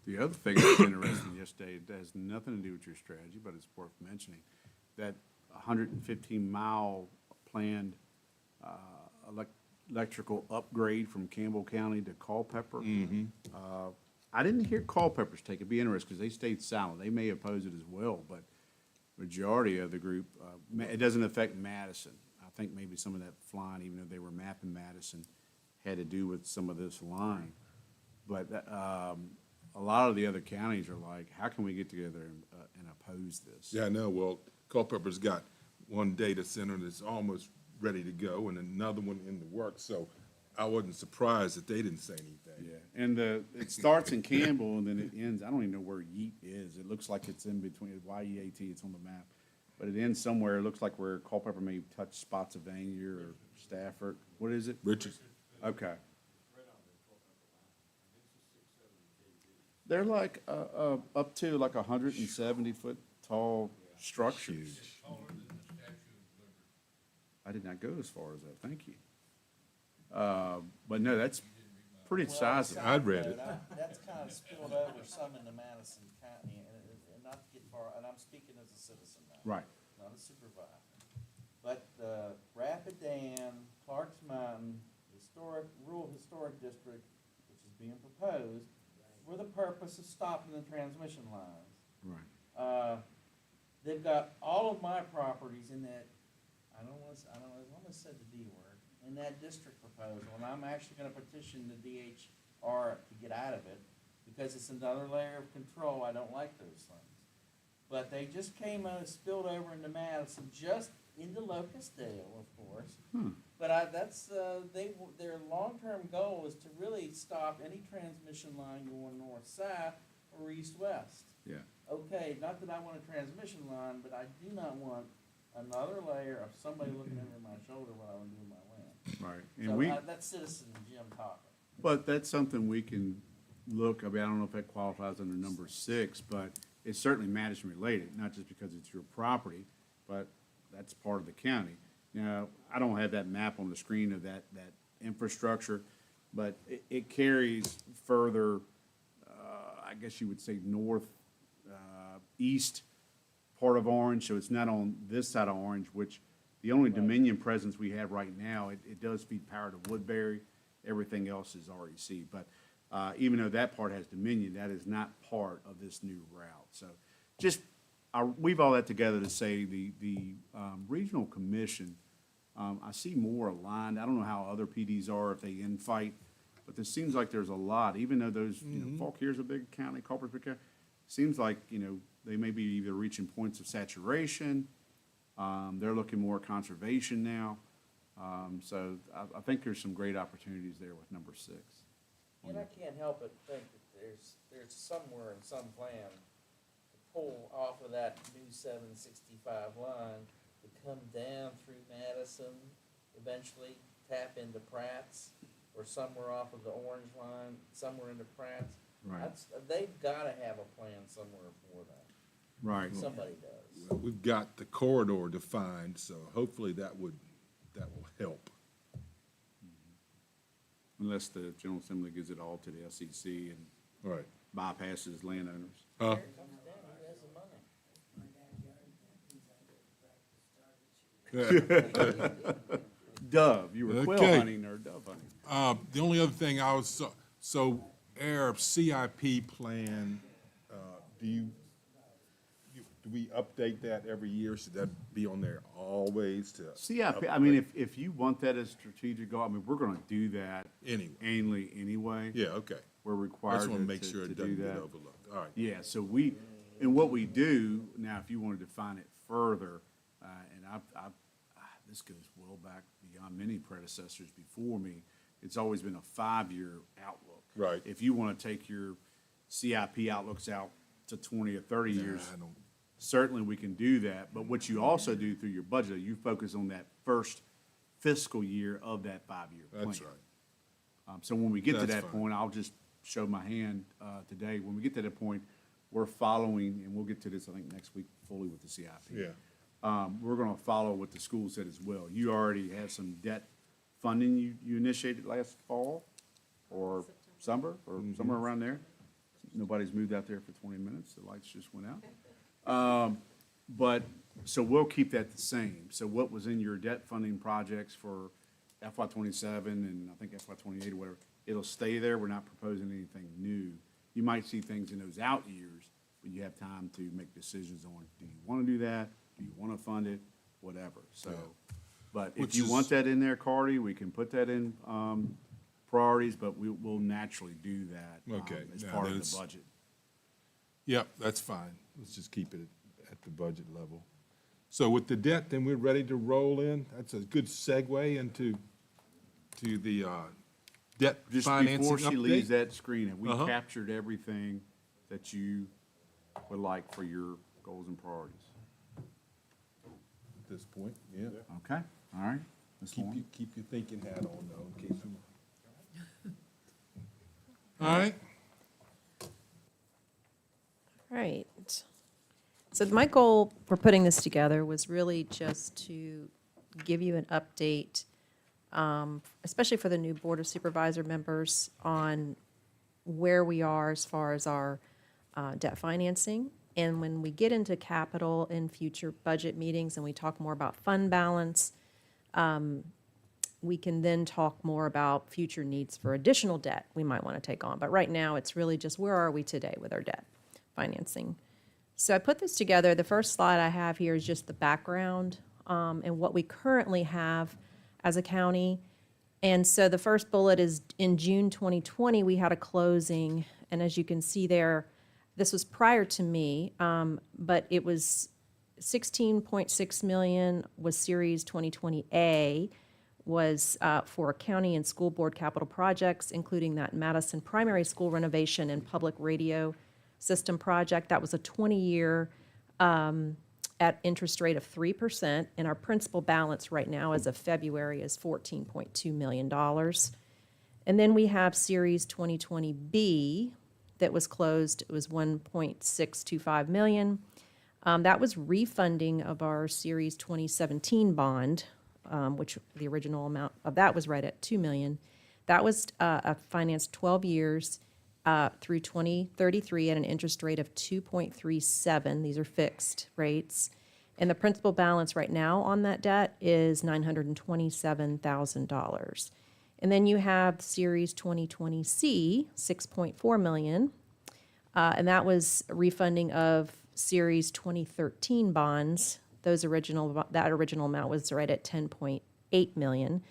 The other thing that's interesting yesterday, it has nothing to do with your strategy, but it's worth mentioning, that 115-mile planned electrical upgrade from Campbell County to Culpeper. I didn't hear Culpeper's take it. It'd be interesting, because they stayed silent. They may oppose it as well, but majority of the group, it doesn't affect Madison. I think maybe some of that flying, even though they were mapping Madison, had to do with some of this line. But a lot of the other counties are like, how can we get together and oppose this? Yeah, I know. Well, Culpeper's got one data center that's almost ready to go and another one in the works, so I wasn't surprised that they didn't say anything. Yeah, and it starts in Campbell and then it ends, I don't even know where Yeet is. It looks like it's in between, Y-E-A-T, it's on the map. But it ends somewhere, it looks like where Culpeper may touch Spotsylvania or Stafford. What is it? Richard, Okay. They're like, up to like 170-foot tall structures. I did not go as far as that, thank you. But no, that's pretty sizable. I'd read it. That's kind of spilled over some into Madison County, and not to get far, and I'm speaking as a citizen now. Right. Not a supervisor. But Rapid Dam, Clark's Mountain, Rural Historic District, which is being proposed, for the purpose of stopping the transmission lines. Right. They've got all of my properties in that, I almost said the D word, in that district proposal, and I'm actually gonna petition the DHR to get out of it, because it's another layer of control, I don't like those things. But they just spilled over into Madison, just into Locustdale, of course. But their long-term goal is to really stop any transmission line going north-south or east-west. Yeah. Okay, not that I want a transmission line, but I do not want another layer of somebody looking over my shoulder while I'm doing my land. Right. And That's citizen Jim talking. but that's something we can look, I mean, I don't know if that qualifies under number 6, but it's certainly Madison related, not just because it's your property, but that's part of the county. Now, I don't have that map on the screen of that infrastructure, but it carries further, I guess you would say east part of Orange, so it's not on this side of Orange, which the only Dominion presence we have right now, it does feed power to Woodbury. Everything else is REC, but even though that part has Dominion, that is not part of this new route. So just, I'll weave all that together to say the regional commission, I see more aligned. I don't know how other PDs are, if they infight, but this seems like there's a lot, even though those, you know, Fauquier's a big county, Culper's a big county. Seems like, you know, they may be either reaching points of saturation, they're looking more at conservation now. So I think there's some great opportunities there with number 6. And I can't help but think that there's somewhere in some plan to pull off of that new 765 line to come down through Madison, eventually tap into Pratt's, or somewhere off of the Orange line, somewhere into Pratt's. Right. They've gotta have a plan somewhere for that. Right. Somebody does. well, we've got the corridor defined, so hopefully that will help. Unless the General Assembly gives it all to the SEC and All right. bypasses landowners. Huh? Here comes Dan, who has the money? Dove, you were quail Okay. hunting or dove hunting? The only other thing I was, so Arab CIP plan, do we update that every year? Should that be on there always to? CIP, I mean, if you want that as strategic goal, I mean, we're gonna do that Anyway. annually anyway. Yeah, okay. We're I required just want to make to sure it do doesn't get that. overlooked. All right. Yeah, so and what we do, now, if you want to define it further, and this goes well back beyond many predecessors before me, it's always been a 5-year outlook. Right. If you want to take your CIP outlooks out to 20 or 30 years, I don't, certainly we can do that. But what you also do through your budget, you focus on that first fiscal year of that 5-year plan. that's right. So when we get to That's that fine. point, I'll just show my hand today. When we get to that point, we're following, and we'll get to this, I think, next week fully with the CIP. Yeah. We're going to follow what the school said as well. You already had some debt funding you initiated last fall or summer or somewhere around there. Nobody's moved out there for 20 minutes. The lights just went out. But, so we'll keep that the same. So what was in your debt funding projects for FY '27 and I think FY '28 or whatever, it'll stay there. We're not proposing anything new. You might see things in those out years, but you have time to make decisions on, do you want to do that? Do you want to fund it? Whatever. So, but if Which you is- want that in there, Cardy, we can put that in priorities, but we'll naturally do that Okay. as Now, part of there's- the budget. Yep, that's fine. Let's just keep it at the budget level. So with the debt, then we're ready to roll in. That's a good segue into the debt Just financing before she leaves update. that screen, have we Uh-huh. captured everything that you would like for your goals and priorities? At this point, yeah. Okay, all right. Ms. Lauren? Keep your thinking hat on though, in case you. All right, Right. So my goal for putting this together was really just to give you an update, especially for the new Board of Supervisor members, on where we are as far as our debt financing. And when we get into capital in future budget meetings and we talk more about fund balance, we can then talk more about future needs for additional debt we might want to take on. But right now, it's really just where are we today with our debt financing. So I put this together. The first slide I have here is just the background and what we currently have as a county. And so the first bullet is in June 2020, we had a closing. And as you can see there, this was prior to me, but it was 16.6 million was Series 2020A, was for county and school board capital projects, including that Madison primary school renovation and public radio system project. That was a 20-year at interest rate of 3%, and our principal balance right now as of February is $14.2 million. And then we have Series 2020B that was closed. It was 1.625 million. That was refunding of our Series 2017 bond, which the original amount of that was right at 2 million. That was financed 12 years through 2033 at an interest rate of 2.37. These are fixed rates. And the principal balance right now on that debt is $927,000. And then you have Series 2020C, 6.4 million. And that was refunding of Series 2013 bonds. That original amount was right at 10.8 million.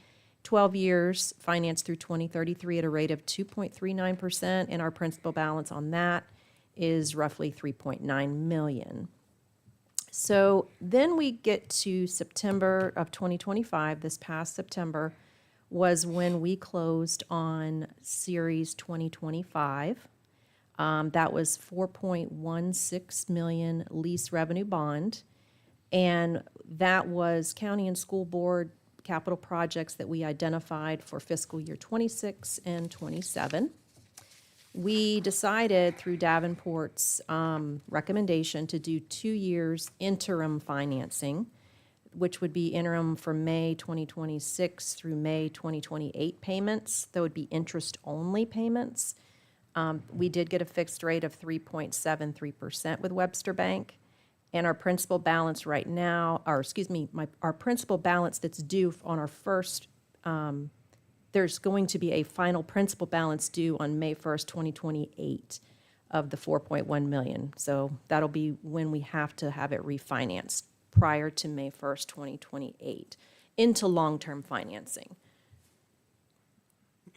12 years, financed through 2033 at a rate of 2.39%, and our principal balance on that is roughly 3.9 million. So then we get to September of 2025, this past September, was when we closed on Series 2025. That was 4.16 million lease revenue bond, and that was county and school board capital projects that we identified for fiscal year 26 and 27. We decided through Davenport's recommendation to do 2 years interim financing, which would be interim from May 2026 through May 2028 payments. That would be interest-only payments. We did get a fixed rate of 3.73% with Webster Bank. And our principal balance right now, our principal balance that's due on our first, there's going to be a final principal balance due on May 1st, 2028 of the 4.1 million. So that'll be when we have to have it refinanced prior to May 1st, 2028 into long-term financing.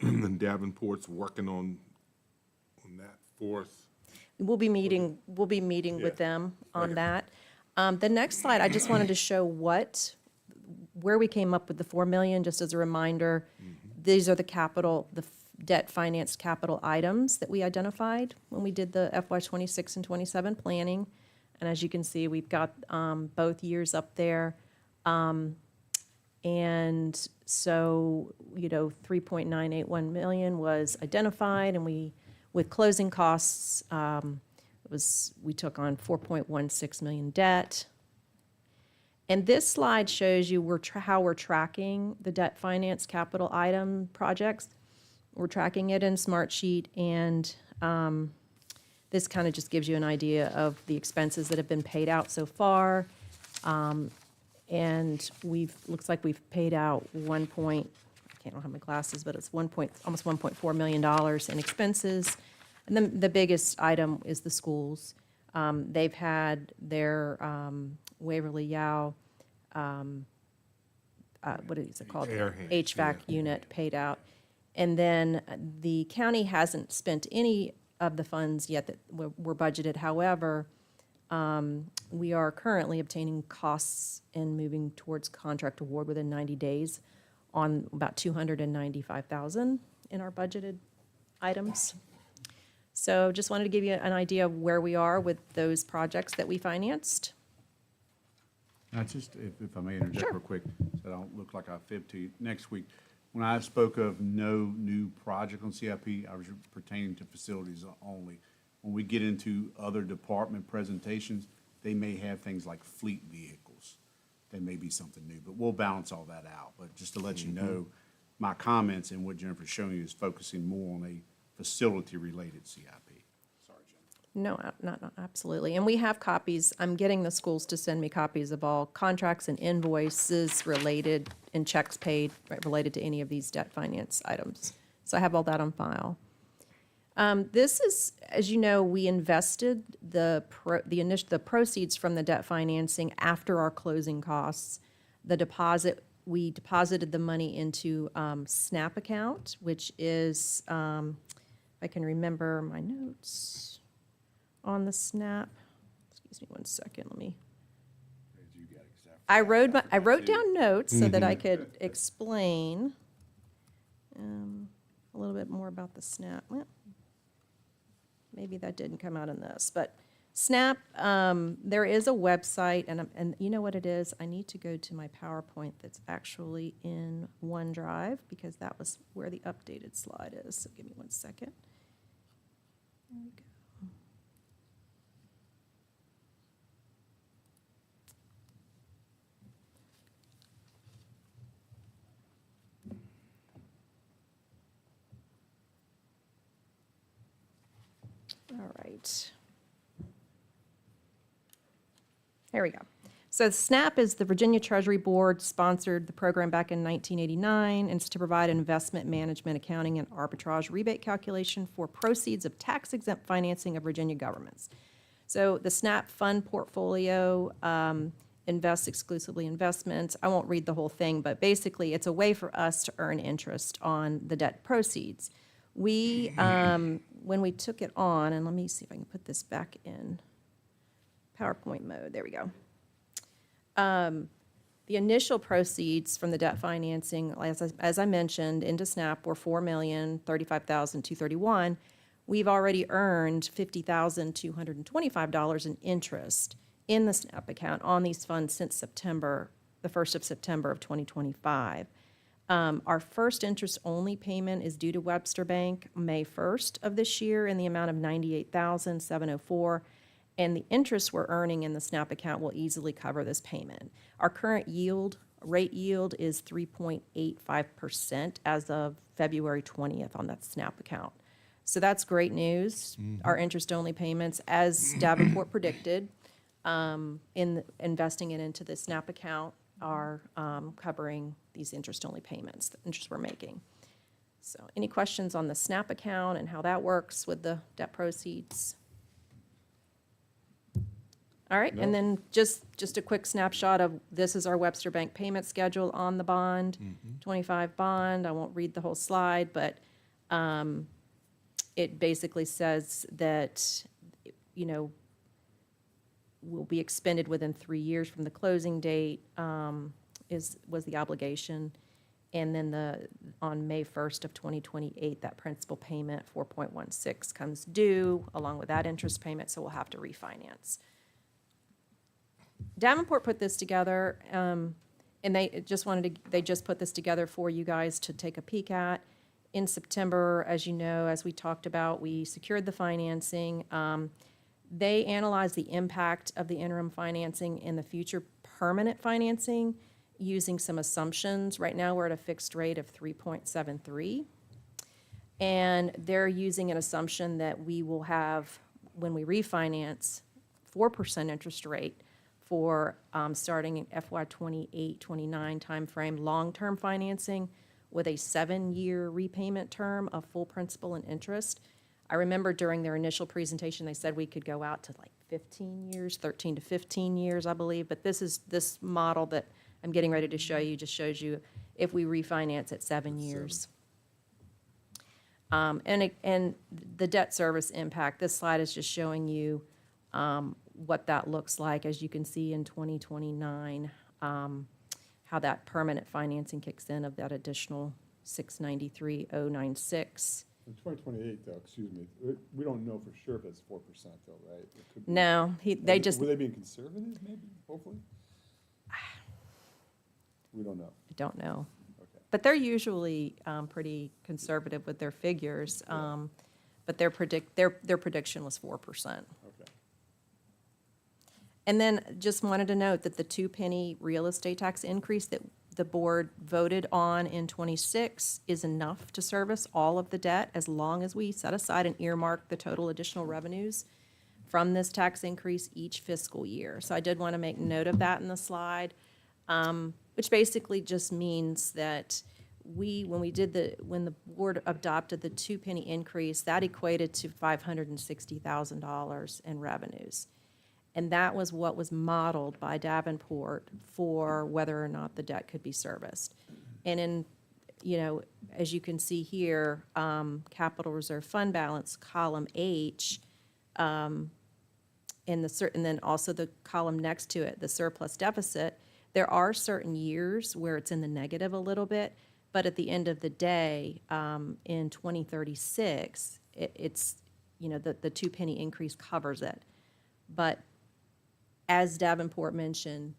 and Davenport's working on that for us. We'll be meeting Yeah. with them on Okay. that. The next slide, I just wanted to show what where we came up with the 4 million, just as a reminder, these are the capital, debt financed capital items that we identified when we did the FY '26 and '27 planning. And as you can see, we've got both years up there. And so, 3.981 million was identified, and with closing costs, we took on 4.16 million debt. And this slide shows you how we're tracking the debt finance capital item projects. We're tracking it in Smartsheet, and this kind of just gives you an idea of the expenses that have been paid out so far. And looks like we've paid out I don't have my glasses, but it's almost $1.4 million in expenses. And then the biggest item is the schools. They've had their Waverly Yao, what is it called? Air handler, HVAC unit paid out. And then the county hasn't spent any of the funds yet that were budgeted. However, we are currently obtaining costs and moving towards contract award within 90 days on about $295,000 in our budgeted items. So just wanted to give you an idea of where we are with those projects that we financed. Now, just if I may interject Sure. real quick, so I don't look like I fibbed to you. Next week, when I spoke of no new project on CIP, I was pertaining to facilities only. When we get into other department presentations, they may have things like fleet vehicles. They may be something new, but we'll balance all that out. But just to let you know, my comments and what Jennifer's showing you is focusing more on a facility-related CIP. Sorry, Jennifer. No, not absolutely. And we have copies. I'm getting the schools to send me copies of all contracts and invoices related and checks paid related to any of these debt finance items. So I have all that on file. This is, as you know, we invested the proceeds from the debt financing after our closing costs. We deposited the money into SNAP account, which is, if I can remember my notes on the SNAP. Excuse me one second, let me. I wrote down notes so that I could explain a little bit more about the SNAP. Well, maybe that didn't come out in this, but SNAP, there is a website, and you know what it is? I need to go to my PowerPoint that's actually in OneDrive, because that was where the updated slide is. So give me one second. There we go. All right. There we go. So SNAP is the Virginia Treasury Board sponsored the program back in 1989, and it's to provide investment management, accounting, and arbitrage rebate calculation for proceeds of tax-exempt financing of Virginia governments. So the SNAP fund portfolio invests exclusively investments. I won't read the whole thing, but basically it's a way for us to earn interest on the debt proceeds. We, when we took it on, and let me see if I can put this back in PowerPoint mode. There we go. The initial proceeds from the debt financing, as I mentioned, into SNAP were $4,035,231. We've already earned $50,225 in interest in the SNAP account on these funds since September, the 1st of September of 2025. Our first interest-only payment is due to Webster Bank May 1st of this year in the amount of $98,704. And the interest we're earning in the SNAP account will easily cover this payment. Our current rate yield is 3.85% as of February 20th on that SNAP account. So that's great news. Our interest-only payments, as Davenport predicted, in investing it into the SNAP account, are covering these interest-only payments, the interest we're making. So any questions on the SNAP account and how that works with the debt proceeds? All right, and then just a quick snapshot of, this is our Webster Bank payment schedule on the bond, 25 bond. I won't read the whole slide, but it basically says that, will be expended within 3 years from the closing date. was the obligation. And then on May 1st of 2028, that principal payment, 4.16, comes due, along with that interest payment, so we'll have to refinance. Davenport put this together, and they just put this together for you guys to take a peek at. In September, as you know, as we talked about, we secured the financing. They analyzed the impact of the interim financing and the future permanent financing using some assumptions. Right now, we're at a fixed rate of 3.73. And they're using an assumption that we will have, when we refinance, 4% interest rate for starting in FY 28, 29 timeframe, long-term financing with a 7-year repayment term of full principal and interest. I remember during their initial presentation, they said we could go out to like 15 years, 13 to 15 years, I believe. But this model that I'm getting ready to show you just shows you if we refinance at 7 years. And the debt service impact, this slide is just showing you what that looks like. As you can see in 2029, how that permanent financing kicks in of that additional 693,096. In 2028, though, excuse me, we don't know for sure if it's 4% though, right? It could be- No, they just, Were they being conservative, maybe, hopefully? We don't know. I don't know. Okay. But they're usually pretty conservative with their figures. But their prediction was 4%. Okay. And then just wanted to note that the 2-penny real estate tax increase that the board voted on in '26 is enough to service all of the debt as long as we set aside and earmark the total additional revenues from this tax increase each fiscal year. So I did want to make note of that in the slide, which basically just means that when the board adopted the 2-penny increase, that equated to $560,000 in revenues. And that was what was modeled by Davenport for whether or not the debt could be serviced. And as you can see here, capital reserve fund balance, column H, and then also the column next to it, the surplus deficit, there are certain years where it's in the negative a little bit, but at the end of the day, in 2036, it's the 2-penny increase covers it. But as Davenport mentioned,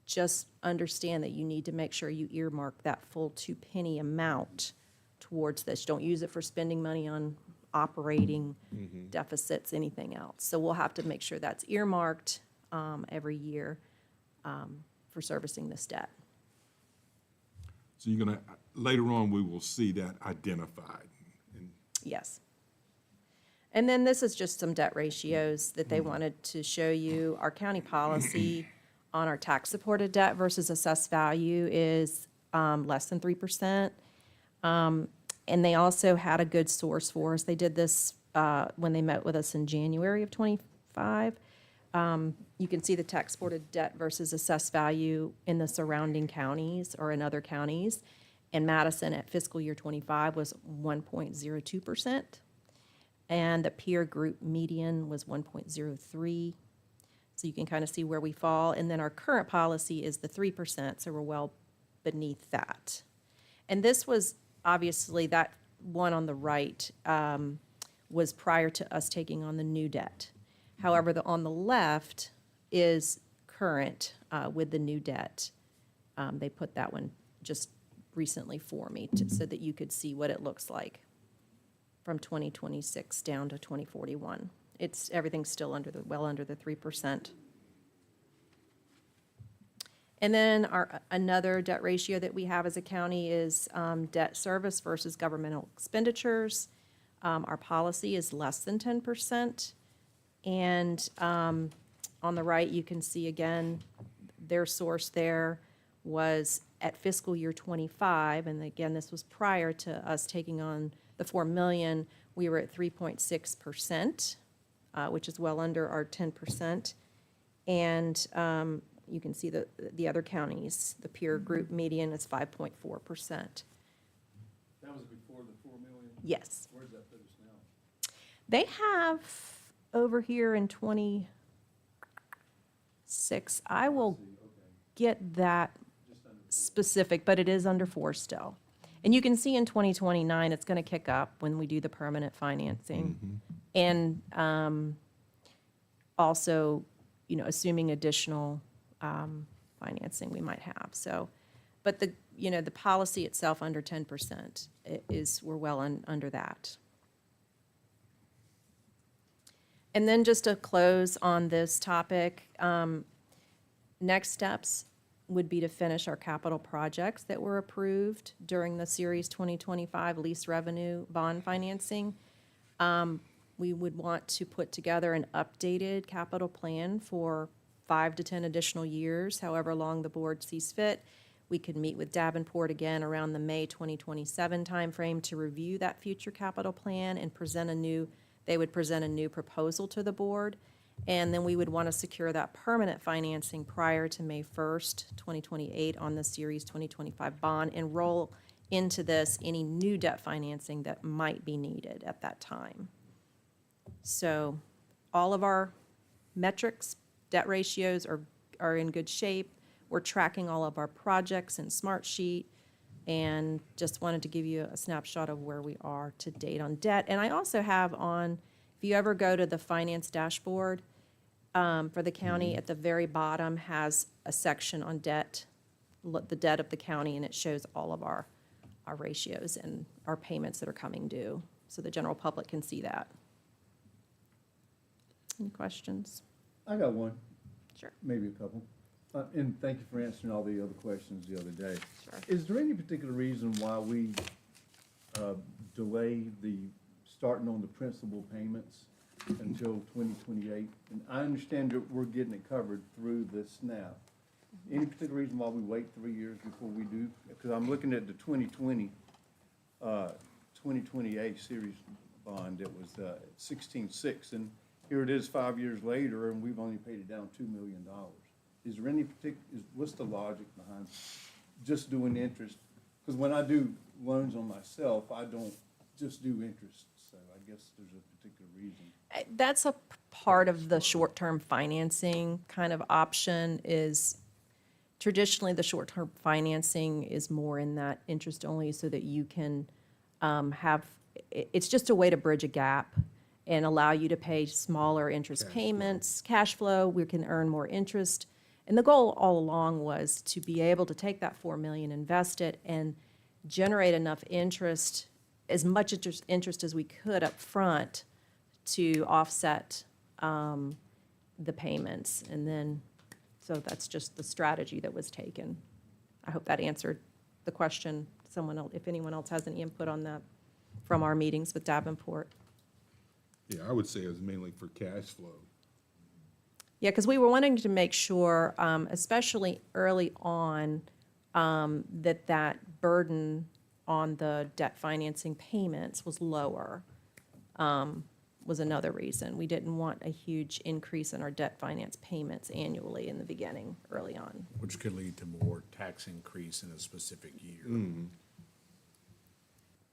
just understand that you need to make sure you earmark that full 2-penny amount towards this. Don't use it for spending money on operating deficits, anything else. So we'll have to make sure that's earmarked every year for servicing this debt. So you're gonna, later on, we will see that identified. Yes. And then this is just some debt ratios that they wanted to show you. Our county policy on our tax-supported debt versus assessed value is less than 3%. And they also had a good source for us. They did this when they met with us in January of '25. You can see the tax-supported debt versus assessed value in the surrounding counties or in other counties. And Madison at fiscal year '25 was 1.02%. And the peer group median was 1.03. So you can kind of see where we fall. And then our current policy is the 3%, so we're well beneath that. And this was, obviously, that one on the right was prior to us taking on the new debt. However, on the left is current with the new debt. They put that one just recently for me so that you could see what it looks like from 2026 down to 2041. Everything's still well under the 3%. And then another debt ratio that we have as a county is debt service versus governmental expenditures. Our policy is less than 10%. And on the right, you can see again, their source there was at fiscal year '25, and again, this was prior to us taking on the $4 million. We were at 3.6%, which is well under our 10%. And you can see the other counties, the peer group median is 5.4%. That was before the 4 million? Yes. Where does that put us now? They have over here in 26, I will get that specific, but it is under 4 still. And you can see in 2029, it's going to kick up when we do the permanent financing. And also, you know, assuming additional financing we might have. So, but the, you know, the policy itself under 10% is, we're well under that. And then just to close on this topic, next steps would be to finish our capital projects that were approved during the Series 2025 lease revenue bond financing. We would want to put together an updated capital plan for 5 to 10 additional years, however long the board sees fit. We could meet with Davenport again around the May 2027 timeframe to review that future capital plan and they would present a new proposal to the board. And then we would want to secure that permanent financing prior to May 1st, 2028 on the Series 2025 bond and roll into this any new debt financing that might be needed at that time. So all of our metrics, debt ratios are in good shape. We're tracking all of our projects in Smartsheet, and just wanted to give you a snapshot of where we are to date on debt. And I also have on, if you ever go to the finance dashboard for the county, at the very bottom has a section on debt, the debt of the county, and it shows all of our ratios and our payments that are coming due, so the general public can see that. Any questions? I got one. Sure. Maybe a couple. And thank you for answering all the other questions the other day. Sure. Is there any particular reason why we delay the starting on the principal payments until 2028? And I understand that we're getting it covered through the SNAP. Any particular reason why we wait 3 years before we do? Because I'm looking at the 2028 series bond that was 16.6, and here it is 5 years later, and we've only paid it down $2 million. Is there any what's the logic behind just doing interest? Because when I do loans on myself, I don't just do interest, so I guess there's a particular reason. That's a part of the short-term financing kind of option. Is traditionally the short-term financing is more in that interest only, so that you can it's just a way to bridge a gap and allow you to pay smaller interest payments, cash flow. We can earn more interest. And the goal all along was to be able to take that $4 million, invest it, and generate enough interest, as much interest as we could up front, to offset the payments. And then, so that's just the strategy that was taken. I hope that answered the question. Someone else, if anyone else has any input on that from our meetings with Davenport. Yeah, I would say it was mainly for cash flow. Yeah, because we were wanting to make sure, especially early on, that burden on the debt financing payments was lower, was another reason. We didn't want a huge increase in our debt finance payments annually in the beginning, early on. Which could lead to more tax increase in a specific year.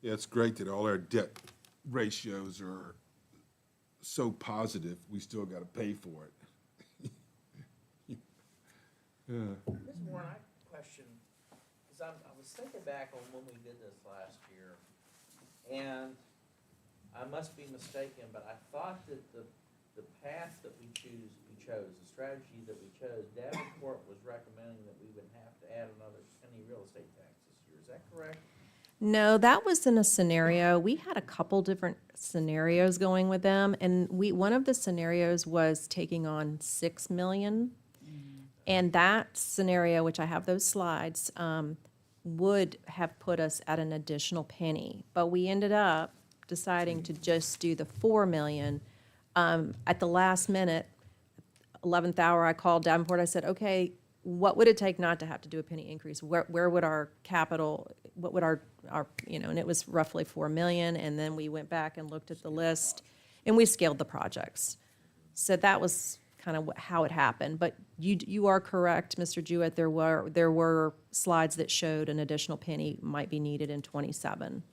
Yeah, it's great that all our debt ratios are so positive, we still got to pay for it. Ms. Warren, I question, because I was thinking back on when we did this last year, and I must be mistaken, but I thought that the path that we chose, the strategy that we chose, Davenport was recommending that we would have to add another penny real estate tax this year. Is that correct? No, that was in a scenario. We had a couple different scenarios going with them, and one of the scenarios was taking on $6 million. And that scenario, which I have those slides, would have put us at an additional penny. But we ended up deciding to just do the $4 million. At the last minute, 11th hour, I called Davenport. I said, okay, what would it take not to have to do a penny increase? Where would our capital, what would our, and it was roughly $4 million. And then we went back and looked at the list, and we scaled the projects. So that was kind of how it happened. But you are correct, Mr. Jewett. There were slides that showed an additional penny might be needed in 27.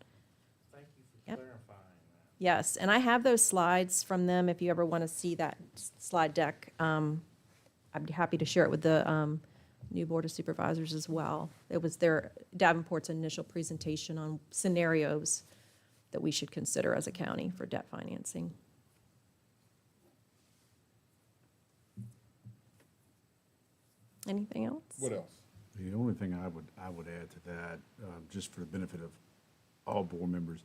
Thank you for clarifying that. Yes, and I have those slides from them. If you ever want to see that slide deck, I'd be happy to share it with the new Board of Supervisors as well. It was Davenport's initial presentation on scenarios that we should consider as a county for debt financing. Anything else? What else? The only thing I would add to that, just for the benefit of all board members,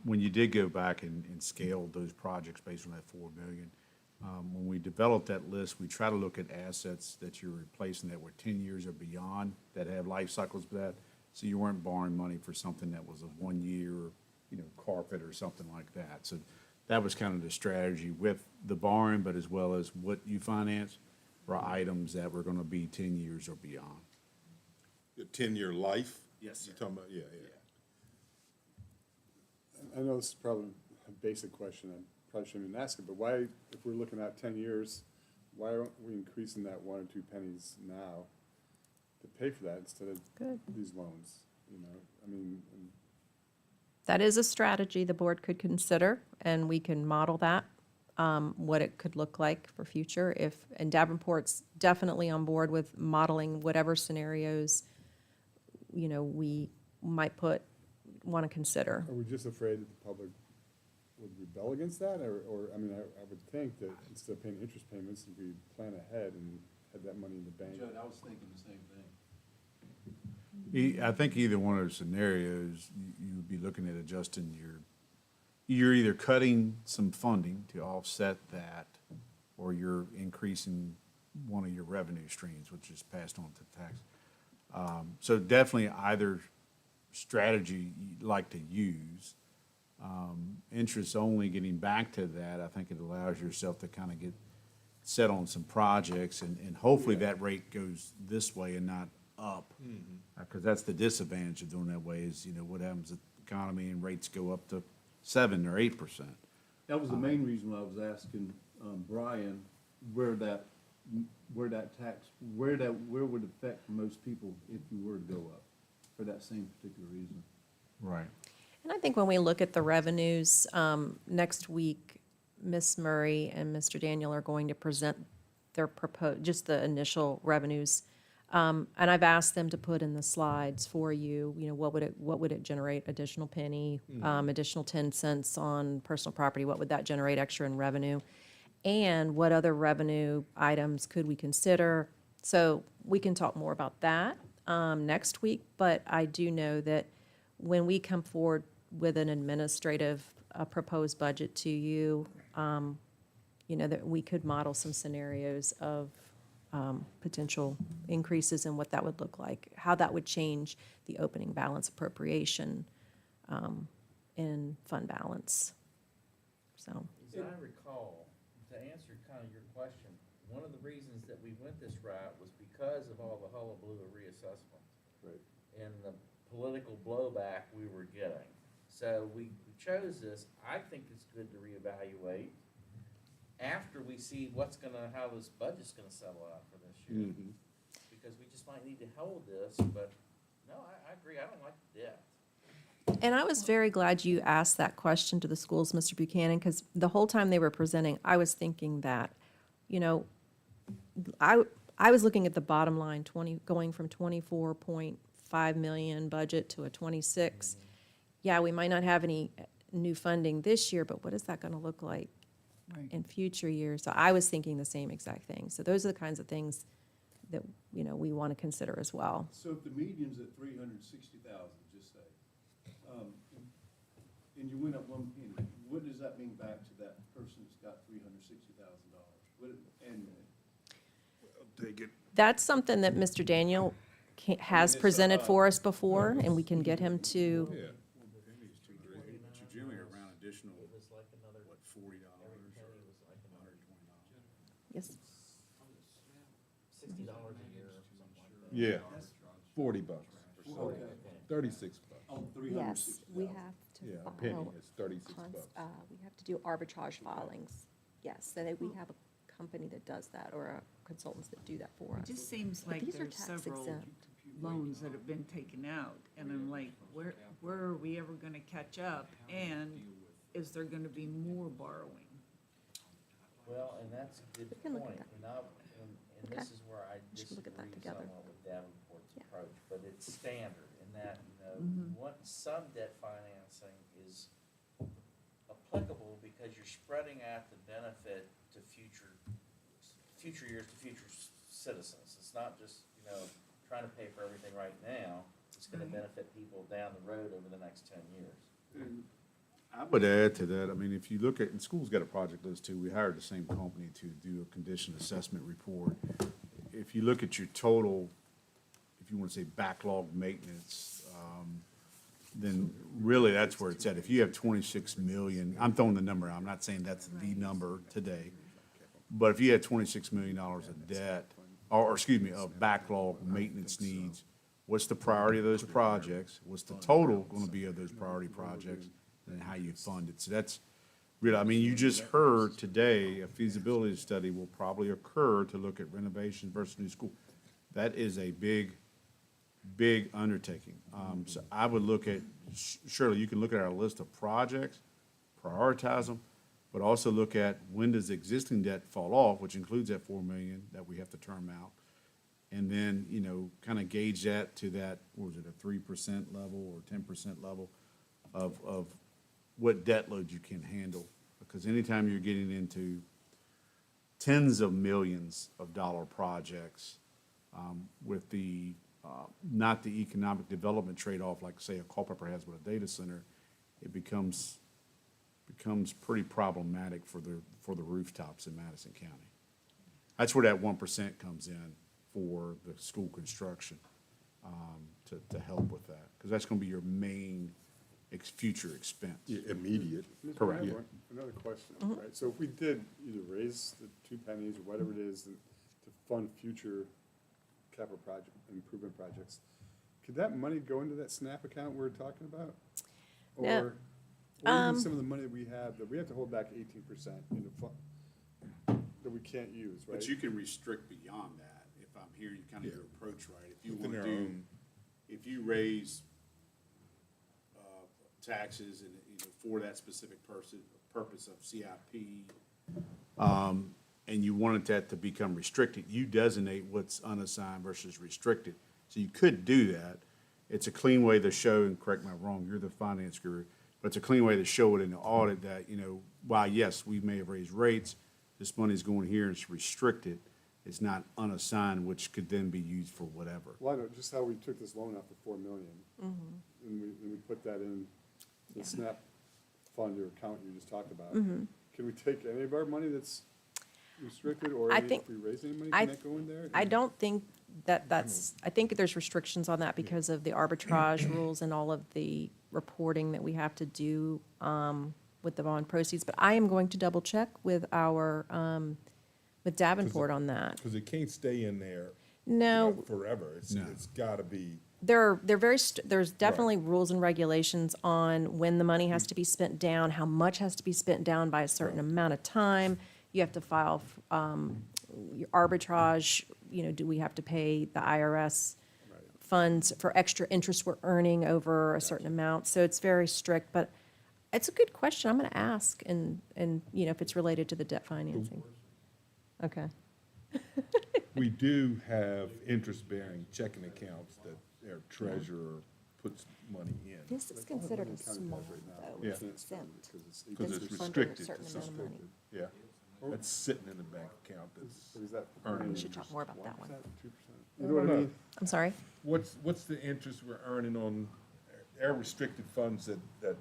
when you did go back and scale those projects based on that 4 million, when we developed that list, we try to look at assets that you're replacing that were 10 years or beyond, that have life cycles of that, so you weren't borrowing money for something that was a 1 year, carpet or something like that. So that was kind of the strategy with the borrowing, but as well as what you finance for items that were gonna be 10 years or beyond. Your 10-year life? Yes, sir. You're talking about, yeah. I know this is probably a basic question, I probably shouldn't even ask it, but why, if we're looking at 10 years, why aren't we increasing that 1 or 2 pennies now to pay for that instead of Good. these loans, I mean, and That is a strategy the board could consider, and we can model that, what it could look like for future. And Davenport's definitely on board with modeling whatever scenarios, we might want to consider. are we just afraid that the public would rebel against that? Or I mean, I would think that instead of paying interest payments, if we plan ahead and had that money in the bank. Judd, I was thinking the same thing. I think either one of those scenarios, you'd be looking at adjusting you're either cutting some funding to offset that, or you're increasing one of your revenue streams, which is passed on to tax. So definitely either strategy you'd like to use. Interest only, getting back to that, I think it allows yourself to kind of get set on some projects, and hopefully that rate goes this way and not up. Because that's the disadvantage of doing that way is, what happens if the economy and rates go up to 7 or 8%. That was the main reason why I was asking, Brian, where would it affect most people if you were to go up, for that same particular reason. Right. And I think when we look at the revenues, next week, Ms. Murray and Mr. Daniel are going to present their just the initial revenues. And I've asked them to put in the slides for you, what would it generate, additional penny, additional 10 cents on personal property, what would that generate extra in revenue? And what other revenue items could we consider? So we can talk more about that next week, but I do know that when we come forward with an administrative proposed budget to you, that we could model some scenarios of potential increases and what that would look like, how that would change the opening balance appropriation in fund balance. So, As I recall, to answer kind of your question, one of the reasons that we went this route was because of all the hullabaloo of reassessment. Right. And the political blowback we were getting. So we chose this. I think it's good to reevaluate after we see how this budget's gonna settle out for this year. Because we just might need to hold this, but no, I agree, I don't like the debt. and I was very glad you asked that question to the schools, Mr. Buchanan, because the whole time they were presenting, I was thinking that, I was looking at the bottom line, going from 24.5 million budget to a 26. Yeah, we might not have any new funding this year, but what is that gonna look like in future years? So I was thinking the same exact thing. So those are the kinds of things that, we want to consider as well. So if the median's at 360,000, just say, and you went up 1 penny, what does that mean back to that person that's got $360,000? Take it. That's something that Mr. Daniel has presented for us before, and we can get him to, Yeah. Should you around additional, what, $40 or $120? yes. $60 a year or something like that. Yeah, $40. 36 bucks. Oh, Yes, we have to Yeah, a file. penny is 36 bucks. We have to do arbitrage filings, yes, so that we have a company that does that, or consultants that do that for It us. just seems But like these are there's tax several exempt. loans that have been taken out, and I'm like, where are we ever gonna catch up? And is there gonna be more borrowing? Well, and that's a good We can look at point. that. And and this is where I We should look at that disagree together. somewhat with Davenport's Yeah. approach, but it's standard in that, what some debt financing is applicable because you're spreading out the benefit to future years, to future citizens. It's not just, trying to pay for everything right now. It's gonna benefit people down the road over the next 10 years. I would add to that, I mean, if you look at, and school's got a project list too, we hired the same company to do a condition assessment report. If you look at your total, if you want to say backlog maintenance, then really that's where it's at. If you have 26 million, I'm throwing the number out, I'm not saying that's the number today, but if you had $26 million of debt, or excuse me, of backlog maintenance needs, what's the priority of those projects? What's the total going to be of those priority projects? And how you fund it. So that's really, I mean, you just heard today, a feasibility study will probably occur to look at renovation versus new school. That is a big undertaking. So I would look at, surely you can look at our list of projects, prioritize them, but also look at when does existing debt fall off, which includes that 4 million that we have to term out. And then, kind of gauge that to that, what was it, a 3% level or 10% level of what debt load you can handle. Because anytime you're getting into tens of millions of dollar projects with the, not the economic development trade-off, like say a Culpeper has with a data center, it becomes pretty problematic for the rooftops in Madison County. That's where that 1% comes in for the school construction to help with that. Because that's going to be your main future expense. Yeah, immediate. Correct. I have another question, right? So if we did either raise the 2 pennies or whatever it is to fund future capital project, improvement projects, could that money go into that SNAP account we're talking about? No. Or even some of the money that we have to hold back 18% in the fund that we can't use, right? But you can restrict beyond that, if I'm hearing kind of your approach right. If you Within want to their do, own- if you raise taxes and, for that specific purpose of CIP, and you wanted that to become restricted, you designate what's unassigned versus restricted. So you could do that. It's a clean way to show, and correct me if I'm wrong, you're the finance guru, but it's a clean way to show it in the audit that, while yes, we may have raised rates, this money's going here and it's restricted. It's not unassigned, which could then be used for whatever. Well, I know just how we took this loan out for 4 million. And we put that in the SNAP fund or account you just talked about. Can we take any of our money that's restricted, or I if think- we raise any money, I- can that go in there? I don't think I think there's restrictions on that because of the arbitrage rules and all of the reporting that we have to do with the bond proceeds. But I am going to double check with with Davenport on that. Because it can't stay in there No, forever. It's gotta be. they're very, there's definitely rules and regulations on when the money has to be spent down, how much has to be spent down by a certain amount of time. You have to file your arbitrage, do we have to pay the IRS funds for extra interest we're earning over a certain amount? So it's very strict, but it's a good question. I'm gonna ask and if it's related to the debt financing. Okay. We do have interest-bearing checking accounts that their treasurer puts money in. This is considered a small, though, Yeah. it's exempt. Because it's It's funded a restricted. certain It's amount of money. Yeah. That's sitting in the bank account that's Or is that earning. We should talk more about that one. 2%? You know what I mean? I'm sorry? What's the interest we're earning on our restricted funds that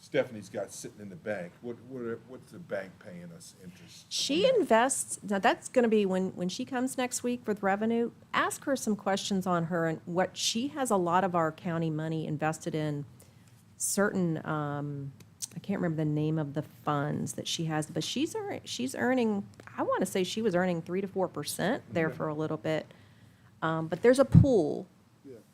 Stephanie's got sitting in the bank? What's the bank paying us interest? She invests, now that's gonna be when she comes next week with revenue, ask her some questions on her and what, she has a lot of our county money invested in certain, I can't remember the name of the funds that she has, but she's earning, I wanna say she was earning 3 to 4% there for a little bit. But there's a pool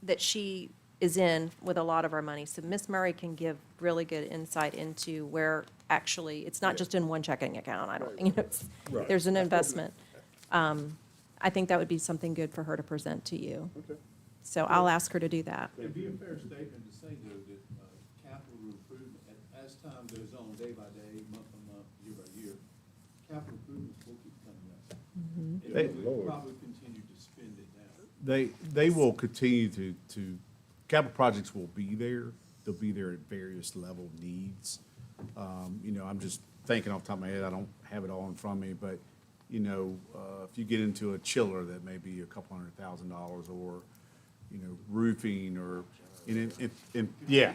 that she is in with a lot of our money. So Miss Murray can give really good insight into where actually, it's not just in one checking account. I don't, Right. there's an investment. I think that would be something good for her to present to you. Okay. So I'll ask her to do that. It'd be a fair statement to say, though, that capital improvement, as time goes on, day by day, month by month, year by year, capital improvements will keep coming up. They Probably continue to spend it now. they will continue to, capital projects will be there. They'll be there at various level needs. You know, I'm just thinking off the top of my head, I don't have it all in front of me, but, you know, if you get into a chiller that may be a couple $100,000, or, you know, roofing, or, yeah.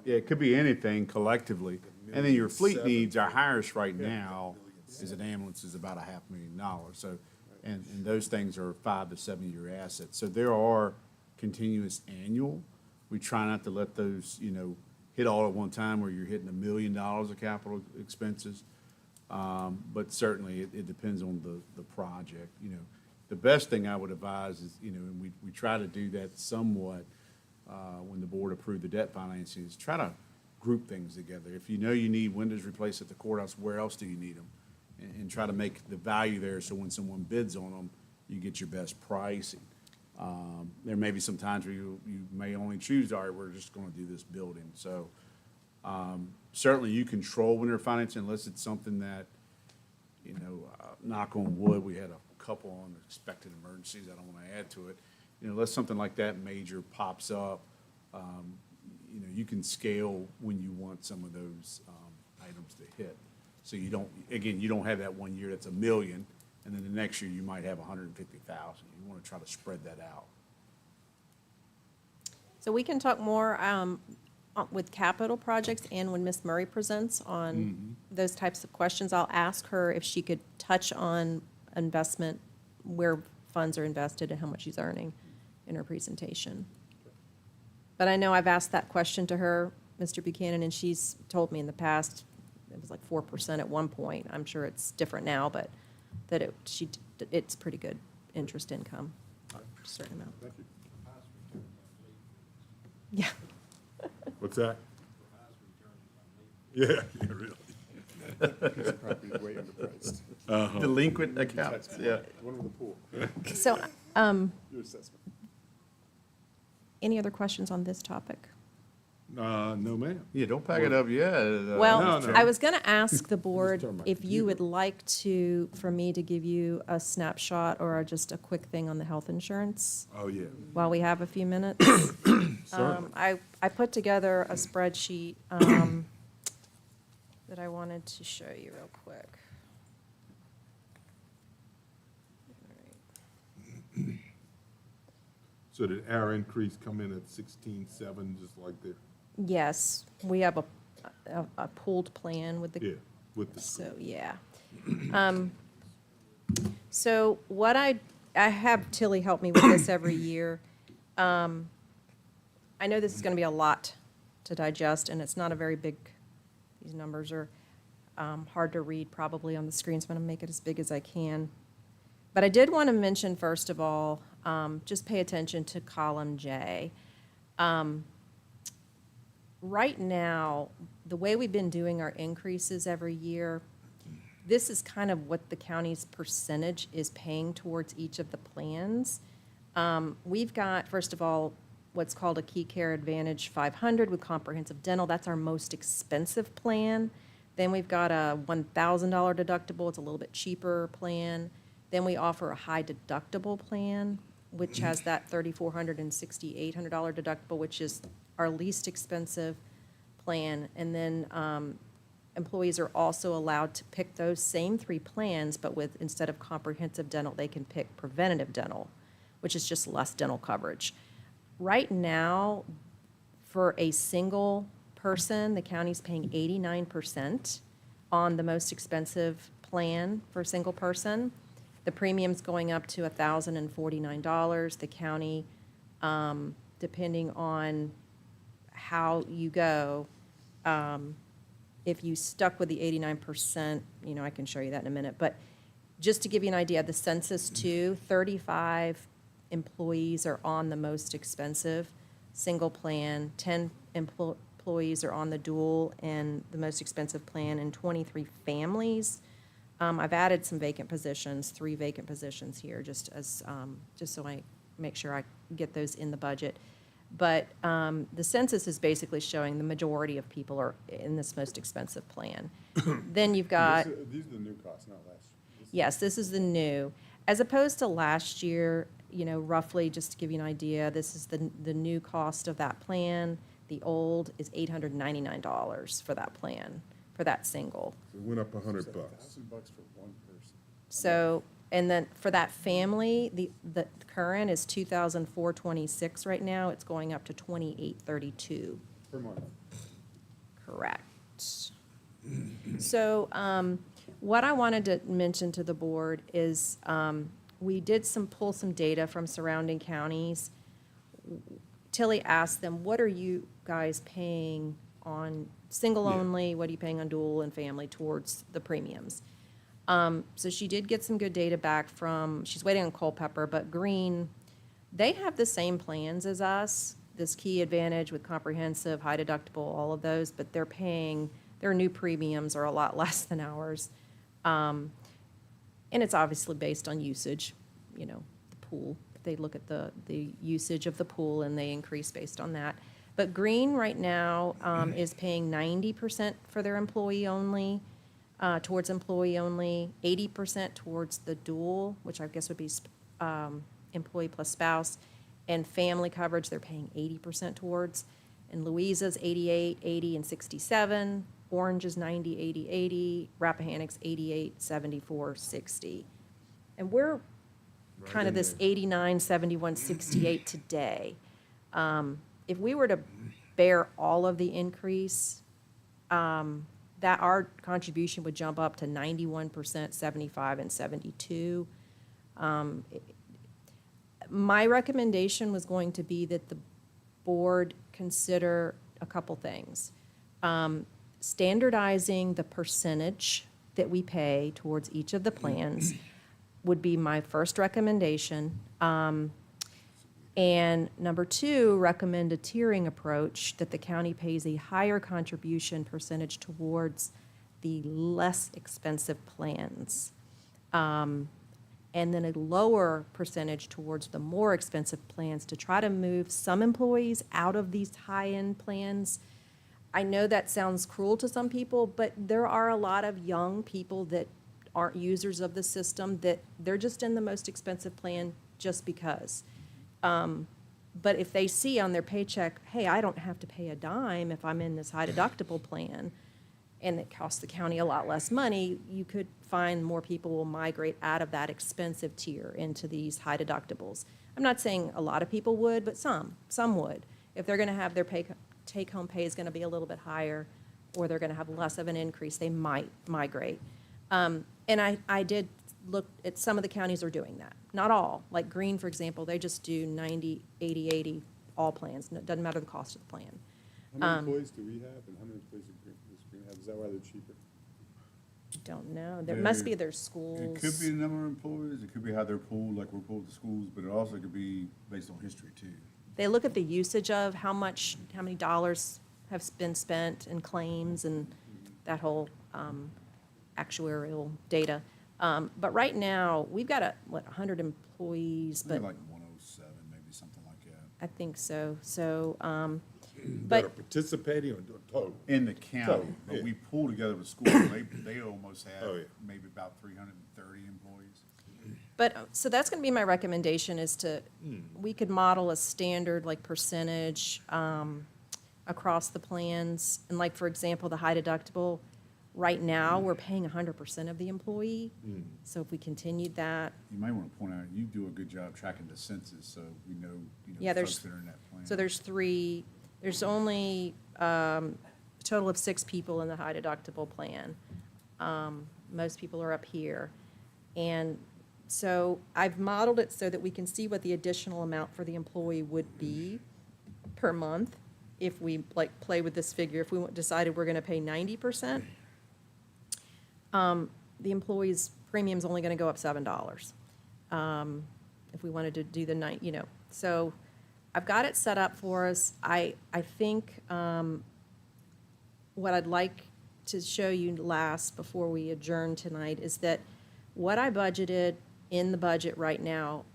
Yeah, it could be anything collectively. And then your fleet needs, our highest right now is an ambulance is about $500,000. So, and those things are 5 to 7 year assets. So there are continuous annual. We try not to let those, you know, hit all at one time where you're hitting $1 million of capital expenses. But certainly it depends on the project, you know. The best thing I would advise is, you know, and we try to do that somewhat, when the board approved the debt financing, is try to group things together. If you know you need windows replaced at the courthouse, where else do you need them? And try to make the value there, so when someone bids on them, you get your best pricing. There may be some times where you may only choose, all right, we're just gonna do this building. So, certainly you control when they're financing, unless it's something that, you know, knock on wood, we had a couple unexpected emergencies, I don't wanna add to it. You know, unless something like that major pops up, you know, you can scale when you want some of those, items to hit. So you don't, again, you don't have that one year that's $1 million, and then the next year you might have 150,000. You wanna try to spread that out. So we can talk more with capital projects and when Ms. Murray presents on those types of questions. I'll ask her if she could touch on investment, where funds are invested and how much she's earning in her presentation. But I know I've asked that question to her, Mr. Buchanan, and she's told me in the past, it was like 4% at one point. I'm sure it's different now, but that it's pretty good interest income, a certain amount. Thank you. Yeah. What's that? Yeah, really. This property is way underpriced. Delinquent accounts, yeah. One with the pool. So, Your assessment. any other questions on this topic? No, ma'am. Yeah, don't pack it up yet. Well, no. I was going to ask the board talking about if you would like for me to give you a snapshot or just a quick thing on the health insurance Oh, yeah. while we have a few minutes. Certainly. I put together a spreadsheet that I wanted to show you real quick. So did our increase come in at 16.7, just like there? Yes, we have a pooled plan with the Yeah, with the So, yeah. So what I have Tilly help me with this every year. I know this is gonna be a lot to digest, and it's not a very big, these numbers are hard to read probably on the screen, so I'm gonna make it as big as I can. But I did want to mention, first of all, just pay attention to column J. Right now, the way we've been doing our increases every year, this is kind of what the county's percentage is paying towards each of the plans. We've got, first of all, what's called a Key Care Advantage 500 with comprehensive dental. That's our most expensive plan. Then we've got a $1,000 deductible. It's a little bit cheaper plan. Then we offer a high deductible plan, which has that $3,400 and $6,800 deductible, which is our least expensive plan. And then employees are also allowed to pick those same 3 plans, but with, instead of comprehensive dental, they can pick preventative dental, which is just less dental coverage. Right now, for a single person, the county's paying 89% on the most expensive plan for a single person. The premium's going up to $1,049. The county, depending on how you go, if you stuck with the 89%, you know, I can show you that in a minute. But just to give you an idea, the census too, 35 employees are on the most expensive single plan, 10 employees are on the dual and the most expensive plan, and 23 families. I've added some vacant positions, 3 vacant positions here, just so I make sure I get those in the budget. But the census is basically showing the majority of people are in this most expensive plan. Then you've got, These are the new costs, not last. Yes, this is the new. As opposed to last year, you know, roughly, just to give you an idea, this is the new cost of that plan. The old is $899 for that plan, for that single. So it went up $100. $1,000 for one person. So, and then for that family, the current is $2,426 right now. It's going up to $2,832. Per month. Correct. So, what I wanted to mention to the board is, we did pull some data from surrounding counties. Tilly asked them, what are you guys paying on single only? What are you paying on dual and family towards the premiums? So she did get some good data back from, she's waiting on Culpeper, but Green, they have the same plans as us, this Key Advantage with comprehensive, high deductible, all of those, but they're paying, their new premiums are a lot less than ours. And it's obviously based on usage, you know, the pool. They look at the usage of the pool and they increase based on that. But Green right now is paying 90% for their employee only, towards employee only, 80% towards the dual, which I guess would be employee plus spouse, and family coverage they're paying 80% towards. And Louisa's 88, 80, and 67. Orange is 90, 80, 80. Rappahannock's 88, 74, 60. And we're kind of this 89, 71, 68 today. If we were to bear all of the increase, that our contribution would jump up to 91%, 75, and 72. My recommendation was going to be that the board consider a couple things. Standardizing the percentage that we pay towards each of the plans would be my first recommendation. And number two, recommend a tiering approach that the county pays a higher contribution percentage towards the less expensive plans. And then a lower percentage towards the more expensive plans to try to move some employees out of these high-end plans. I know that sounds cruel to some people, but there are a lot of young people that aren't users of the system, that they're just in the most expensive plan just because. But if they see on their paycheck, hey, I don't have to pay a dime if I'm in this high deductible plan, and it costs the county a lot less money, you could find more people will migrate out of that expensive tier into these high deductibles. I'm not saying a lot of people would, but some would. If they're gonna have their take-home pay is gonna be a little bit higher, or they're gonna have less of an increase, they might migrate. And I did look at some of the counties are doing that. Not all. Like Green, for example, they just do 90, 80, 80, all plans. It doesn't matter the cost of the plan. How many employees do we have, and how many employees does Green have? Is that why they're cheaper? Don't know. There must be their schools. It could be the number of employees, it could be how they're pooled, like we're pooled to schools, but it also could be based on history too. They look at the usage of how many dollars have been spent in claims and that whole actuarial data. But right now, we've got 100 employees, Maybe but like 107, maybe something like that. I think so. So, That are but participating or total? In the county, Total, but yeah. we pool together with schools, they almost have Oh, yeah. maybe about 330 employees. so that's gonna be my recommendation is to, we could model a standard like percentage, across the plans. And like, for example, the high deductible, right now, we're paying 100% of the employee. So if we continued that, You might want to point out, you do a good job tracking the census, so we know, Yeah, folks that are in that plan. so there's only a total of 6 people in the high deductible plan. Most people are up here. And so I've modeled it so that we can see what the additional amount for the employee would be per month if we like play with this figure. If we decided we're gonna pay 90%, the employee's premium's only gonna go up $7. If we wanted to do the so I've got it set up for us. I think what I'd like to show you last before we adjourn tonight is that what I budgeted in the budget right now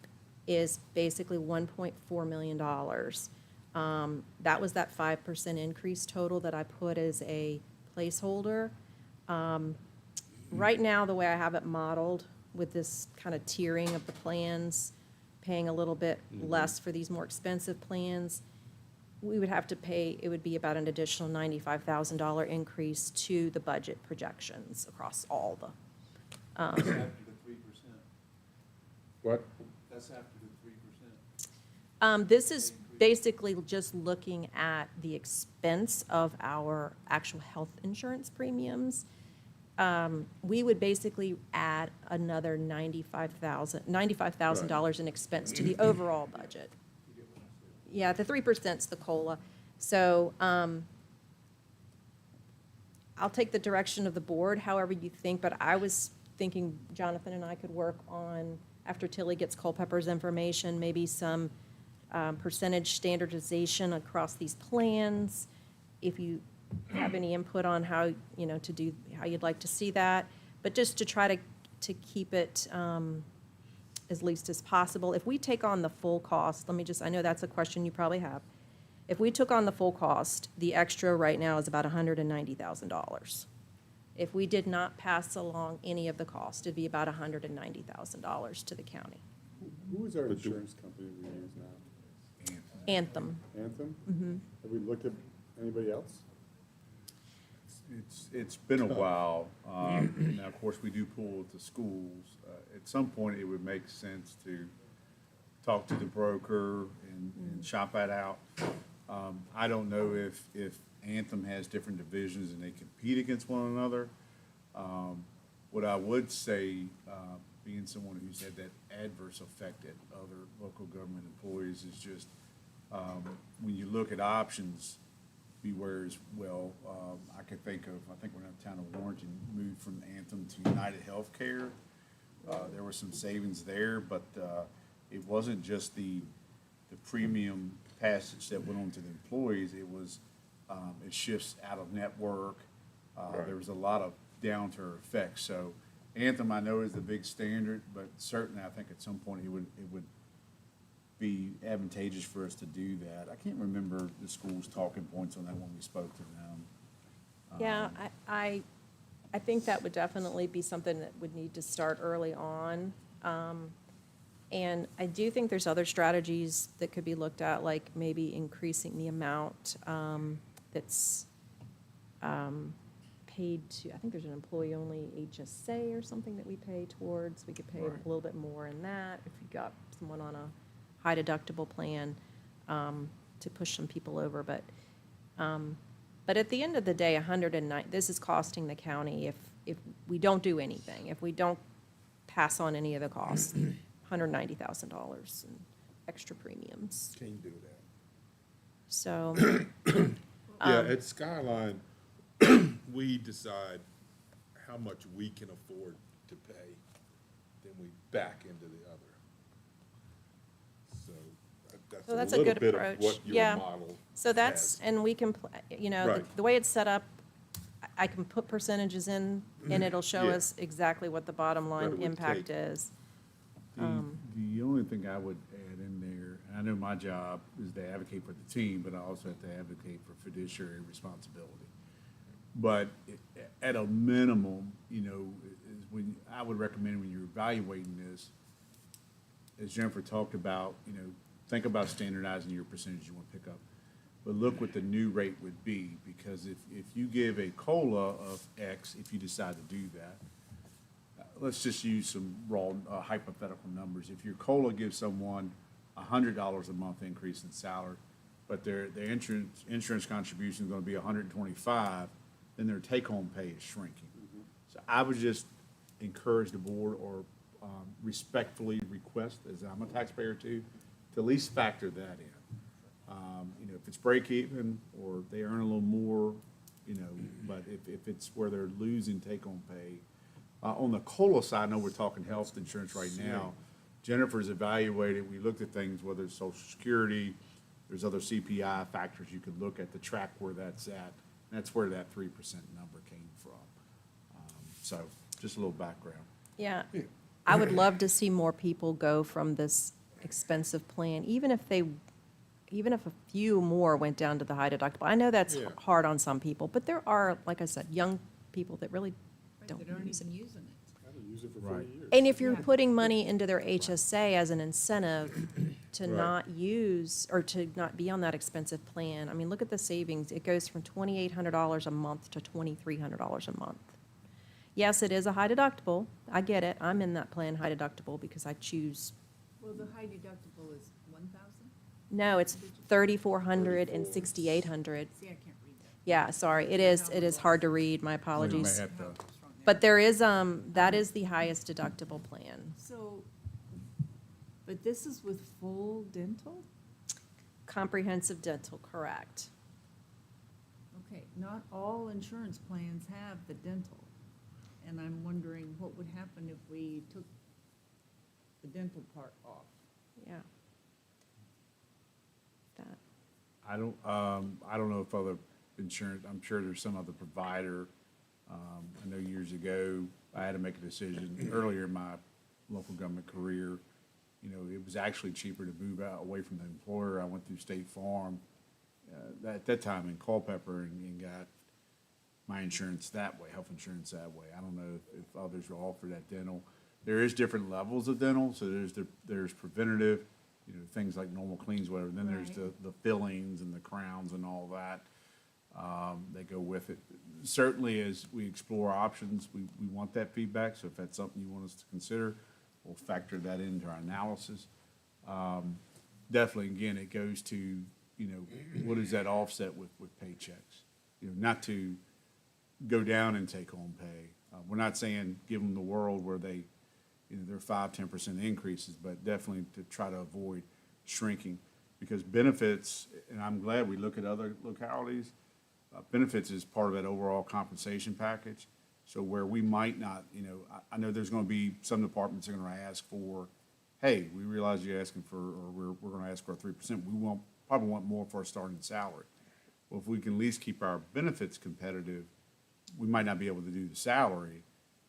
is basically $1.4 million. That was that 5% increase total that I put as a placeholder. Right now, the way I have it modeled with this kind of tiering of the plans, paying a little bit less for these more expensive plans, we would have to pay, it would be about an additional $95,000 increase to the budget projections across all the, After the 3%. What? That's after the 3%. This is basically just looking at the expense of our actual health insurance premiums. We would basically add another $95,000 in expense to the overall budget. Yeah, the 3%'s the COLA. So, I'll take the direction of the board, however you think, but I was thinking Jonathan and I could work on, after Tilly gets Culpepper's information, maybe some percentage standardization across these plans. If you have any input on how, to do, how you'd like to see that, but just to try to keep it as least as possible. If we take on the full cost, I know that's a question you probably have. If we took on the full cost, the extra right now is about $190,000. If we did not pass along any of the cost, it'd be about $190,000 to the county. Who is our insurance company we use now? Anthem. Anthem? Mm-hmm. Have we looked at anybody else? It's been a while. Now, of course, we do pull at the schools. At some point, it would make sense to talk to the broker and shop that out. I don't know if Anthem has different divisions and they compete against one another. What I would say, being someone who's had that adverse effect at other local government employees, is just when you look at options, beware as well. I think when the town of Warrenton moved from Anthem to United Healthcare, there were some savings there, but it wasn't just the premium passage that went on to the employees. It was it shifts out of network. There was a lot of downturn effects. So Anthem, I know, is the big standard, but certainly I think at some point it would be advantageous for us to do that. I can't remember the school's talking points on that when we spoke to them. Yeah, I think that would definitely be something that would need to start early on. And I do think there's other strategies that could be looked at, like maybe increasing the amount that's paid to, I think there's an employee-only HSA or something that we pay towards. We could pay a little bit more in that if you got someone on a high deductible plan to push some people over. But at the end of the day, 109, this is costing the county if we don't do anything, if we don't pass on any of the costs, $190,000 in extra premiums. Can't do that. So, Yeah, at Skyline, we decide how much we can afford to pay, then we back into the other. So So that's that's a a little good bit of approach. what your Yeah. model so that's, has. and we can, Right. the way it's set up, I can put percentages in, and it'll show Yeah. us exactly what the bottom What it line would impact take. is. The only thing I would add in there, and I know my job is to advocate for the team, but I also have to advocate for fiduciary responsibility. But at a minimum, is when, I would recommend when you're evaluating this, as Jennifer talked about, think about standardizing your percentage you want to pick up. But look what the new rate would be, because if you give a COLA of X, if you decide to do that, let's just use some raw hypothetical numbers. If your COLA gives someone $100 a month increase in salary, but their insurance contribution is going to be $125, then their take-home pay is shrinking. So I would just encourage the board, or respectfully request, as I'm a taxpayer too, to at least factor that in. If it's break even or they earn a little more, but if it's where they're losing take-home pay. On the COLA side, I know we're talking health insurance right now. Jennifer's evaluated, we looked at things, whether it's Social Security, there's other CPI factors you could look at to track where that's at. That's where that 3% number came from. So just a little background. Yeah, I would love to see more people go from this expensive plan, even if a few more went down to the high deductible. I know that's Yeah. hard on some people, but there are, like I said, young people that really don't That aren't use it. even using it. use it for 40 years. And if you're Yeah. putting money into their HSA as an incentive to Right. not use, or to not be on that expensive plan, I mean, look at the savings. It goes from $2,800 a month to $2,300 a month. Yes, it is a high deductible. I get it. I'm in that plan, high deductible, because I choose, Well, the high deductible is 1,000? no, it's 3,400 and 6,800. See, I can't read that. Yeah, sorry, it is hard to read, my apologies. have to- What's wrong there? But there is, that is the highest deductible plan. So, but this is with full dental? Comprehensive dental, correct. Okay, not all insurance plans have the dental. And I'm wondering what would happen if we took the dental part off? Yeah. That, I don't know if other insurance, I'm sure there's some other provider. I know years ago, I had to make a decision earlier in my local government career. You know, it was actually cheaper to move out away from the employer. I went through State Farm, at that time in Culpeper and got my insurance that way, health insurance that way. I don't know if others will offer that dental. There is different levels of dental, so there's preventative, you know, things like normal cleans, whatever. Then there's the fillings and the crowns and all that, that go with it. Certainly, as we explore options, we want that feedback, so if that's something you want us to consider, we'll factor that into our analysis. Definitely, again, it goes to, you know, what is that offset with paychecks? You know, not to go down and take home pay. We're not saying give them the world where they, you know, they're 5-10% increases, but definitely to try to avoid shrinking. Because benefits, and I'm glad we look at other localities, benefits is part of that overall compensation package. So where we might not, you know, I know there's gonna be some departments that are gonna ask for, hey, we realize you're asking for, or we're gonna ask for a 3%. Probably want more for our starting salary. Well, if we can at least keep our benefits competitive, we might not be able to do the salary,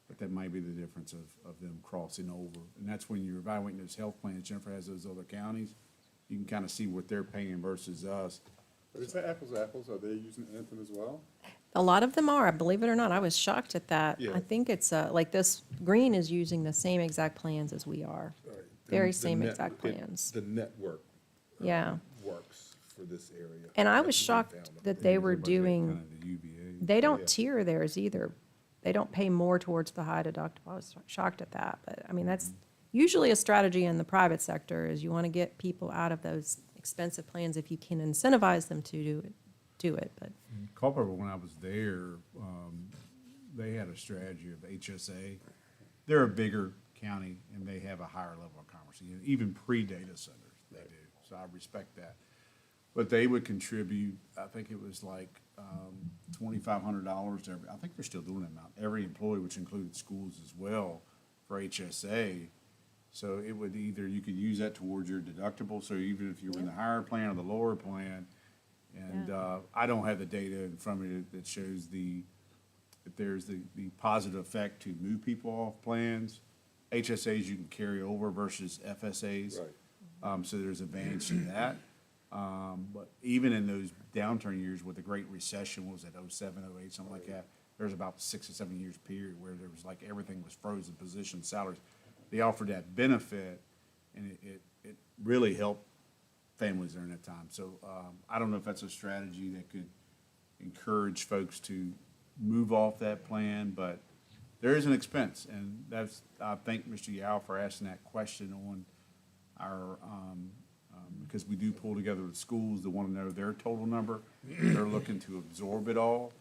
but that might be the difference of them crossing over. And that's when you're evaluating those health plans, Jennifer has those other counties, you can kind of see what they're paying versus us. But is that apples to apples? Are they using Anthem as well? a lot of them are, believe it or not. I was shocked at that. Yeah. I think it's, like this, Green is using the same exact plans as we are. Very same exact plans. The network Yeah. works for this area. And I That's was what we shocked found. that they were Everybody got doing, kind of the UVA. they Yeah. don't tier theirs either. They don't pay more towards the high deductible. I was shocked at that. But, I mean, that's usually a strategy in the private sector is you want to get people out of those expensive plans if you can incentivize them to do it. But Culpeper, when I was there, they had a strategy of HSA. They're a bigger county and they have a higher level of commerce, even pre-data centers, they do. So I respect that. But they would contribute, I think it was like $2,500 to every, I think they're still doing that amount, every employee, which included schools as well, for HSA. So it would either, you could use that towards your deductible, so even if you were in the higher plan or the lower plan, and I don't have the data in front of me that shows if there's the positive effect to move people off plans. HSAs you can carry over versus FSAs. Right. So there's advantage to that. But even in those downturn years with the Great Recession, what was it, 07, 08, something like that, there was about 6 or 7 years period where there was like everything was frozen, positions, salaries. They offered that benefit, and it really helped families during that time. So I don't know if that's a strategy that could encourage folks to move off that plan, but there is an expense, and that's, I thank Mr. Yao for asking that question on our, because we do pull together with schools that want to know their total number. They're looking to absorb it all.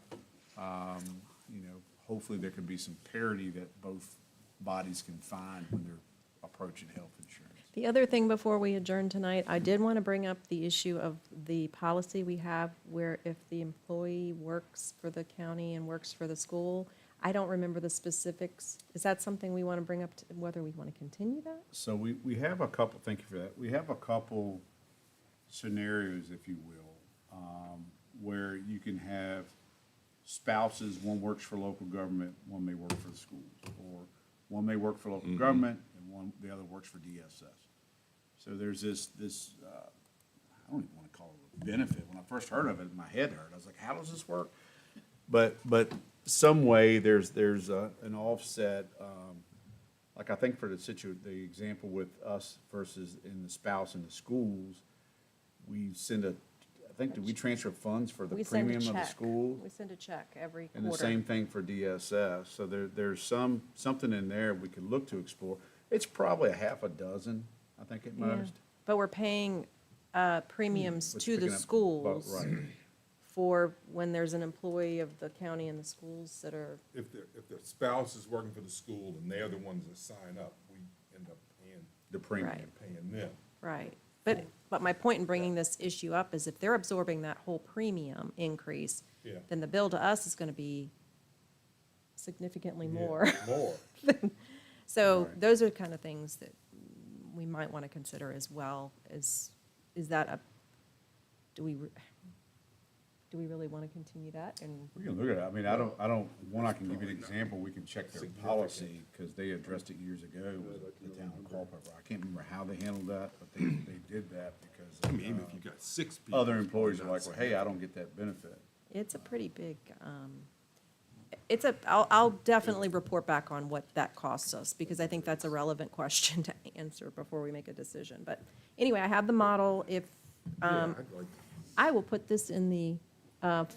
You know, hopefully there can be some parity that both bodies can find when they're approaching health insurance. the other thing before we adjourn tonight, I did want to bring up the issue of the policy we have where if the employee works for the county and works for the school, I don't remember the specifics. Is that something we want to bring up, whether we want to continue that? So we have a couple, thank you for that. We have a couple scenarios, if you will, where you can have spouses, one works for local government, one may work for the schools, or one may work for local government and the other works for DSS. So there's this I don't even want to call it a benefit. When I first heard of it, my head hurt. I was like, how does this work? But some way there's an offset like, I think for the example with us versus in the spouse in the schools, we send I think, do we transfer funds for the We send a premium of the check. school? We send a check every And the quarter. same thing for DSS, so there's something in there we could look to explore. It's probably a half a dozen, I think at Yeah. most. But we're paying premiums What's to the picking up- schools Right. for when there's an employee of the county in the schools that are, If the spouse is working for the school and they're the ones that sign up, we end up The premium. Right. paying them. right. But my point in bringing this issue up is if they're absorbing that whole premium increase, Yeah. then the bill to us is going to be significantly Yeah, more. More. So Right. those are kind of things that we might want to consider as well. Is that do we really want to continue that? And We can look at it, I mean, I don't, I can give you an example, we can check their policy, because they addressed it years ago with the town of Culpeper. I can't remember how they handled that, but they did that because I mean, even if you got 6 people. other employees are like, well, hey, I don't get that benefit. it's a pretty big, I'll definitely report back on what that costs us, because I think that's a relevant question to answer before we make a decision. But anyway, I have the model. If, Yeah, I'd like, I will put this in the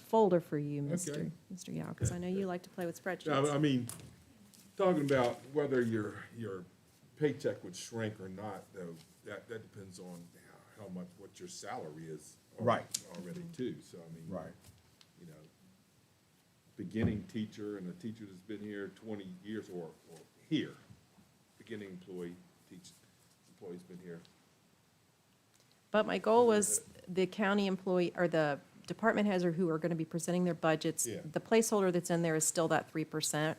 folder for you, Okay. Mr. Yao, because I know you like to play with I spreadsheets. mean, talking about whether your paycheck would shrink or not, though, that depends on how much, what your salary is. Right. Already too, so I mean. Right. You know, beginning teacher and a teacher that's been here 20 years or here, beginning employee's been here. But my goal was the county employee, or the department heads or who are going to be presenting their budgets. Yeah. The placeholder that's in there is still that 3%,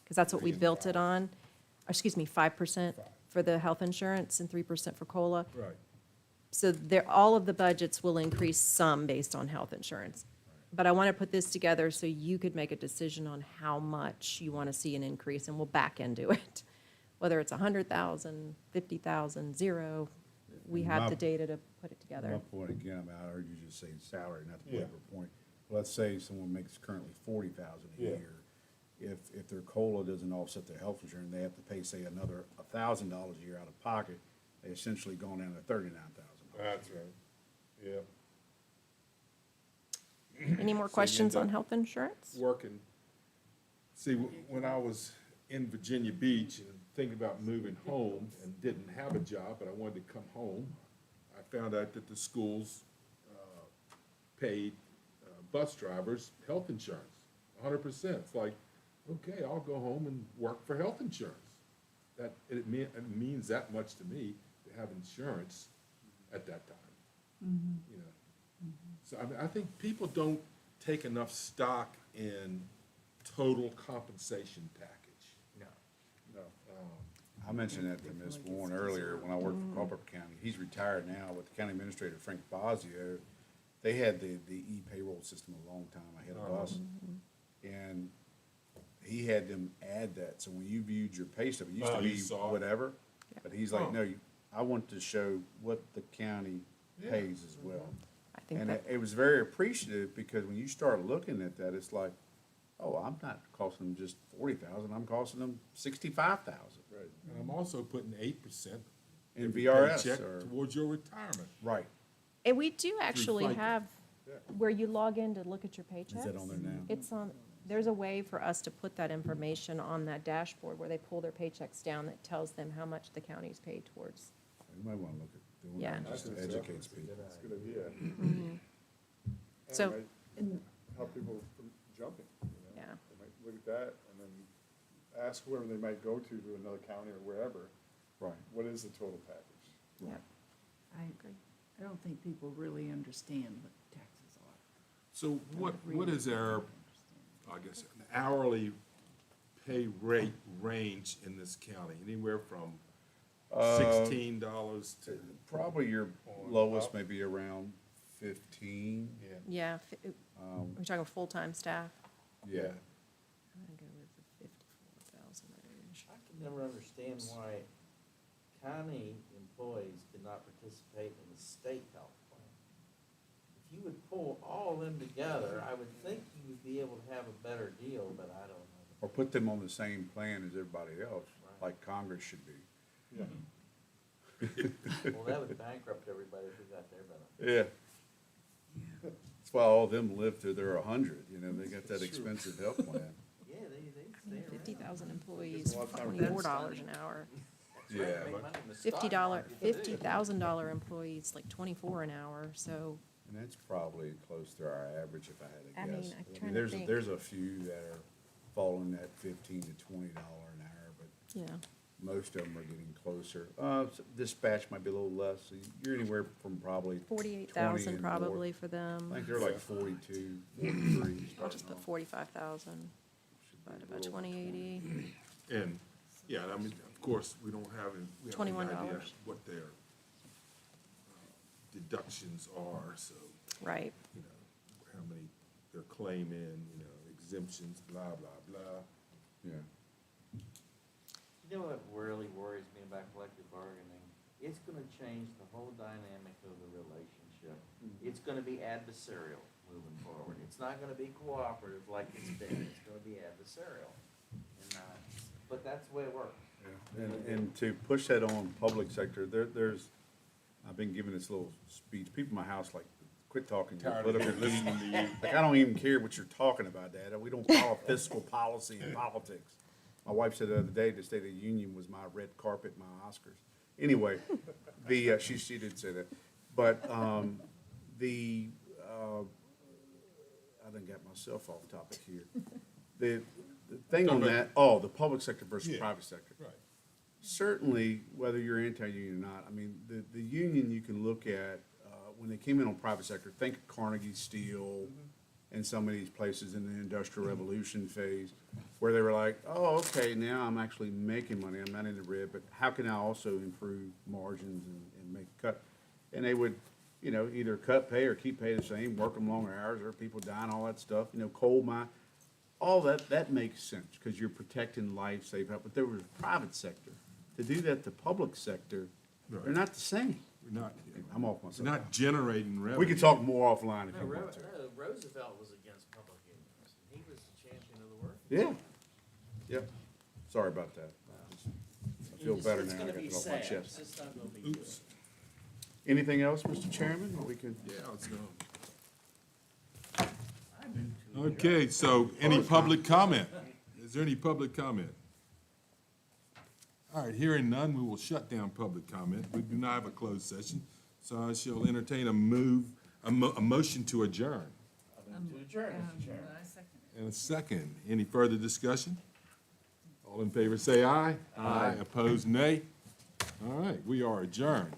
because that's what we 3 and built it 5. on. Excuse me, 5% for the health insurance and 3% for COLA. Right. So all of the budgets will increase some based on health insurance. But I want to put this together so you could make a decision on how much you want to see an increase, and we'll back into it. Whether it's 100,000, 50,000, 0, we have the data to put it My together. point again, I heard you just say salary, not to Yeah. belabor a point. Let's say someone makes currently 40,000 a Yeah. year. If their COLA doesn't offset their health insurance, they have to pay, say, another $1,000 a year out of pocket. They essentially gone down to $39,000. That's right, yeah. Any more So you questions end on up health insurance? Working, see, when I was in Virginia Beach and thinking about moving home and didn't have a job, but I wanted to come home, I found out that the schools paid bus drivers health insurance, 100%. It's like, okay, I'll go home and work for health insurance. It means that much to me to have insurance at that time. You know, so I mean, I think people don't take enough stock in total compensation package. No. I mentioned that to Ms. Warren earlier, when I worked for Culpeper County. He's retired now, with the county administrator, Frank Fazio. They had the e-payroll system a long time ahead of us. And he had them add that, so when you viewed your pay stub, it used to Oh, you be saw it? whatever. But he's like, Oh. no, I want to show what the county Yeah. pays as well. I think And that, it was very appreciative, because when you start looking at that, it's like, oh, I'm not costing them just 40,000, I'm costing them 65,000. Right. And I'm also putting 8% In every VRS paycheck or- towards your retirement. Right. and we do actually FICA. have, where you log in to look at your paychecks. Is that on there now? It's on, there's a way for us to put that information on that dashboard where they pull their paychecks down that tells them how much the county's paid towards. You might wanna look at doing Yeah. that, just to educate people. That's a good idea. So- And might help people from jumping, you know? Yeah. They might look at that and then ask whoever they might go to another county or wherever, Right. what is the total package? Yeah. I agree. I don't think people really understand what taxes are. So what is our, I guess, an hourly pay rate range in this county? Anywhere from $16 to, Probably your On lowest up. may be around 15. Yeah, we're talking full-time staff. Yeah. I'm gonna go with the 54,000 range. I can never understand why county employees could not participate in the state health plan. If you would pull all of them together, I would think you would be able to have a better deal, but I don't know. Or put them on the same plan as everybody else. like Congress should be. Yeah. Well, that would bankrupt everybody if we got their benefit. Yeah. That's why all of them live till they're 100, you know, they got that expensive health plan. Yeah, they stay around. 50,000 employees, a lot of time. $24 an hour. Yeah, Make but- money in the stock market, too. $50,000 employees, like 24 an hour, so, And that's probably close to our average, if I I had to mean, guess. I'm trying to think. There's a few that are falling that $15 to $20 an hour, but yeah. most of them are getting closer. Dispatch might be a little less, so you're anywhere from probably 48,000 and probably north. for them. I think they're like 42, 43. I'll just put 45,000, divided by 2080. And, yeah, I mean, of course, we don't have, we have any idea $21. what their deductions are, so, Right. you know, how many they're claiming, you know, exemptions, blah, blah, blah. Yeah. You know what really worries me about collective bargaining? It's gonna change the whole dynamic of the relationship. It's gonna be adversarial moving forward. It's not gonna be cooperative like it's been. It's gonna be adversarial. And, but that's the way it works. And to push that on public sector, there's, I've been giving this little speech, people in my house like, quit talking, you're Tired of political. listening to you. Like, I don't even care what you're talking about, Dad, we don't follow fiscal policy and politics. My wife said the other day, the State of the Union was my red carpet, my Oscars. Anyway, she did say that, but, I done got myself off topic here. The thing on that, the public sector versus Yeah. private sector. Right. Certainly, whether you're anti-union or not, I mean, the union you can look at, when they came in on private sector, think of Carnegie Steel and some of these places in the Industrial Revolution phase, where they were like, oh, okay, now I'm actually making money, I'm not in the red, but how can I also improve margins and make a cut? And they would, you know, either cut pay or keep pay the same, work them longer hours, or people dying, all that stuff, you know, coal mine. All that makes sense, because you're protecting life, safe health, but there was private sector. To do that to public sector, they're Right. not the same. We're not, I'm off we're myself. not generating revenue. We could talk more offline if No, you want to. Roosevelt was against public unions. He was the champion of the work. Yeah. Yep. Sorry about that. I feel better now. I got it off my chest. It's just not gonna be good. Oops, Anything else, Mr. Chairman, or we can? yeah, let's go. Okay, so any public comment? Is there any public comment? All right, hearing none, we will shut down public comment. We do not have a closed session, so I shall entertain a motion to adjourn. To adjourn, Mr. Chairman. I second it. And a second. Any further discussion? All in favor, say aye. Aye. Opposed, nay. All right, we are adjourned.